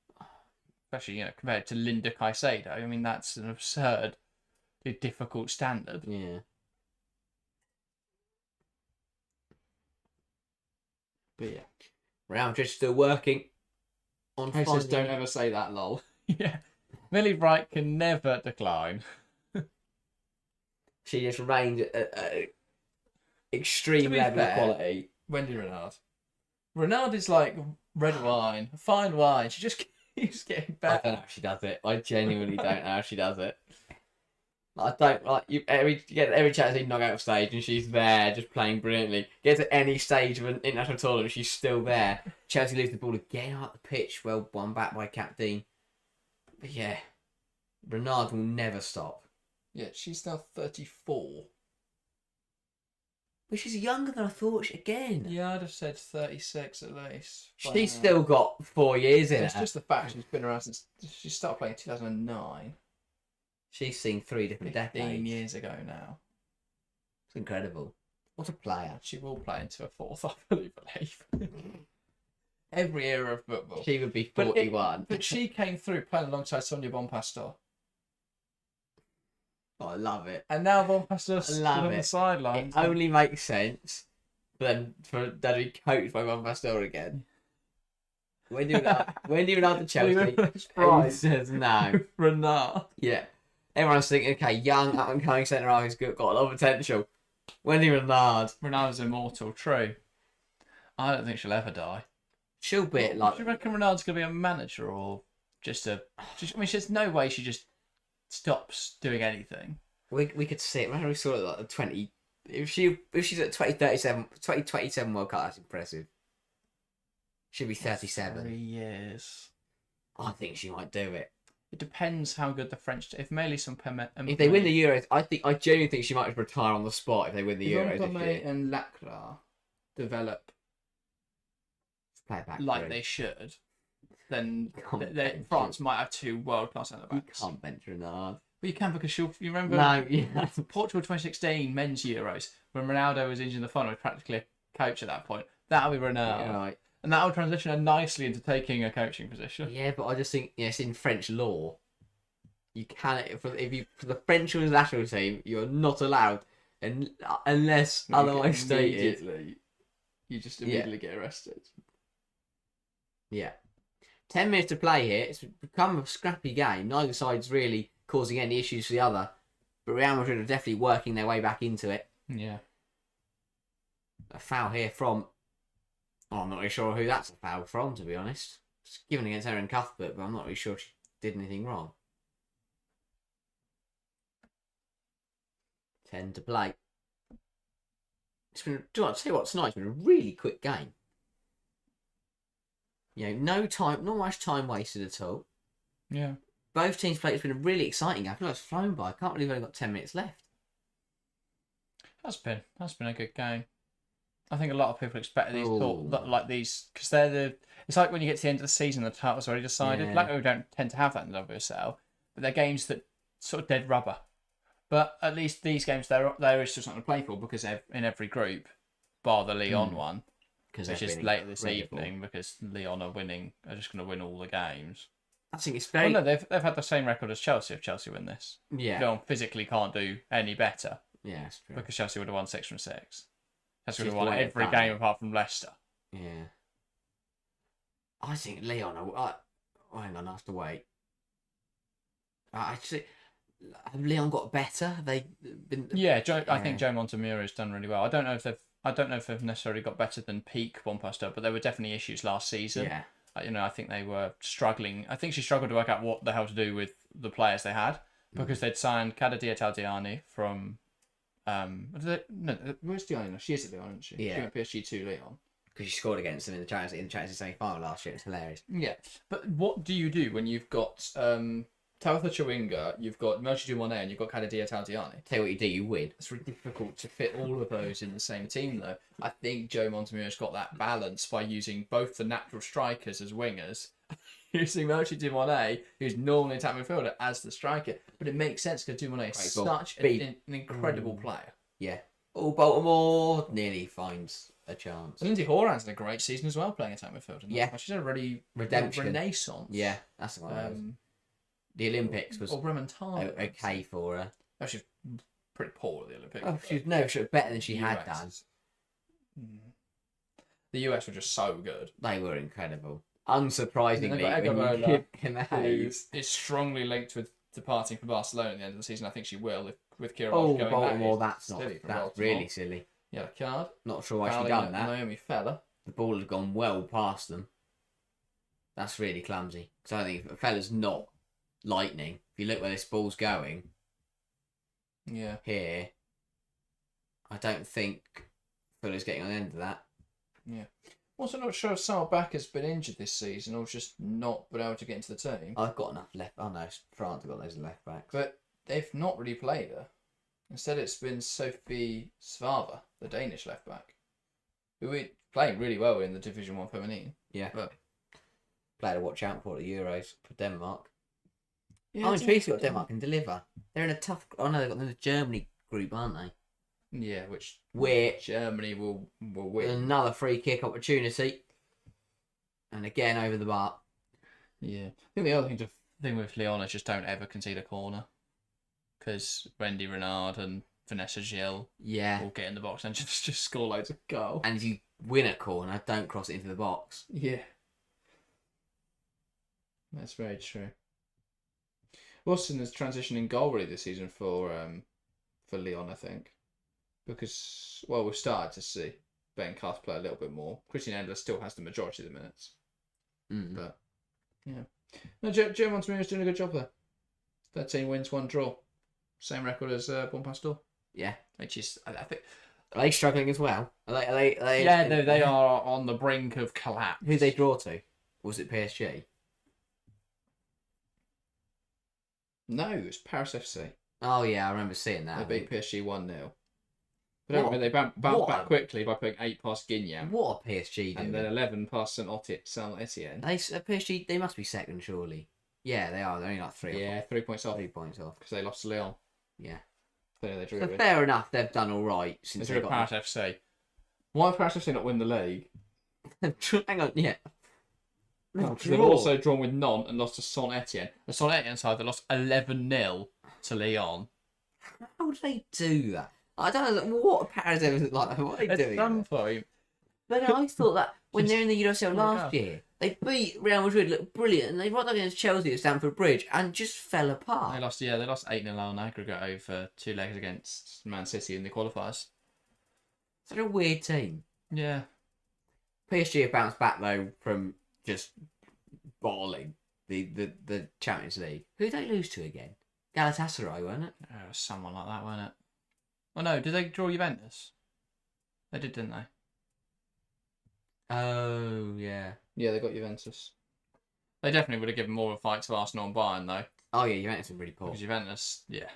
especially, compared to Linda Caicedo, I mean, that's an absurdly difficult standard. Yeah. But yeah. Real Madrid still working on He says, don't ever say that, lol. Yeah. Millie Bright can never decline. She just remains at extreme level of quality. Wendy Renard. Renard is like red wine, fine wine. She just keeps getting better. I don't know how she does it. I genuinely don't know how she does it. I don't like you. Every chance to knock out of stage, and she's there just playing brilliantly. Get to any stage of an international tournament, she's still there. Chelsea lose the ball again out the pitch. Well, won back by Captain. But yeah, Renard will never stop. Yeah, she's now 34. But she's younger than I thought. Again. Yeah, I'd have said 36 at least. She's still got 4 years in her. It's just the fact she's been around since she started playing in 2009. She's seen 3 different 15 decades. years ago now. It's incredible. What a player. She will play into a fourth, I believe. Every era of football. She would be 41. But she came through playing alongside Sonia Bonpastor. Oh, I love it. And now Bonpastor's on the sidelines. It only makes sense then for Dad to be coached by Bonpastor again. When do you know the Chelsea? He says no. Renard. Yeah. Everyone's thinking, okay, young, up and coming centre half who's got a lot of potential. Wendy Renard. Renard's immortal, true. I don't think she'll ever die. She'll be like. Do you reckon Renard's going to be a manager or I mean, there's no way she just stops doing anything. We could see it. Remember we saw it like the 20. If she's at 2027 World Cup, that's impressive. Should be 37. 3 years. I think she might do it. It depends how good the French. If Melis and Permet, If they win the Euros, I genuinely think she might just retire on the spot if they win the Euros. Permet and Lacra develop Play it back like they should, then France might have 2 world-class centre backs. You can't bench Renard. But you can, because you remember Portugal 2016 men's Euros when Ronaldo was injured in the final, was practically a coach at that point. That'll be Ronaldo. Yeah, right. And that will transition her nicely into taking a coaching position. Yeah, but I just think it's in French law. You can't for the French national team. You're not allowed, unless otherwise stated. You just immediately get arrested. Yeah. 10 minutes to play here. It's become a scrappy game. Neither side's really causing any issues for the other. But Real Madrid are definitely working their way back into it. Yeah. A foul here from... Oh, I'm not really sure who that's a foul from, to be honest. It's given against Erin Cuthbert, but I'm not really sure she did anything wrong. 10 to play. It's been... I'll tell you what, tonight it's been a really quick game. You know, not much time wasted at all. Yeah. Both teams played. It's been a really exciting game. I feel like it's flown by. I can't believe we've only got 10 minutes left. That's been a good game. I think a lot of people expected these like these because it's like when you get to the end of the season, the title's already decided. Yeah. Like we don't tend to have that in WSL, but they're games that sort of dead rubber. But at least these games there is still something to play for because in every group, bar the Lyon one. Which is later this evening because Lyon are just going to win all the games. I think it's very... Well, no, they've had the same record as Chelsea if Chelsea win this. Yeah. Lyon physically can't do any better. Yeah, that's true. Because Chelsea would have won 6 from 6. Chelsea would have won every game apart from Leicester. Yeah. I think Lyon... hang on, I have to wait. Actually, have Lyon got better? Have they been... Yeah, I think Joe Montemurro has done really well. I don't know if they've necessarily got better than peak Bonpastor, but there were definitely issues last season. Yeah. I think they were struggling. I think she struggled to work out what the hell to do with the players they had because they'd signed Kadadia Taldiani from... where's Diana? She is at Lyon, isn't she? Yeah. She went PSG to Lyon. Because she scored against them in the Champions League semi-final last year. It's hilarious. Yeah. But what do you do when you've got... Talitha Chawinga, you've got Melchi Dumonet, and you've got Kadadia Taldiani. Tell you what you do, you win. It's really difficult to fit all of those in the same team, though. I think Joe Montemurro's got that balance by using both the natural strikers as wingers, using Melchi Dumonet, who's normally an attack midfielder, as the striker. But it makes sense because Dumonet is such an incredible player. Yeah. Oh, Baltimore nearly finds a chance. And Lindsay Horan's had a great season as well, playing attack midfielder. Yeah. She's had a really renaissance. Yeah, that's the one. The Olympics was okay for her. Oh, she's pretty poor at the Olympics. Oh, she was better than she had done. The US were just so good. They were incredible. Unsurprisingly, when you is strongly linked with departing for Barcelona at the end of the season. I think she will with Kira going Baltimore, back. That's really silly. Yeah, card. Not sure why she done that. Naomi Feller. The ball had gone well past them. That's really clumsy. Because I think Feller's not lightning. If you look where this ball's going, here, I don't think Fuller's getting on the end of that. Yeah. Also not sure if Sarah Back has been injured this season or just not been able to get into the team. I've got enough left. Oh no, France have got those left backs. But they've not really played her. Instead it's been Sophie Svava, the Danish left back, who is playing really well in the Division 1 Feminine. Yeah. But player to watch out for the Euros for Denmark. Yeah, I'm pleased got Denmark can deliver. They're in a tough... Oh no, they've got the Germany group, aren't they? Yeah, which Germany will win. Another free kick opportunity. And again over the bar. Yeah. I think the other thing with Lyon is just don't ever concede a corner. Because Wendy Renard and Vanessa Gilles will get in the box and just score loads of goals. And if you win a corner, don't cross it into the box. Yeah. That's very true. Wilson has transitioned in goal really this season for Lyon, I think. Because, we've started to see Ben Cast play a little bit more. Christian Endler still has the majority of the minutes. But, yeah. No, Joe Montemurro is doing a good job there. 13 wins, 1 draw. Same record as Bonpastor. Yeah. Which is, I think, Are they struggling as well? Yeah, they are on the brink of collapse. Who they draw to? Was it PSG? No, it's Paris FC. Oh yeah, I remember seeing that. They beat PSG 1-0. But What don't worry, they bounced back quickly by putting 8 past Guignan. What a PSG do? And then 11 past Saint Etienne. PSG, they must be second, surely. Yeah, they are. They're only like 3 Yeah, 3 points off. 3 points off. Because they lost to Lyon. Yeah. They drew So with. fair enough, they've done all right since They they drew got Paris FC. Why did Paris FC not win the league? Hang on, yeah. Because they've also drawn with Nantes and lost to Saint Etienne. The Saint Etienne side, they lost 11-0 to Lyon. How would they do that? I don't know what Paris ever like. What are they doing? At some point. But I thought that when Just- they're in the UWCL last year, they beat Real Madrid, looked brilliant, and they won against Chelsea at Stamford Bridge and just fell apart. They lost 8-0 on aggregate over 2 legs against Man City in the qualifiers. Such a weird team. Yeah. PSG have bounced back though from just bottling the Champions League. Who did they lose to again? Galatasaray, wasn't it? Someone like that, wasn't it? Oh no, did they draw Juventus? They did, didn't they? Oh yeah. Yeah, they got Juventus. They definitely would have given more of a fight to Arsenal and Bayern though. Oh yeah, Juventus were really poor. Because Juventus, yeah.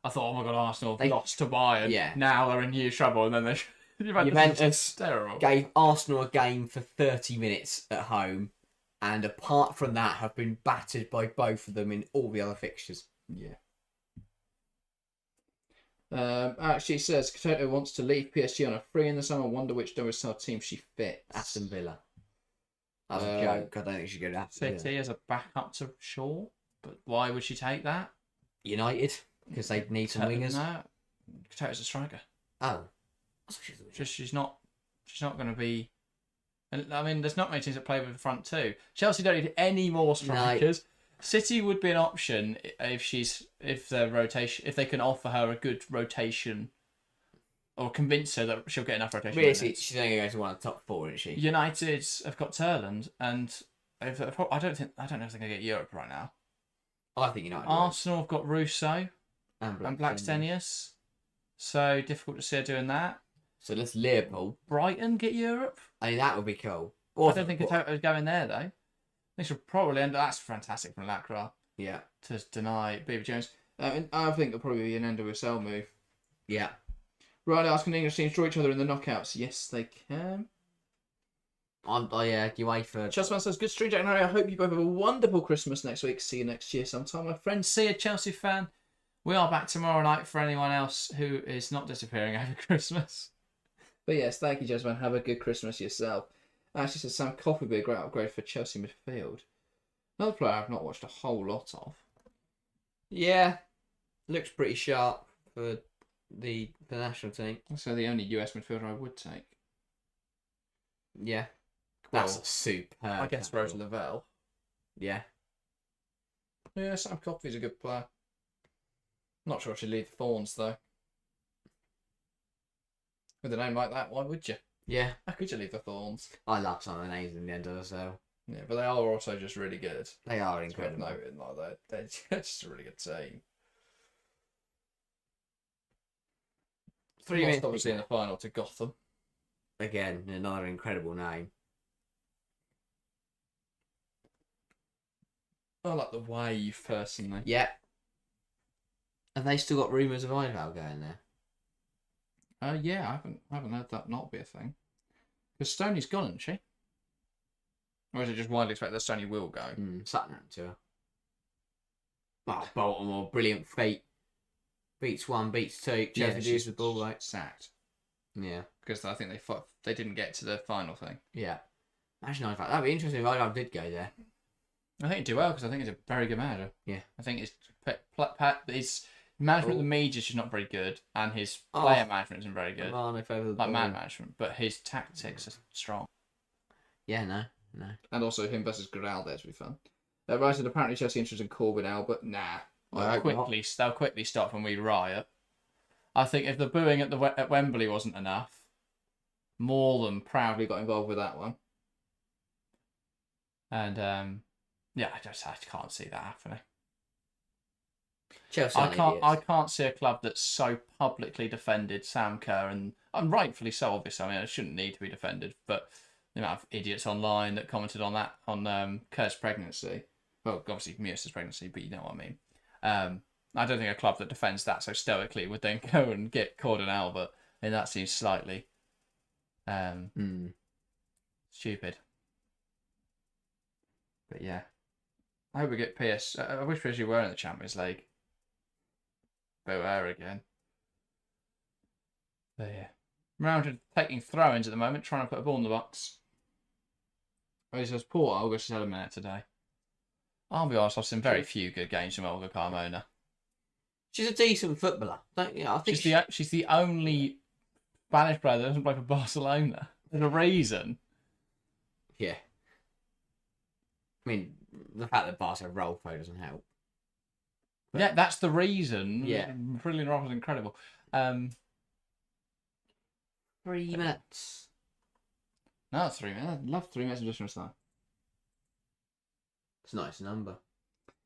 I thought, oh my god, Arsenal They lost to Bayern. Yeah. Now they're in huge trouble, and then they Juventus terrible. gave Arsenal a game for 30 minutes at home, and apart from that, have been battered by both of them in all the other fixtures. Yeah. Actually, it says Katoto wants to leave PSG on a free in the summer. Wonder which WSL team she fits. Aston Villa. That was a joke. I don't think she could have City as a backup to Shaw, but why would she take that? United, because they need some wingers. No, Katoto's a striker. Oh. She's not going to be. And I mean, there's not many teams that play with the front two. Chelsea don't need any more strikers. No. City would be an option if they can offer her a good rotation, or convince her that she'll get enough rotation. Really, she's only going to one of the top 4, isn't she? United have got Turland, and I don't know if they're going to get Europe right now. I think United. Arsenal have got Russo and Blackstenius, so difficult to see her doing that. So let's Liverpool. Brighton get Europe. I mean, that would be cool. I don't think Katoto's going there though. They should probably end. That's fantastic from Lacroix. Yeah. To deny Beaver Jones. I think it'll probably be an NWSL move. Yeah. Right, asking English teams draw each other in the knockouts. Yes, they can. Yeah, UEFA. Chelsea says, good stream, Jack and Harry. I hope you both have a wonderful Christmas next week. See you next year sometime. My friend, see a Chelsea fan. We are back tomorrow night for anyone else who is not disappearing over Christmas. But yes, thank you, gentlemen. Have a good Christmas yourself. Actually says Sam Cough would be a great upgrade for Chelsea midfield. Another player I've not watched a whole lot of. Yeah. Looks pretty sharp for the national team. So the only US midfielder I would take. Yeah. That's superb. I guess Rose Lavelle. Yeah. Yeah, Sam Coffey's a good player. Not sure she'd leave the Thorns though. With a name like that, why would you? Yeah. How could you leave the Thorns? I love some of the names in the end of the so. Yeah, but they are also just really good. They are incredible. They're just a really good team. 3 minutes. Obviously in the final to Gotham. Again, another incredible name. I like the Wave personally. Yeah. Have they still got rumours of Ival going there? Yeah, I haven't heard that not be a thing. Because Stoney's gone, isn't she? Or is it just widely expected that Stoney will go? Something happened to her. Oh, Baltimore, brilliant feat. Beats 1, beats 2. Chelsea lose the ball, right? Sacked. Yeah. Because I think they didn't get to the final thing. Yeah. Imagine Ival. That'd be interesting if Ival did go there. I think he'd do well because I think he's a very good manager. Yeah. I think his management of the media is just not very good, and his player management isn't very good. Like man management, but his tactics are strong. Yeah, no. And also him versus Geraldes will be fun. Right, and apparently Chelsea interested in Corbyn now, but nah. They'll quickly stop when we riot. I think if the booing at Wembley wasn't enough, more than proudly got involved with that one. And yeah, I can't see that happening. Chelsea I aren't can't. idiots. I can't see a club that's so publicly defended Sam Kerr, and rightfully so. Obviously, I mean, it shouldn't need to be defended, but the amount of idiots online that commented on that on Kerr's pregnancy. Well, obviously Muir's pregnancy, but you know what I mean. I don't think a club that defends that so stoically would then go and get Gordon Albert, and that seems slightly stupid. But yeah, I hope we get PS. I wish PSG were in the Champions League. They were again. But yeah, Round taking throw-ins at the moment, trying to put a ball in the box. Oh, he says poor Olga. She's had a minute today. I'll be honest, I've seen very few good games from Olga Carmona. She's a decent footballer. I think she's the only Spanish player that doesn't play for Barcelona. There's a reason. Yeah. I mean, the fact that Barca roll throw doesn't help. But yeah, that's the reason. Yeah. Brilliant Rock was incredible. 3 minutes. No, 3 minutes. I love 3 minutes of additional time. It's a nice number.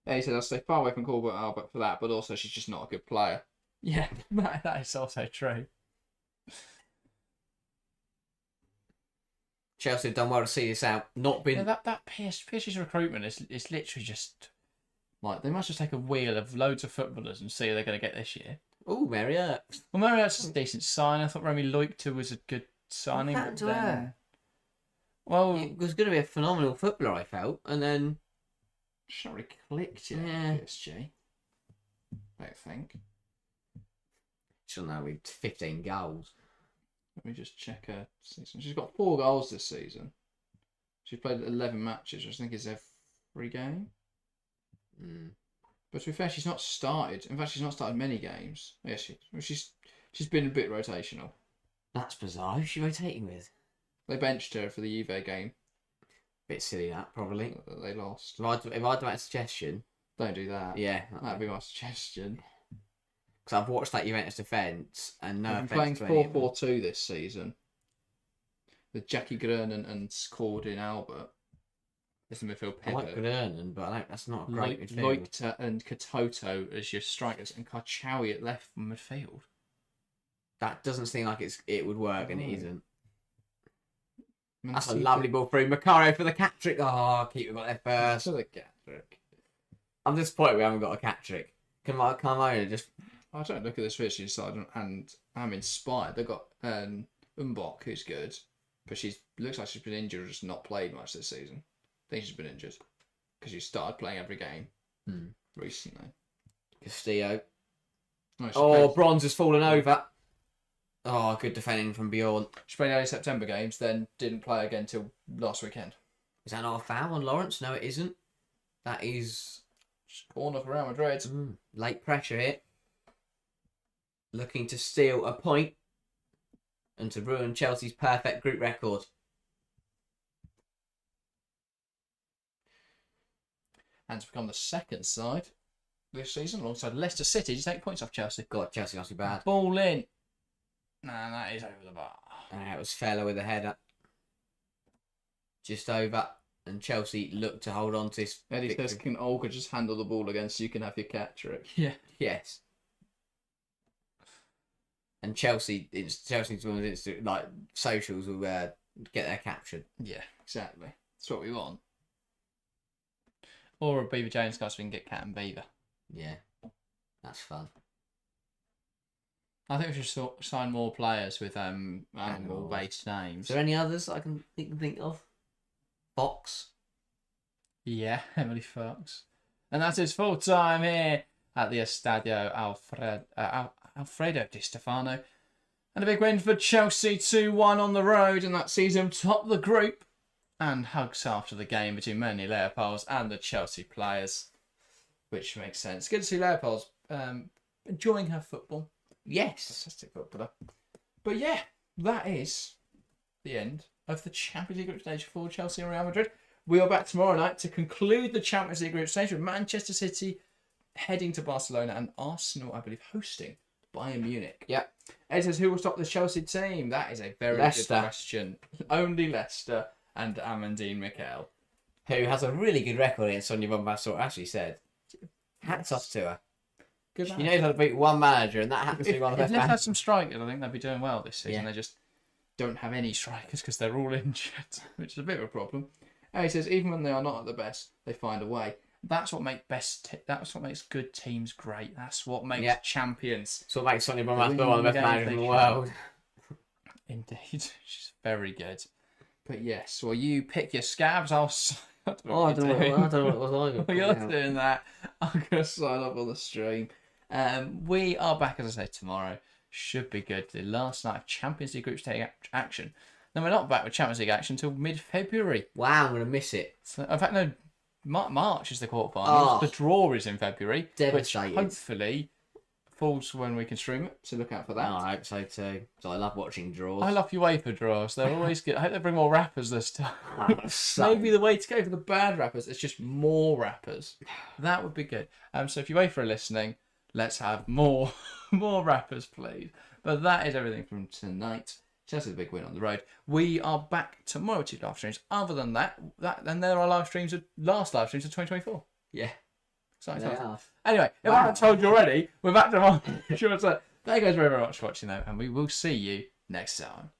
Yeah, he said I'll stay far away from Corbett Albert for that, but also she's just not a good player. Yeah, that is also true. Chelsea have done well to see this out. Not been that PSG's recruitment is literally just like they must just take a wheel of loads of footballers and see who they're going to get this year. Oh, Marriott. Well, Marriott's a decent sign. I thought Remy Leukter was a good signing. What happened to her? Well, it was going to be a phenomenal footballer, I felt, and then she's not really clicked yet. Yeah. PSG, I don't think. She'll now with 15 goals. Let me just check her season. She's got 4 goals this season. She's played 11 matches, which I think is every game. But to be fair, she's not started. In fact, she's not started many games. Yes, she's been a bit rotational. That's bizarre. Who's she rotating with? They benched her for the Juve game. Bit silly, that, probably. They lost. If I do make a suggestion... Don't do that. Yeah. That'd be my suggestion. Because I've watched that Juventus defence, and no They've been offence playing 4-4-2 this season. With Jackie Grön and Gordon Albert. As the midfield I like pivot. Grönen, but that's not a great midfield. Leukter and Katoto as your strikers, and Karchawi at left midfield. That doesn't seem like it would work, and it isn't. Man That's a City- lovely ball through. Macario for the cat trick. Oh, keeper got there first. To the hat-trick. I'm disappointed we haven't got a cat trick. Come on, just... I don't look at this video side and I'm inspired. They've got Mbok, who's good, but she looks like she's been injured or just not played much this season. I think she's been injured because she started playing every game recently. Castillo. No, Bronze has fallen over. Oh, good defending from Bjorn. she played early September games, then didn't play again till last weekend. Is that not a foul on Lawrence? No, it isn't. That is... Corner for Real Madrid. Late pressure here. Looking to steal a point and to ruin Chelsea's perfect group record. And to become the second side this season alongside Leicester City to take points off Chelsea. God, Chelsea must be bad. Ball in. Nah, that is over the bar. It was Feller with a header. Just over. And Chelsea look to hold on to this. Eddie says, can Olga just handle the ball again so you can have your cat trick? Yeah. Yes. And Chelsea's like socials will get their captured. Yeah, exactly. That's what we want. Or a Beaver James guy so we can get Cat and Beaver. Yeah. That's fun. I think we should sign more players with animal-based names. Is there any others I can think of? Fox. Yeah, Emily Fox. And that's his full time here at the Estadio Alfredo Di Stefano. And a big win for Chelsea 2-1 on the road, and that sees them top the group. And hugs after the game between Melanie Leopolds and the Chelsea players, which makes sense. Good to see Leopolds enjoying her football. Yes. Fantastic footballer. But yeah, that is the end of the Champions League group stage for Chelsea and Real Madrid. We are back tomorrow night to conclude the Champions League group stage with Manchester City heading to Barcelona and Arsenal, I believe, hosting Bayern Munich. Yeah. Ed says, who will stop the Chelsea team? That is a very good question. Only Leicester and Amandine Mikel. Who has a really good record against Sonia von Bassel, actually said. Hats off to her. Good You manager. know how to beat one manager, and that happens to be one of the If best Leicester had managers. some strikers, I think they'd be doing well this season. Yeah. They just don't have any strikers because they're all injured, which is a bit of a problem. And he says even when they are not at the best, they find a way. That's what that's what makes good teams great. That's what makes champions. So what makes Sonny Bournemouth Winning one of the best games managers in they the should. world. Indeed, she's very good. But yes, well, you pick your scabs. I don't know I what don't you're doing. know what it was either. While you're doing that, I'm going to sign up on the stream. We are back, as I say, tomorrow. Should be good. The last night of Champions League Group Stage action. Then we're not back with Champions League action until mid-February. Wow, I'm going to miss it. So, in fact, no, March is the quarterfinals. Oh. The draw is in February. Devastated. Which hopefully falls when we can stream it. So look out for that. Oh, I hope so too. So I love watching draws. I love UEFA draws. They're always good. I hope they bring more rappers this time. So- Maybe the way to go for the bad rappers is just more rappers. That would be good. So if UEFA are listening, let's have more rappers, please. But that is everything from tonight. Chelsea's a big win on the road. We are back tomorrow with 2 live streams. Other than that, then there are last live streams of 2024. Yeah. Exciting They times. are. Anyway, if I haven't told you already, we're back tomorrow. Sure, so thank you guys very, very much for watching, though, and we will see you next time.